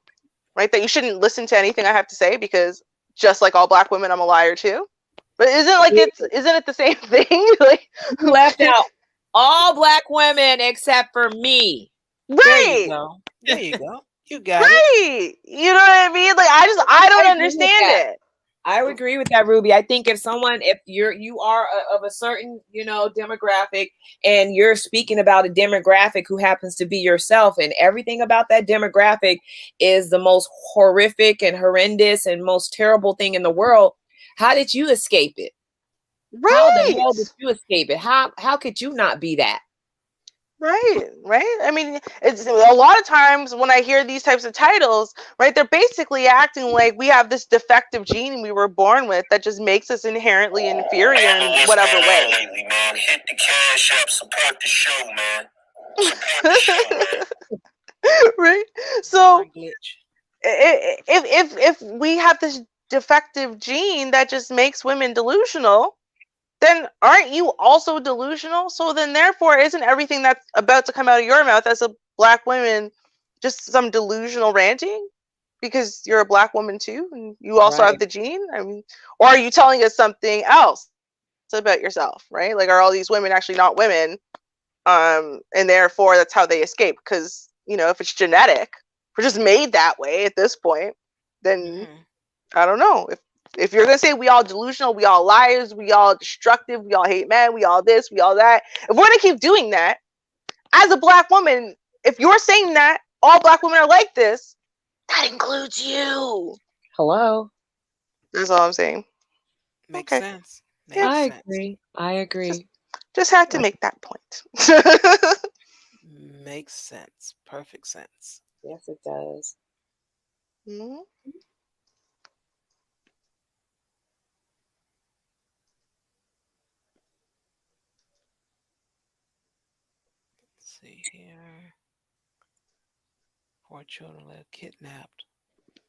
right, that you shouldn't listen to anything I have to say because just like all Black women, I'm a liar too? But isn't it the same thing? Like, you left out all Black women except for me. Right. There you go. There you go. You got it. You know what I mean? Like, I don't understand it. I would agree with that, Ruby. I think if you are of a certain, demographic, and you're speaking about a demographic who happens to be yourself, and everything about that demographic is the most horrific and horrendous and most terrible thing in the world, how did you escape it? Right. How the hell did you escape it? How could you not be that? Right. I mean, it's a lot of times when I hear these types of titles, right, they're basically acting like we have this defective gene we were born with that just makes us inherently inferior in whatever way. Lately, man. Hit the cash app, support the show, man. Support the show, man. Right. So if we have this defective gene that just makes women delusional, then aren't you also delusional? So then therefore isn't everything that's about to come out of your mouth as a black woman just some delusional ranting? Because you're a black woman too, and you also have the gene? I mean, or are you telling us something else about yourself, right? Like, are all these women actually not women? And therefore that's how they escape? Because, you know, if it's genetic, we're just made that way at this point, then I don't know. If you're gonna say we all delusional, we all liars, we all destructive, we all hate men, we all this, we all that, if we're gonna keep doing that, as a black woman, if you're saying that all black women are like this, that includes you. Hello. That's all I'm saying. Makes sense. I agree. Just had to make that point. Makes sense. Perfect sense. Yes, it does. Mm-hmm. See here. 4 children led kidnapped.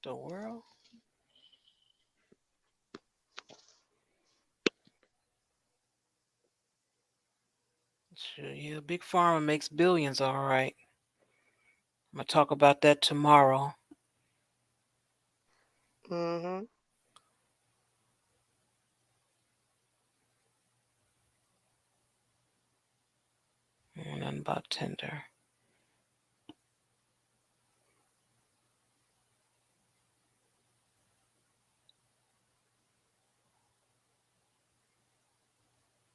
The world? Sure, yeah, Big Pharma makes billions, all right. I'm going to talk about that tomorrow. Mm-hmm. Nothing about Tinder.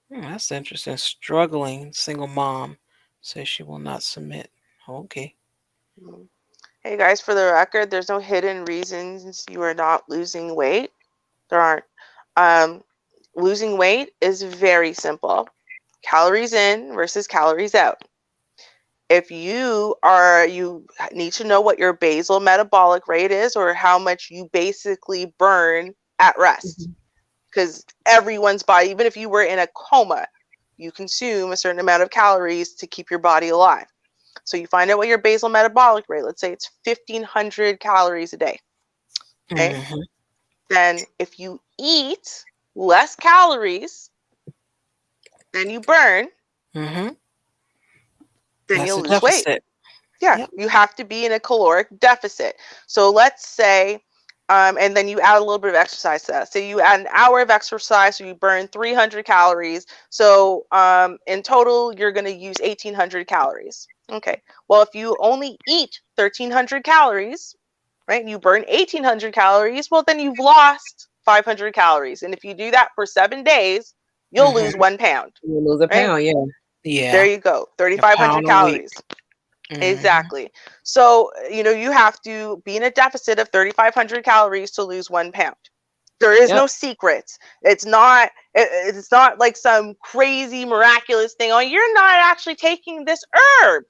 That's interesting. Struggling single mom says she will not submit. Okay. Hey guys, for the record, there's no hidden reasons you are not losing weight. There aren't. Losing weight is very simple. Calories in versus calories out. If you need to know what your basal metabolic rate is, or how much you basically burn at rest. Because everyone's body, even if you were in a coma, you consume a certain amount of calories to keep your body alive. So you find out what your basal metabolic rate, let's say it's 1,500 calories a day. Okay. Mm-hmm. Then if you eat less calories than you burn, then you'll lose weight. Yeah, yep. You have to be in a caloric deficit. So let's say, and then you add a little bit of exercise to that. So you add an hour of exercise, so you burn 300 calories. So in total, you're going to use 1,800 calories. Okay. Well, if you only eat 1,300 calories, right, and you burn 1,800 calories, well, then you've lost 500 calories. And if you do that for 7 days, you'll lose 1 pound. You'll lose a pound, yeah. Yeah. There you go. 3,500 calories. Exactly. So, you know, you have to be in a deficit of 3,500 calories to lose 1 pound. There is no secrets. It's not like some crazy miraculous thing. Oh, you're not actually taking this herb.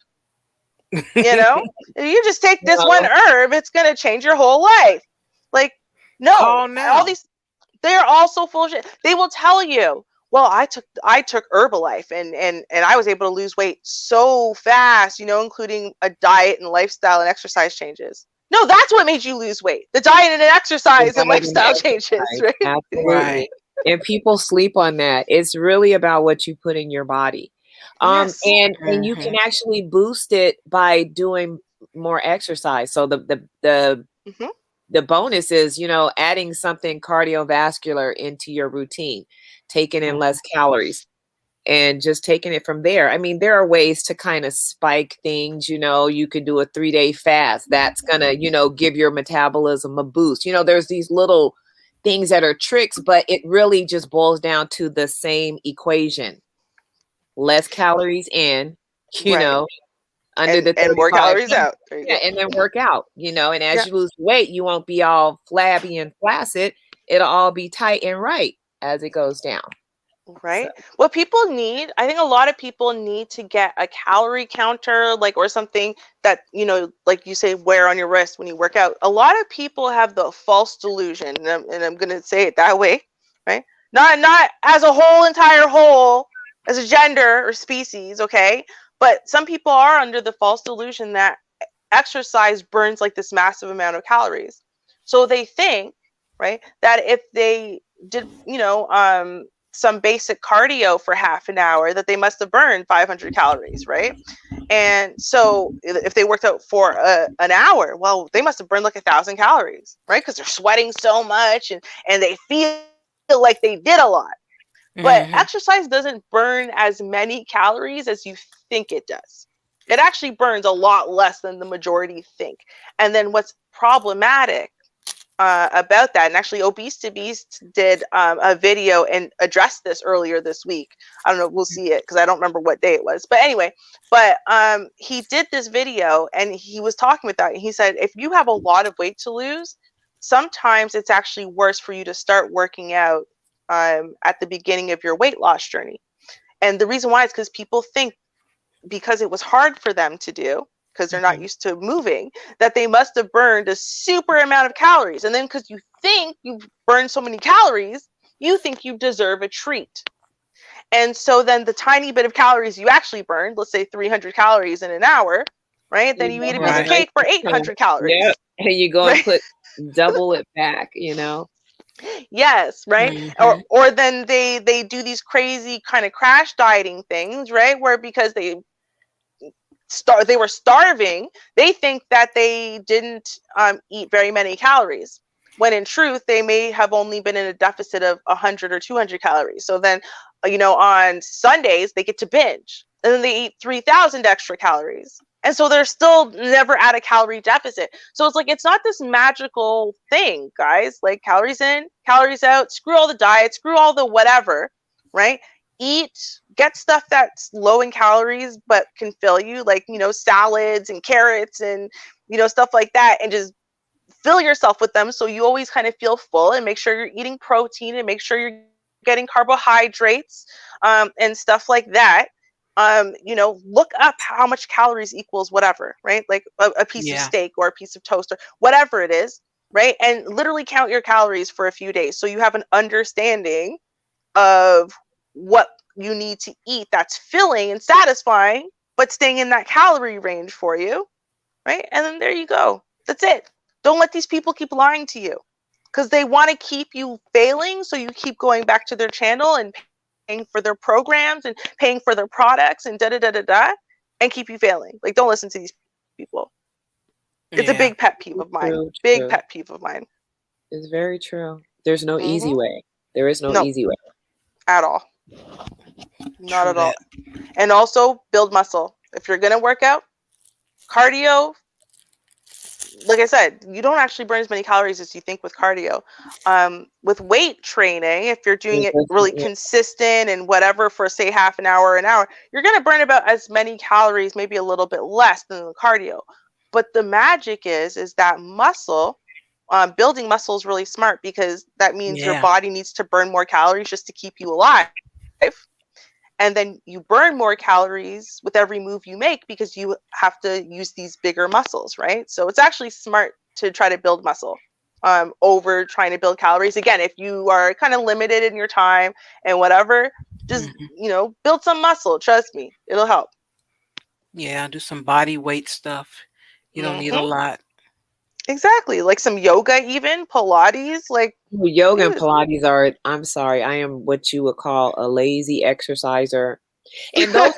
You know, if you just take this one herb, it's going to change your whole life. Like, no, all these, they're all so full of shit. They will tell you, well, I took Herbalife and I was able to lose weight so fast, you know, including a diet and lifestyle and exercise changes. No, that's what made you lose weight. The diet and exercise and lifestyle changes, right? Absolutely. Right. And people sleep on that. It's really about what you put in your body. Yes. And you can actually boost it by doing more exercise. So the bonus is, you know, adding something cardiovascular into your routine, taking in less calories and just taking it from there. I mean, there are ways to kind of spike things. You know, you could do a 3-day fast. That's going to, you know, give your metabolism a boost. You know, there's these little things that are tricks, but it really just boils down to the same equation. Less calories in, you know, under the 35, more calories out. And then work out, you know, and as you lose weight, you won't be all flabby and flaccid. It'll all be tight and right as it goes down. Right. What people need, I think a lot of people need to get a calorie counter, like, or something that, like you say, wear on your wrist when you work out. A lot of people have the false delusion, and I'm going to say it that way, right? Not as a entire whole, as a gender or species, okay? But some people are under the false delusion that exercise burns like this massive amount of calories. So they think, right, that if they did, some basic cardio for half an hour, that they must have burned 500 calories, right? And so if they worked out for an hour, well, they must have burned like 1,000 calories, right? Because they're sweating so much and they feel like they did a lot. But exercise doesn't burn as many calories as you think it does. It actually burns a lot less than the majority think. And then what's problematic about that, and actually Obese to Beast did a video and addressed this earlier this week. I don't know, we'll see it because I don't remember what day it was. But anyway, he did this video and he was talking about that. He said, if you have a lot of weight to lose, sometimes it's actually worse for you to start working out at the beginning of your weight loss journey. And the reason why is because people think, because it was hard for them to do, because they're not used to moving, that they must have burned a super amount of calories. And then because you think you've burned so many calories, you think you deserve a treat. And so then the tiny bit of calories you actually burned, let's say 300 calories in an hour, right? Then you eat a piece of cake for 800 calories. Yeah, and you go and put double it back, Yes, right. Or then they do these crazy kind of crash dieting things, right? Where because they were starving, they think that they didn't eat very many calories, when in truth they may have only been in a deficit of 100 or 200 calories. So then on Sundays they get to binge, and then they eat 3,000 extra calories, and so they're still never at a calorie deficit. So it's like, it's not this magical thing, guys. Like, calories in, calories out, screw all the diet, screw all the whatever, right? Get stuff that's low in calories but can fill you, like salads and carrots and stuff like that, and just fill yourself with them so you always kind of feel full, and make sure you're eating protein, and make sure you're getting carbohydrates and stuff like that. Look up how much calories equals whatever, right? Like a piece of steak or a piece of toast or whatever it is, right? And literally count your calories for a few days so you have an understanding of what you need to eat that's filling and satisfying, but staying in that calorie range for you, right? And then there you go. That's it. Don't let these people keep lying to you, because they want to keep you failing, so you keep going back to their channel and paying for their programs and paying for their products and and keep you failing. Like, don't listen to these people. It's a big pet peeve of mine. Big pet peeve of mine. It's very true. There's no easy way. There is no easy way. At all. Not at all. And also, build muscle. If you're going to work out, cardio, like I said, you don't actually burn as many calories as you think with cardio. With weight training, if you're doing it really consistent and whatever for, say, half an hour, you're going to burn about as many calories, maybe a little bit less than the cardio. But the magic is that muscle, building muscle is really smart, because that means your body needs to burn more calories just to keep you alive. And then you burn more calories with every move you make, because you have to use these bigger muscles, right? So it's actually smart to try to build muscle over trying to build calories. Again, if you are kind of limited in your time and whatever, just, build some muscle. Trust me, it'll help. Yeah, do some body weight stuff. You don't need a lot. Exactly. Like some yoga, even Pilates, like yoga and Pilates are, I'm sorry, I am what you would call a lazy exerciser. And those,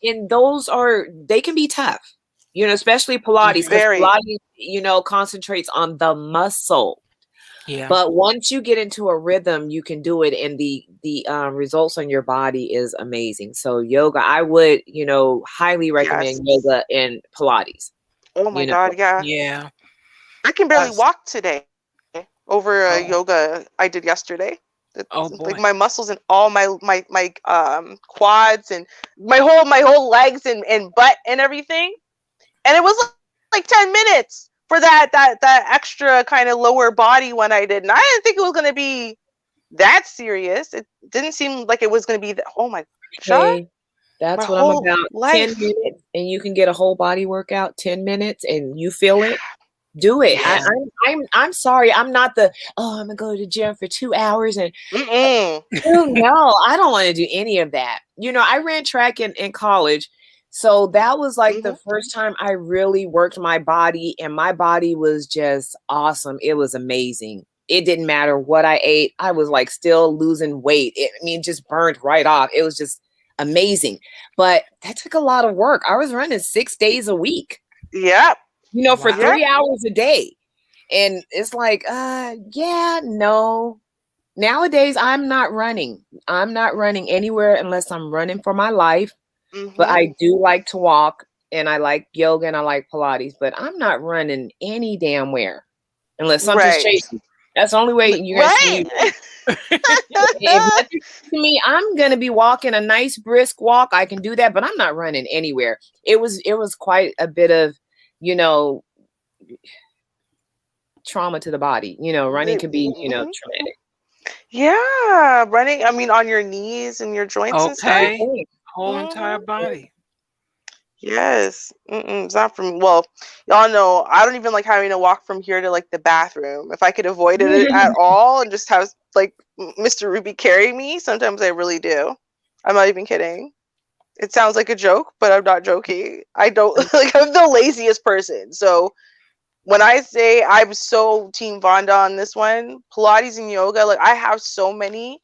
and those are, they can be tough, especially Pilates, because Pilates, concentrates on the muscle. Yeah. But once you get into a rhythm, you can do it, and the results on your body is amazing. So yoga, I would, highly recommend yoga and Pilates. Oh my God, yeah. Yeah. I can barely walk today over a yoga I did yesterday. Like my muscles and all my quads and my whole legs and butt and everything. And it was like 10 minutes for that extra kind of lower body one I did. And I didn't think it was going to be that serious. It didn't seem like it was going to be that. Oh my God. Hey, that's My what I'm whole about. 10 life. minutes and you can get a whole body workout, 10 minutes and you feel it. Do it. Yeah. I'm sorry. I'm not the, I'm gonna go to the gym for 2 hours and Mm-mm. no, I don't want to do any of that. I ran track in college. So that was like the first time I really worked my body, and my body was just awesome. It was amazing. It didn't matter what I ate. I was like still losing weight. It just burned right off. It was just amazing. But that took a lot of work. I was running 6 days a week. Yep. For 3 hours a day. And it's like, yeah, no. Nowadays, I'm not running. I'm not running anywhere unless I'm running for my life. But I do like to walk, and I like yoga, and I like Pilates. But I'm not running any damn where unless something's chasing. That's the only way you're going to see me. If nothing's chasing me, I'm going to be walking a nice brisk walk. I can do that, but I'm not running anywhere. It was quite a bit of, trauma to the body. Running can be, traumatic. Yeah, running. I mean, on your knees and your joints and stuff. Whole entire body. Yes. It's not for me. Well, y'all know I don't even like having to walk from here to like the bathroom. If I could avoid it at all and just have like Mr. Ruby carry me, sometimes I really do. I'm not even kidding. It sounds like a joke, but I'm not joking. I don't like. I'm the laziest person. So when I say I'm so Team Vonda on this one, Pilates and yoga, like I have so many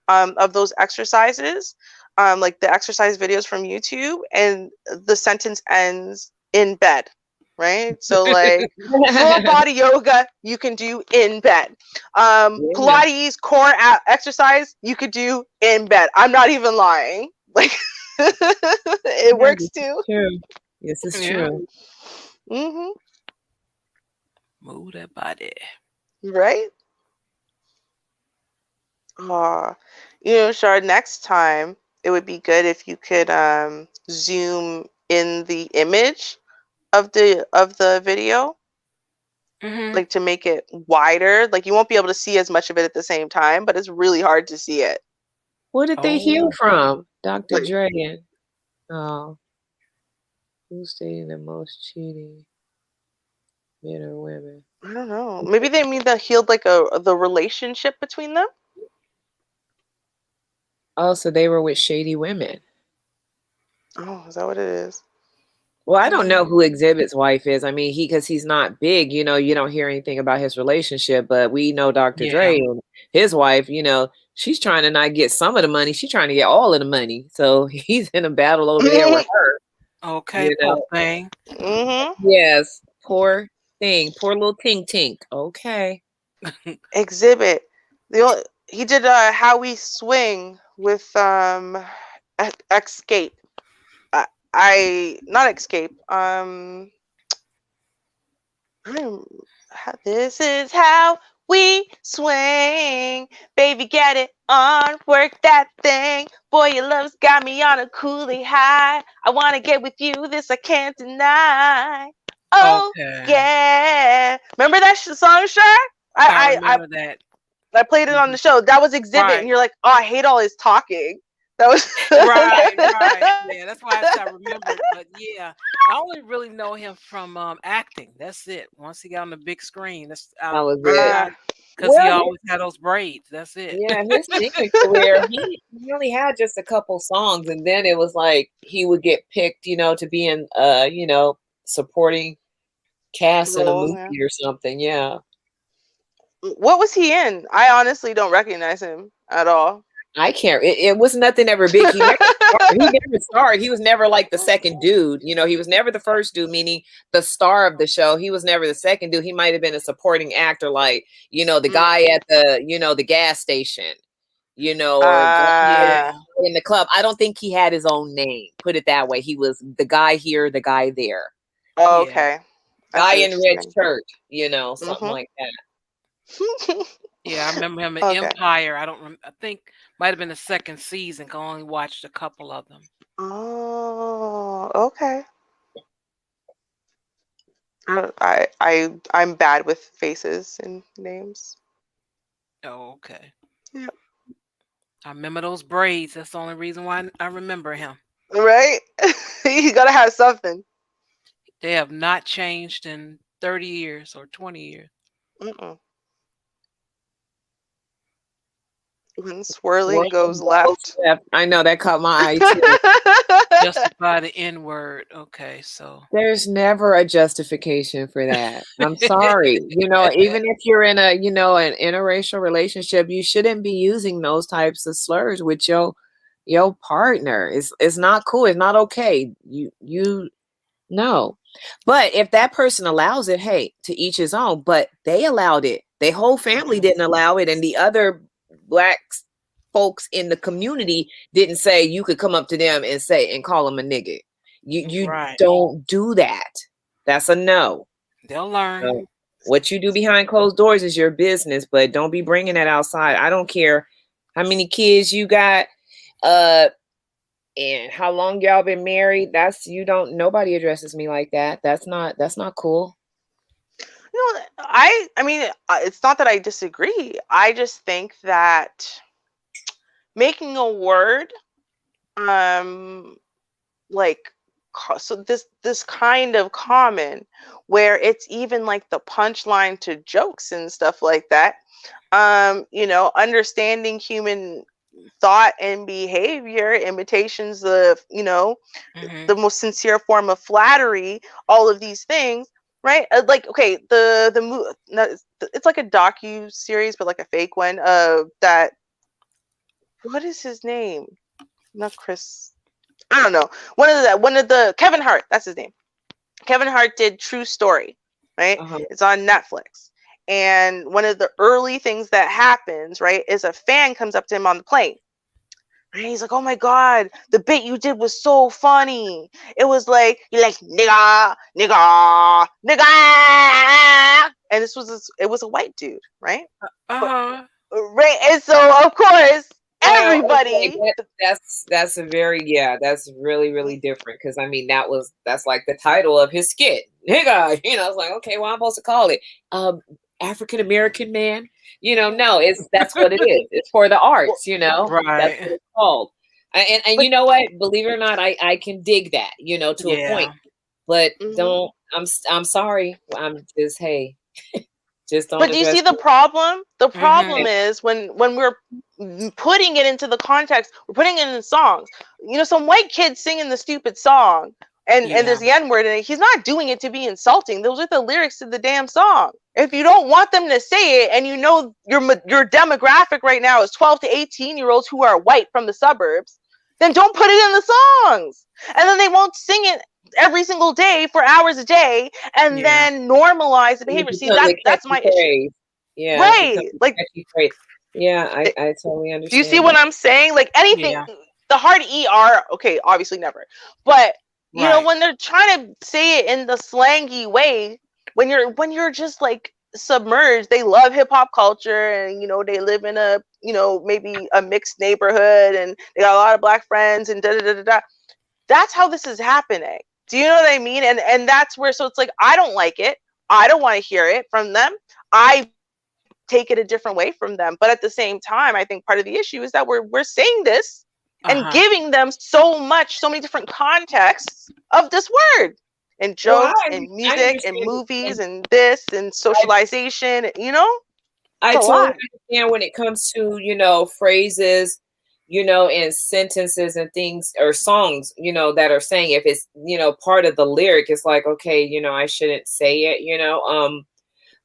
of those exercises, like the exercise videos from YouTube, and the sentence ends in bed, right? So like full body yoga, you can do in bed. Pilates core exercise, you could do in bed. I'm not even lying. Like it works too. True. This is true. Mm-hmm. Move that body. Right? Shar, next time it would be good if you could zoom in the image of the video, like to make it wider. Like you won't be able to see as much of it at the same time, but it's really hard to see it. Where did they hear from? Dr. Dre. Oh. Who's saying the most cheating? Men or women? I don't know. Maybe they mean that healed like the relationship between them. Oh, so they were with shady women. Oh, is that what it is? Well, I don't know who Exhibit's wife is. I mean, because he's not big, you don't hear anything about his relationship, but we know Dr. Dre and his wife, she's trying to not get some of the money. She's trying to get all of the money. So he's in a battle over there with her. Okay, poor thing. Yes, poor thing. Poor little tink tink. Okay. Exhibit. He did How We Swing with Escape. Not Escape. This is how we swing, baby, get it on, work that thing. Boy, your love's got me on a coolie high. I wanna get with you, this I can't deny. Oh yeah, remember that song, Shar? I remember that. I played it on the show. That was Exhibit, and you're like, oh, I hate all his talking. That was right. Yeah, that's why I remember. But yeah, I only really know him from acting. That's it. Once he got on the big screen, that was it. Because he always had those braids. That's it. Yeah, his singing career, he only had just a couple songs, and then it was like he would get picked, to be in, supporting cast in a movie or something. Yeah. What was he in? I honestly don't recognize him at all. I can't. It was nothing ever big. He never starred. He was never like the second dude. He was never the first dude, meaning the star of the show. He was never the second dude. He might have been a supporting actor, like the guy at the the gas station, or in the club. I don't think he had his own name. Put it that way. He was the guy here, the guy there. Oh, okay. Guy in red shirt. Something like that. Yeah, I remember him in Empire. I think might have been the second season. I only watched a couple of them. Oh, okay. I'm bad with faces and names. Oh, okay. Yeah. I remember those braids. That's the only reason why I remember him. Right? You gotta have something. They have not changed in 30 years or 20 years. When swirling goes left. I know that caught my eye too. Justify the N-word. Okay, so There's never a justification for that. I'm sorry. Even if you're in a, an interracial relationship, you shouldn't be using those types of slurs with your partner. It's not cool. It's not okay. You no. But if that person allows it, hey, to each his own. But they allowed it. Their whole family didn't allow it, and the other Black folks in the community didn't say you could come up to them and call them a nigga. You don't do that. That's a no. They'll learn. What you do behind closed doors is your business, but don't be bringing that outside. I don't care how many kids you got, and how long y'all been married. Nobody addresses me like that. That's not cool. I mean, it's not that I disagree. I just think that making a word, so this kind of common, where it's even like the punchline to jokes and stuff like that. Understanding human thought and behavior, imitations of, the most sincere form of flattery, all of these things, right? Okay, it's like a docu series, but like a fake one of that. What is his name? Not Chris. I don't know. One of the Kevin Hart. That's his name. Kevin Hart did True Story, right? It's on Netflix. And one of the early things that happens, right, is a fan comes up to him on the plane. And he's like, "Oh my God, the bit you did was so funny. It was like, you're like, nigga, nigga, nigga." And it was a white dude, right? Right. And so, of course, everybody. That's that's really, really different. Because I mean, that's like the title of his skit. Nigga, it's like, okay, well, I'm supposed to call it African American man. No, that's what it is. It's for the arts, Right. That's what it's called. And you know what? Believe it or not, I can dig that, to a point. But don't. I'm sorry. I'm just just don't. But do you see the problem? The problem is when we're putting it into the context, we're putting it in songs. Some white kid singing the stupid song, and there's the N-word in it. He's not doing it to be insulting. Those are the lyrics to the damn song. If you don't want them to say it, and your demographic right now is 12 to 18-year-olds who are white from the suburbs, then don't put it in the songs. And then they won't sing it every single day for hours a day, and then normalize the behavior. See, that's my issue. Yeah, right. Like, yeah, I totally understand. Do you see what I'm saying? Like anything, the hard ER, okay, obviously never. But when they're trying to say it in the slangy way, when you're just like submerged, they love hip hop culture, and they live in a maybe a mixed neighborhood, and they got a lot of Black friends, and da da da da da. That's how this is happening. Do you know what I mean? And that's where, so it's like, I don't like it. I don't want to hear it from them. I take it a different way from them. But at the same time, I think part of the issue is that we're saying this and giving them so many different contexts of this word, and jokes and music and movies and this and socialization, I totally understand when it comes to, phrases, and sentences and things or songs, that are saying, if it's, part of the lyric, it's like, okay, I shouldn't say it,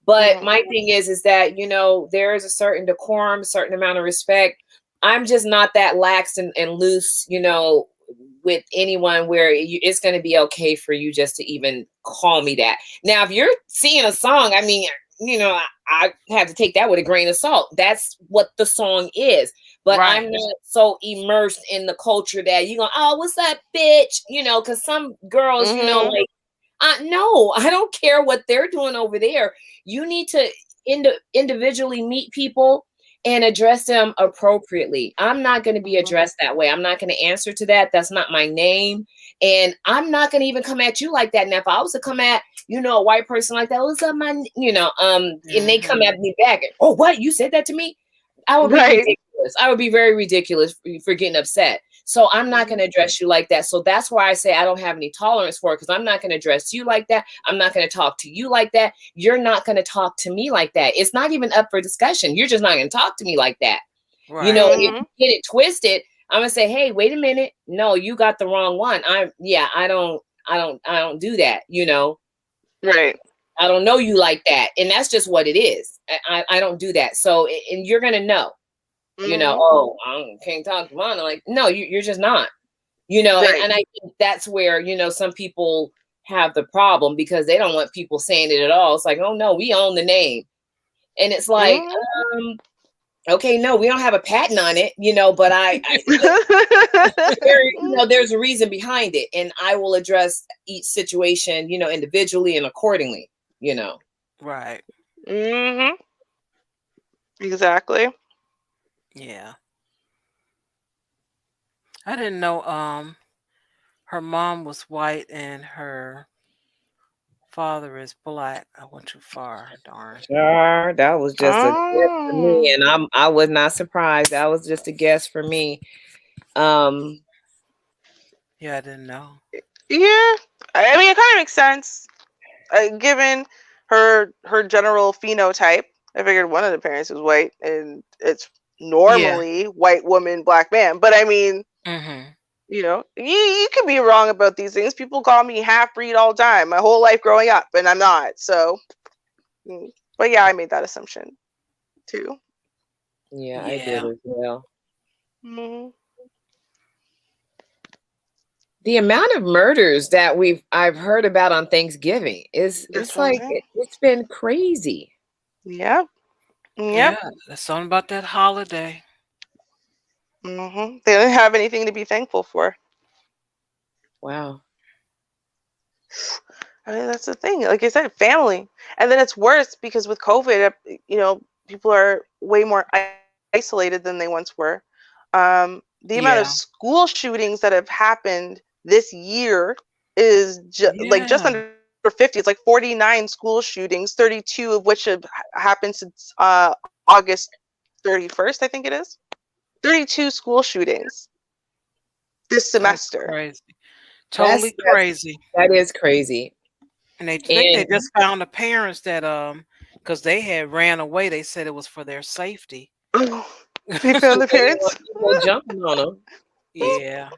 but my thing is that, there is a certain decorum, a certain amount of respect. I'm just not that lax and loose, with anyone where it's going to be okay for you just to even call me that. Now, if you're singing a song, I mean, I have to take that with a grain of salt. That's what the song is. But I'm not so immersed in the culture that you're going, oh, what's up, bitch? Because some girls, like, no, I don't care what they're doing over there. You need to individually meet people and address them appropriately. I'm not going to be addressed that way. I'm not going to answer to that. That's not my name. And I'm not going to even come at you like that. Now, if I was to come at, a white person like that, what's up, my, and they come at me back. And, oh, what? You said that to me? I would be ridiculous. I would be very ridiculous for getting upset. So I'm not going to address you like that. So that's why I say I don't have any tolerance for it, because I'm not going to address you like that. I'm not going to talk to you like that. You're not going to talk to me like that. It's not even up for discussion. You're just not going to talk to me like that. Right. You know, if you get it twisted, I'm going to say, hey, wait a minute. No, you got the wrong one. I don't do that, you know. Right. I don't know you like that. And that's just what it is. I don't do that. So, and you're going to know. You know, oh, I can't talk to Mona. Like, no, you're just not, you know, right. and I think that's where, you know, some people have the problem because they don't want people saying it at all. It's like, oh no, we own the name. And it's like, okay, no, we don't have a patent on it, you know, but there's a reason behind it. And I will address each situation, you know, individually and accordingly, you know. Right. Exactly. Yeah. I didn't know her mom was white and her father is black. I went too far. Darn. Sure, that was just a guess for me, and I was not surprised. That was just a guess for me. Yeah, I didn't know. Yeah, I mean, it kind of makes sense, given her general phenotype. I figured one of the parents was white, and it's normally white woman, black man. But I mean, you know, you can be wrong about these things. People call me half breed all the time, my whole life growing up, and I'm not. So, but yeah, I made that assumption too. Yeah, I did as well. The amount of murders that I've heard about on Thanksgiving it's been crazy. Yeah. Yeah, there's something about that holiday. They didn't have anything to be thankful for. Wow. I mean, that's the thing. Like I said, family. And then it's worse because with COVID, you know, people are way more isolated than they once were. The amount of school shootings that have happened this year is just under 50. It's like 49 school shootings, 32 of which have happened since August 31st, I think it is. 32 school shootings this semester. That's crazy. Totally crazy. That is crazy. And they think they just found the parents that because they had ran away. They said it was for their safety. They found the parents. Jumping on them. Yeah.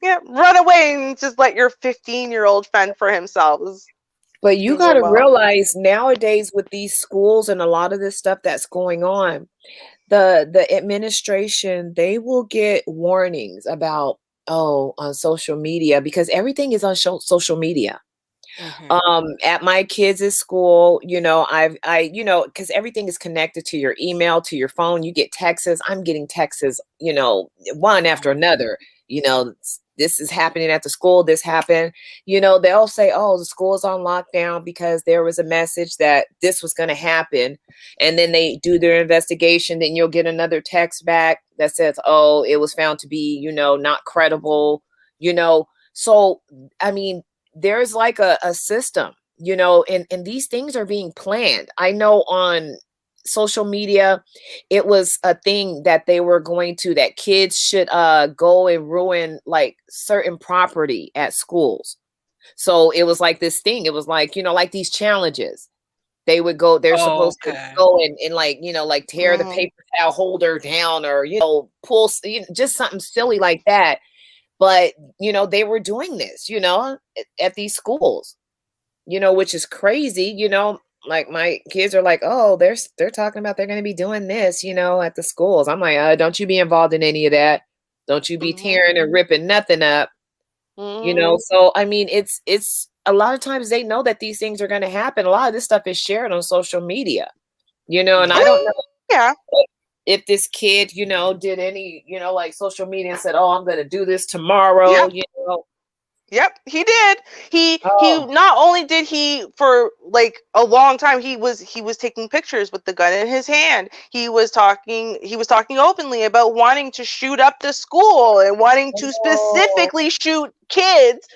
Yeah, run away and just let your 15-year-old fend for himself. But you got to realize nowadays with these schools and a lot of this stuff that's going on, the administration, they will get warnings about on social media because everything is on social media. At my kids' school, you know, you know, because everything is connected to your email, to your phone. You get texts. I'm getting texts, you know, one after another. You know, this is happening at the school. This happened. You know, they'll say, oh, the school is on lockdown because there was a message that this was going to happen. And then they do their investigation. Then you'll get another text back that says, oh, it was found to be, you know, not credible, you know. So, I mean, there's like a system, you know, and these things are being planned. I know on social media, it was a thing that they were going to, that kids should go and ruin like certain property at schools. So it was like this thing. It was like, you know, like these challenges. They would go, they're supposed to go and like, you know, like tear the paper towel holder down or, you know, pull, you know, just something silly like that. But, you know, they were doing this, you know, at these schools, you know, which is crazy, you know, like my kids are like, oh, they're talking about they're going to be doing this, you know, at the schools. I'm like, don't you be involved in any of that. Don't you be tearing and ripping nothing up, you know? So, I mean, it's a lot of times they know that these things are going to happen. A lot of this stuff is shared on social media, you know, and I don't know. If this kid, you know, did any, you know, like social media and said, oh, I'm going to do this tomorrow, you know. Yep, he did. He not only did he for like a long time, he was taking pictures with the gun in his hand. He was talking openly about wanting to shoot up the school and wanting to specifically shoot kids.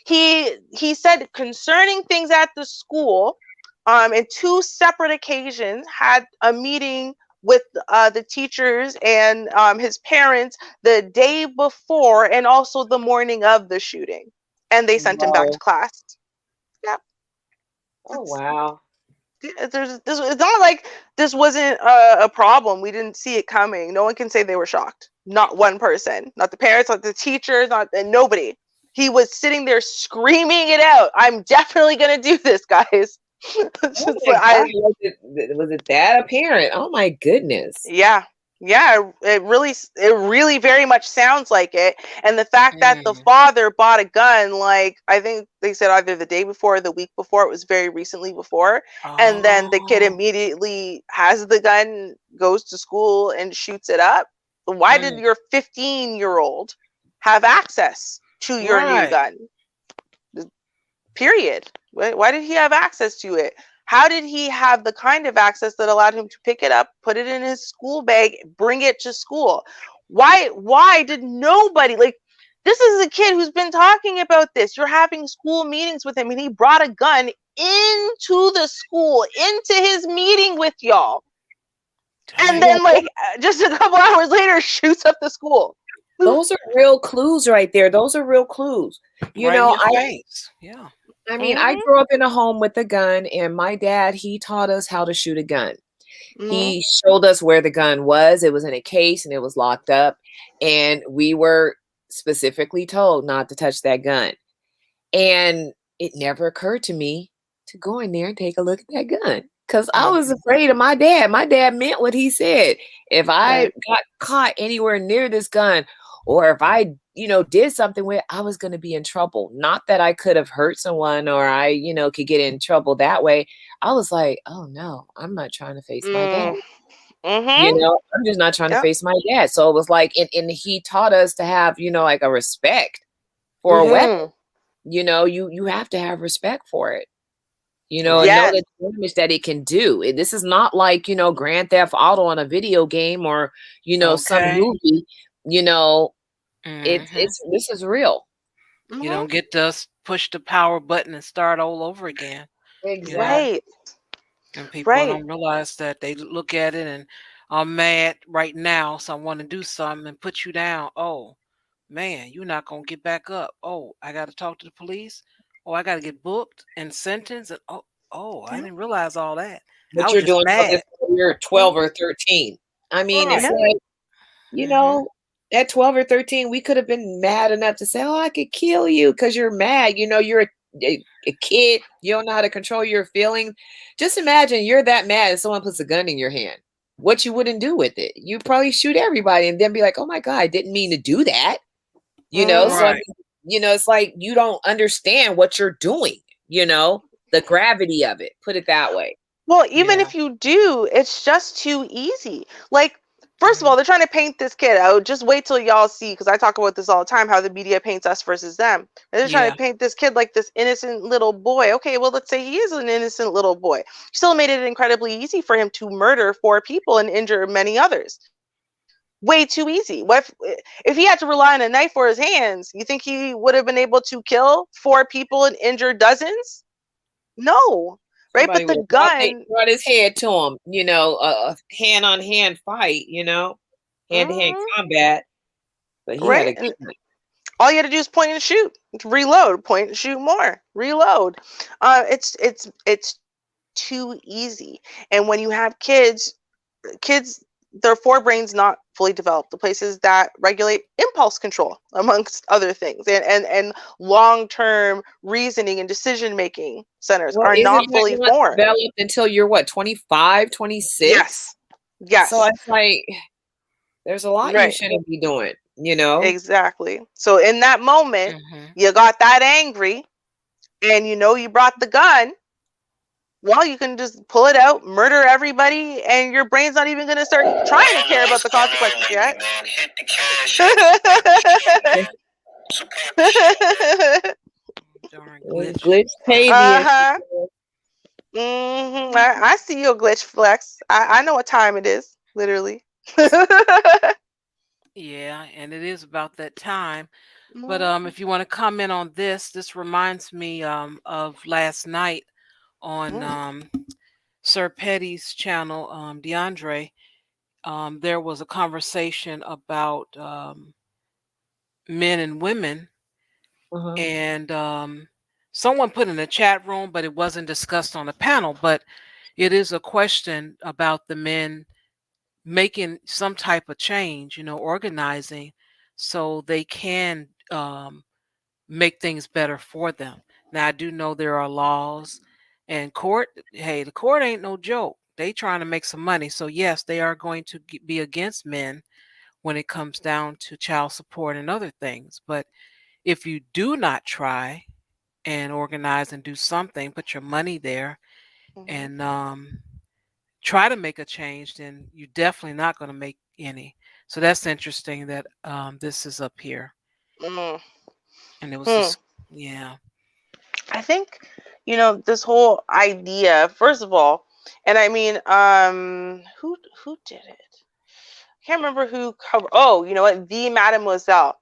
He said concerning things at the school, in 2 separate occasions had a meeting with the teachers and his parents the day before and also the morning of the shooting, and they sent him back to class. Yep. Oh wow. It's not like this wasn't a problem. We didn't see it coming. No one can say they were shocked. Not one person. Not the parents, not the teachers, nobody. He was sitting there screaming it out. I'm definitely gonna do this, guys. Oh my God. Was it that apparent? Oh my goodness. Yeah. It really very much sounds like it. And the fact that the father bought a gun, like I think they said either the day before or the week before, it was very recently before. And then the kid immediately has the gun, goes to school and shoots it up. Why did your 15-year-old have access to your new gun? Period. Why did he have access to it? How did he have the kind of access that allowed him to pick it up, put it in his school bag, bring it to school? Why did nobody, like, this is a kid who's been talking about this. You're having school meetings with him and he brought a gun into the school, into his meeting with y'all. And then like just a couple hours later shoots up the school. Those are real clues right there. Those are real clues. You know, yeah. I mean, I grew up in a home with a gun, and my dad, he taught us how to shoot a gun. He showed us where the gun was. It was in a case and it was locked up. And we were specifically told not to touch that gun. And it never occurred to me to go in there and take a look at that gun. Because I was afraid of my dad. My dad meant what he said. If I got caught anywhere near this gun, or if I, did something with it, I was going to be in trouble. Not that I could have hurt someone or I, could get in trouble that way. I was like, oh no, I'm not trying to face my dad. I'm just not trying to face my dad. So it was like, and he taught us to have, like a respect for a weapon. You have to have respect for it. And know the damage that it can do. This is not like, Grand Theft Auto on a video game or, some movie, this is real. You don't get to push the power button and start all over again. Right. And people don't realize that. They look at it and I'm mad right now, so I want to do something and put you down. Oh, man, you're not going to get back up. Oh, I got to talk to the police. Oh, I got to get booked and sentenced. And I didn't realize all that. But you're doing this when you're 12 or 13. I mean, it's like, at 12 or 13, we could have been mad enough to say, oh, I could kill you because you're mad. You're a kid. You don't know how to control your feelings. Just imagine you're that mad and someone puts a gun in your hand. What you wouldn't do with it? You probably shoot everybody and then be like, oh my God, I didn't mean to do that. So I mean, it's like you don't understand what you're doing, the gravity of it. Put it that way. Well, even if you do, it's just too easy. Like, first of all, they're trying to paint this kid out. Just wait till y'all see, because I talk about this all the time, how the media paints us versus them. They're trying to paint this kid like this innocent little boy. Okay, well, let's say he is an innocent little boy. Still made it incredibly easy for him to murder 4 people and injure many others. Way too easy. What if he had to rely on a knife for his hands? You think he would have been able to kill 4 people and injure dozens? No. Right, Somebody but the gun brought his head to him, a hand-on-hand fight, hand-to-hand combat. But he had a gun. All you had to do is point and shoot, reload, point and shoot more, reload. It's too easy. And when you have kids, their forebrains not fully developed, the places that regulate impulse control, amongst other things, and long-term reasoning and decision-making centers are not fully formed. Developed until you're 25, 26? Yes. So it's like there's a lot you shouldn't be doing, Exactly. So in that moment, you got that angry and you brought the gun. Well, you can just pull it out, murder everybody, and your brain's not even going to start trying to care about the consequences yet. Glitch pay I see your glitch flex. I know what time it is, literally. Yeah, and it is about that time. But if you want to comment on this reminds me of last night on Sir Petty's channel, DeAndre. there was a conversation about men and women, and someone put in the chat room, but it wasn't discussed on the panel. But it is a question about the men making some type of change, organizing so they can make things better for them. Now, I do know there are laws and court. Hey, the court ain't no joke. They trying to make some money. So yes, they are going to be against men when it comes down to child support and other things. But if you do not try and organize and do something, put your money there and try to make a change, then you're definitely not going to make any. So that's interesting that this is up here. And it was just, yeah. I think, this whole idea, first of all, and I mean, who did it? I can't remember who covered. Oh, you know what? The Mademoiselle.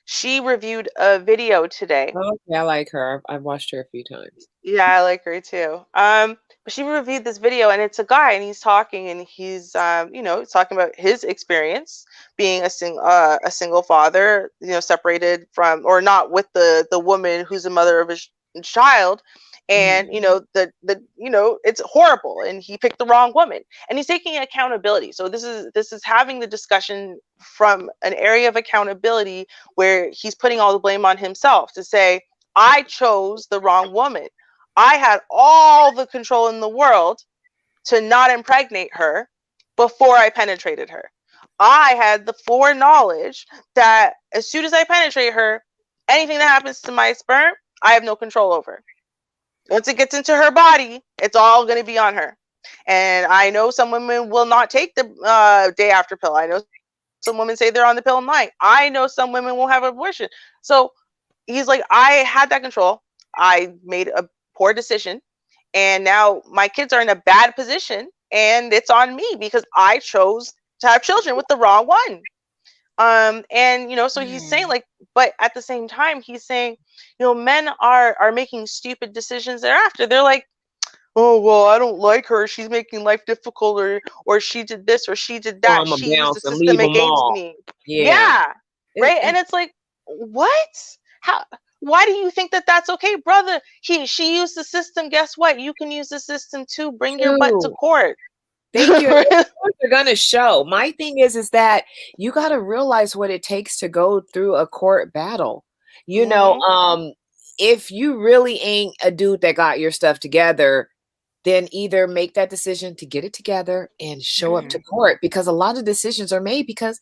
She reviewed a video today. Oh, yeah, I like her. I've watched her a few times. Yeah, I like her too. But she reviewed this video, and it's a guy, and he's talking, and he's, he's talking about his experience being a single father, separated from or not with the woman who's the mother of his child, and it's horrible, and he picked the wrong woman, and he's taking accountability. So this is having the discussion from an area of accountability where he's putting all the blame on himself to say, I chose the wrong woman. I had all the control in the world to not impregnate her before I penetrated her. I had the foreknowledge that as soon as I penetrate her, anything that happens to my sperm, I have no control over. Once it gets into her body, it's all going to be on her. And I know some women will not take the day after pill. I know some women say they're on the pill night. I know some women will have abortion. So he's like, I had that control. I made a poor decision, and now my kids are in a bad position, and it's on me because I chose to have children with the wrong one. And so he's saying, like, but at the same time, he's saying, men are making stupid decisions thereafter. They're like, oh, well, I don't like her, she's making life difficult, or she did this or she did that, she used the system against me. Yeah. Right. And it's like, what? How? Why do you think that that's okay, brother? She used the system. Guess what? You can use the system too. Bring your butt to court. Thank you. They're gonna show. My thing is that you got to realize what it takes to go through a court battle. If you really ain't a dude that got your stuff together, then either make that decision to get it together and show up to court, because a lot of decisions are made because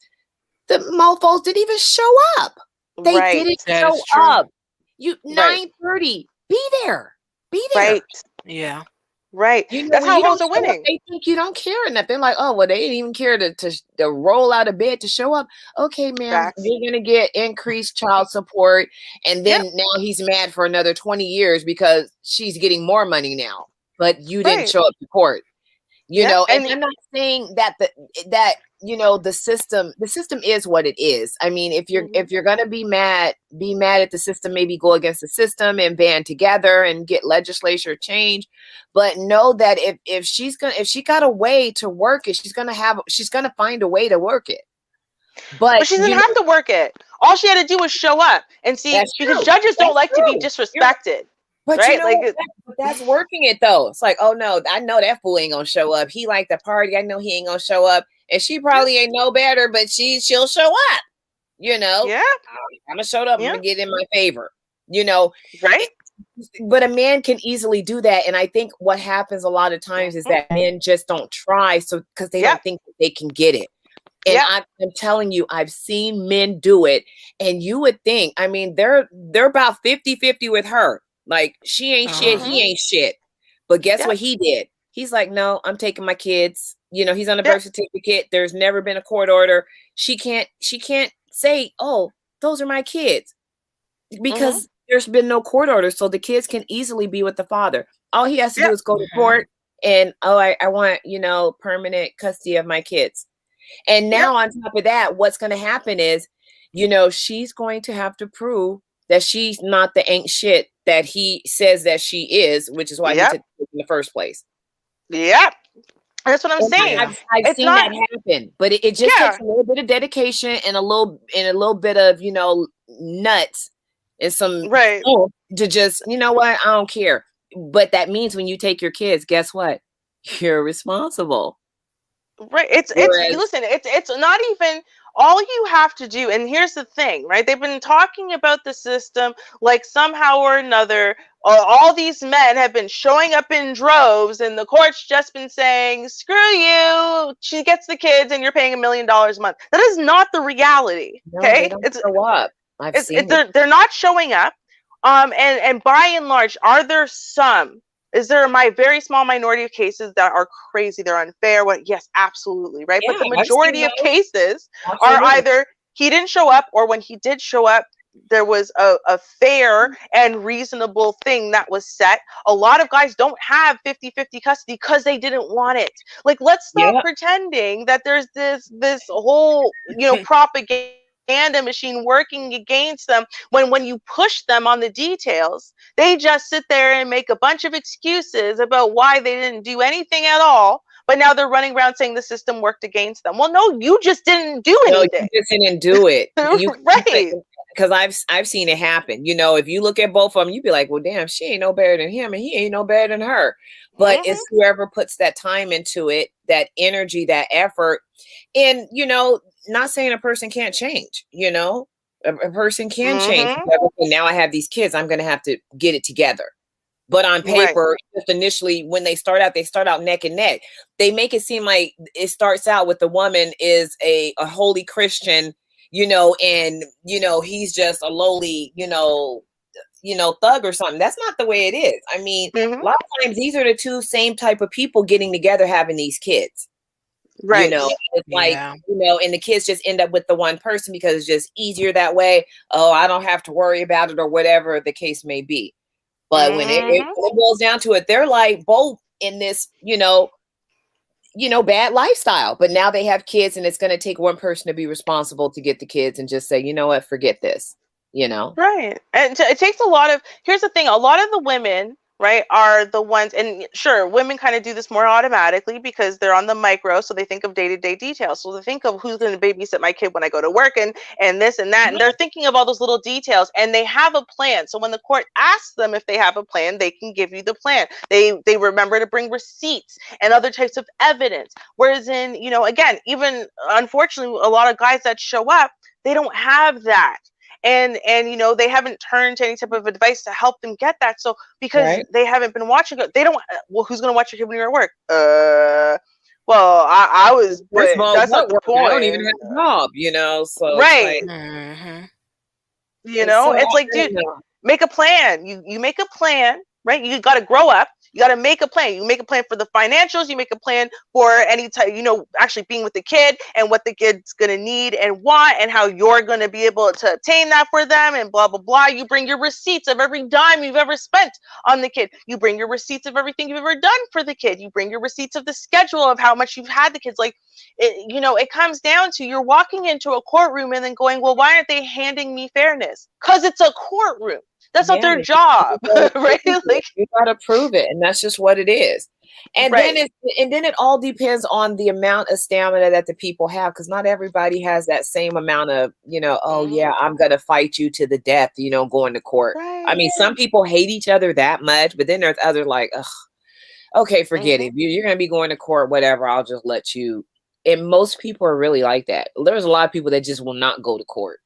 the mofos didn't even show up. They didn't show up. 9:30. Be there. Be there. Right. Yeah. Right. That's how hoes are winning. They think you don't care enough. They're like, oh, well, they didn't even care to roll out of bed to show up. Okay, ma'am, you're gonna get increased child support, and then now he's mad for another 20 years because she's getting more money now, but you didn't show up to court. And I'm not saying that the system is what it is. I mean, if you're gonna be mad at the system, maybe go against the system and band together and get legislature change. But know that if she got a way to work it, she's gonna find a way to work it. But she didn't have to work it. All she had to do was show up and see, because judges don't like to be disrespected. But right? That's working it though. It's like, oh no, I know that fool ain't gonna show up. He like the party. I know he ain't gonna show up. And she probably ain't no better, but she'll show up. Yeah. I'm gonna show up. I'm gonna get in my favor. Right. But a man can easily do that. And I think what happens a lot of times is that men just don't try. So because they don't think that they can get it. And I'm telling you, I've seen men do it. And you would think, I mean, they're about 50-50 with her. Like, she ain't shit, he ain't shit. But guess what he did? He's like, no, I'm taking my kids. He's on a birth certificate. There's never been a court order. She can't say, oh, those are my kids. Because there's been no court order. So the kids can easily be with the father. All he has to do is go to court and, I want, permanent custody of my kids. And now on top of that, what's going to happen is, she's going to have to prove that she's not the ain't shit that he says that she is, which is why he took it in the first place. Yep. That's what I'm saying. I've it's seen not, that happen, but it just takes a little bit of dedication and a little bit of nuts and some to just what, I don't care. But that means when you take your kids, guess what? You're responsible. Right. Listen, it's not even all you have to do. And here's the thing, right? They've been talking about the system like somehow or another, all these men have been showing up in droves, and the court's just been saying, screw you, she gets the kids and you're paying $1 million a month. That is not the reality. No, Okay. they don't show up. I've seen it. They're not showing up. And by and large, is there a very small minority of cases that are crazy, they're unfair? Yes, absolutely, right? But the majority of cases are either he didn't show up, or when he did show up, there was a fair and reasonable thing that was set. A lot of guys don't have 50-50 custody because they didn't want it. Like, let's stop pretending that there's this whole, propaganda machine working against them, when you push them on the details, they just sit there and make a bunch of excuses about why they didn't do anything at all, but now they're running around saying the system worked against them. Well, no, you just didn't do anything. No, you just didn't do it. Right. Because I've seen it happen. If you look at both of them, you'd be like, well, damn, she ain't no better than him and he ain't no better than her. But it's whoever puts that time into it, that energy, that effort. And, not saying a person can't change, a person can change. Okay, now I have these kids, I'm going to have to get it together. But on paper, just initially, when they start out neck and neck. They make it seem like it starts out with the woman is a holy Christian, and, he's just a lowly, thug or something. That's not the way it is. I mean, a lot of times these are the two same type of people getting together, having these kids. Right. It's like, and the kids just end up with the one person because it's just easier that way. Oh, I don't have to worry about it, or whatever the case may be. But when it boils down to it, they're like both in this, bad lifestyle. But now they have kids, and it's going to take one person to be responsible to get the kids and just say, you know what, forget this, Right. And it takes here's the thing, a lot of the women, right, are the ones, and sure, women kind of do this more automatically because they're on the micro, so they think of day-to-day details. So they think of who's going to babysit my kid when I go to work, and this and that, and they're thinking of all those little details, and they have a plan. So when the court asks them if they have a plan, they can give you the plan. They remember to bring receipts and other types of evidence. Whereas in, again, even unfortunately, a lot of guys that show up, they don't have that. And they haven't turned to any type of advice to help them get that. So because they haven't been watching it, they don't. Well, who's going to watch your kid when you're at work? Well, I was. That's not the point. I don't even have a job, So right. Like, it's like, dude, make a plan. You make a plan, right? You got to grow up. You got to make a plan. You make a plan for the financials. You make a plan for any type, actually being with the kid and what the kid's going to need and want and how you're going to be able to obtain that for them and blah, blah, blah. You bring your receipts of every dime you've ever spent on the kid. You bring your receipts of everything you've ever done for the kid. You bring your receipts of the schedule of how much you've had the kids. Like, it comes down to you're walking into a courtroom and then going, well, why aren't they handing me fairness? Because it's a courtroom. That's not their job, right? Like, you gotta prove it, and that's just what it is. And then it all depends on the amount of stamina that the people have, because not everybody has that same amount of, oh yeah, I'm gonna fight you to the death, going to court. Right. I mean, some people hate each other that much, but then there's others like, ugh, okay, forget it. You're gonna be going to court, whatever. I'll just let you. And most people are really like that. There's a lot of people that just will not go to court.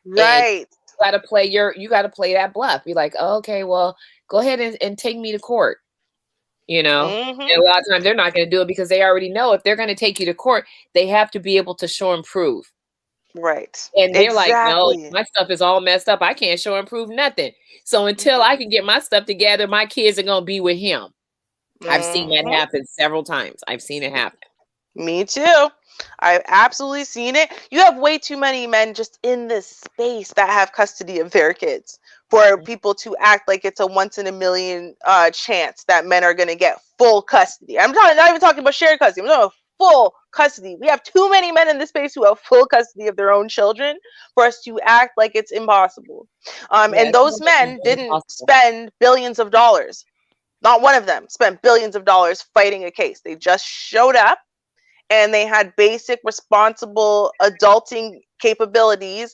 Right. You gotta play that bluff. Be like, oh, okay, well, go ahead and take me to court. And a lot of times they're not going to do it because they already know if they're going to take you to court, they have to be able to show and prove. Right. And they're like, no, my stuff is all messed up. I can't show and prove nothing. So until I can get my stuff together, my kids are going to be with him. I've seen that happen several times. I've seen it happen. Me too. I've absolutely seen it. You have way too many men just in this space that have custody of their kids for people to act like it's a once in a million chance that men are going to get full custody. I'm not even talking about shared custody. I'm talking about full custody. We have too many men in this space who have full custody of their own children for us to act like it's impossible. And those men didn't spend billions of dollars. Not one of them spent billions of dollars fighting a case. They just showed up and they had basic responsible adulting capabilities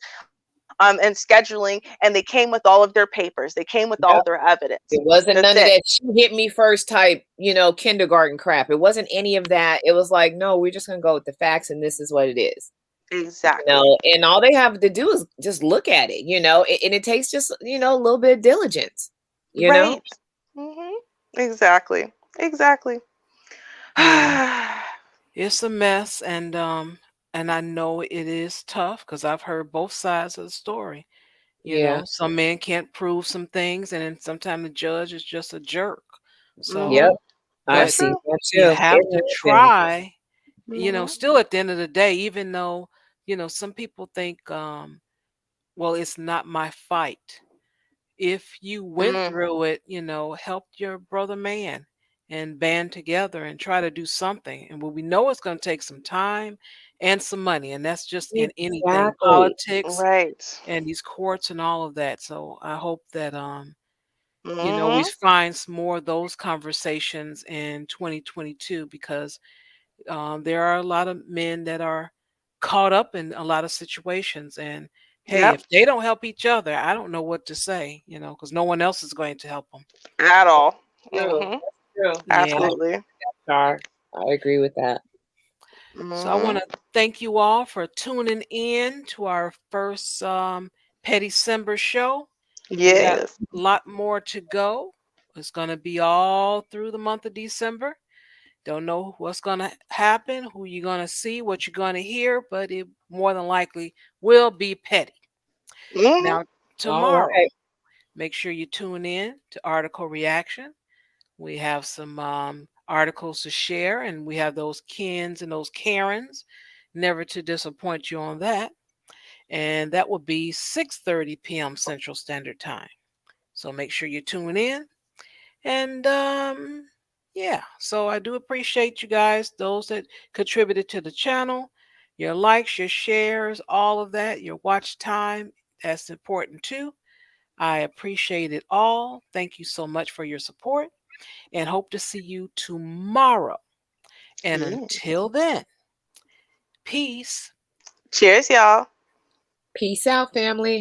and scheduling, and they came with all of their papers. They came with all their evidence. It wasn't none of that she hit me first type, kindergarten crap. It wasn't any of that. It was like, no, we're just going to go with the facts, and this is what it is. Exactly. And all they have to do is just look at it, and it takes just, a little bit of diligence, right. Exactly. Yeah. It's a mess, and I know it is tough because I've heard both sides of the story. You know, some men can't prove some things, and then sometimes the judge is just a jerk. So, I've seen that too. You have to try. Still at the end of the day, even though some people think, well, it's not my fight. If you went through it, help your brother man and band together and try to do something. And we know it's going to take some time and some money, and that's just in anything, politics, and these courts and all of that. So I hope that we find some more of those conversations in 2022, because there are a lot of men that are caught up in a lot of situations, and hey, if they don't help each other, I don't know what to say, because no one else is going to help them at all. True. Absolutely. I agree with that. So I want to thank you all for tuning in to our first Petty December show. We got a lot more to go. It's going to be all through the month of December. Don't know what's going to happen, who you're going to see, what you're going to hear, but it more than likely will be petty. Now, tomorrow, make sure you tune in to Article Reaction. We have some articles to share, and we have those Kens and those Karens. Never to disappoint you on that. And that will be 6:30 p.m. Central Standard Time. So make sure you tune in. And yeah, so I do appreciate you guys, those that contributed to the channel, your likes, your shares, all of that, your watch time. That's important too. I appreciate it all. Thank you so much for your support, and hope to see you tomorrow. And until then, peace. Cheers, y'all. Peace out, family.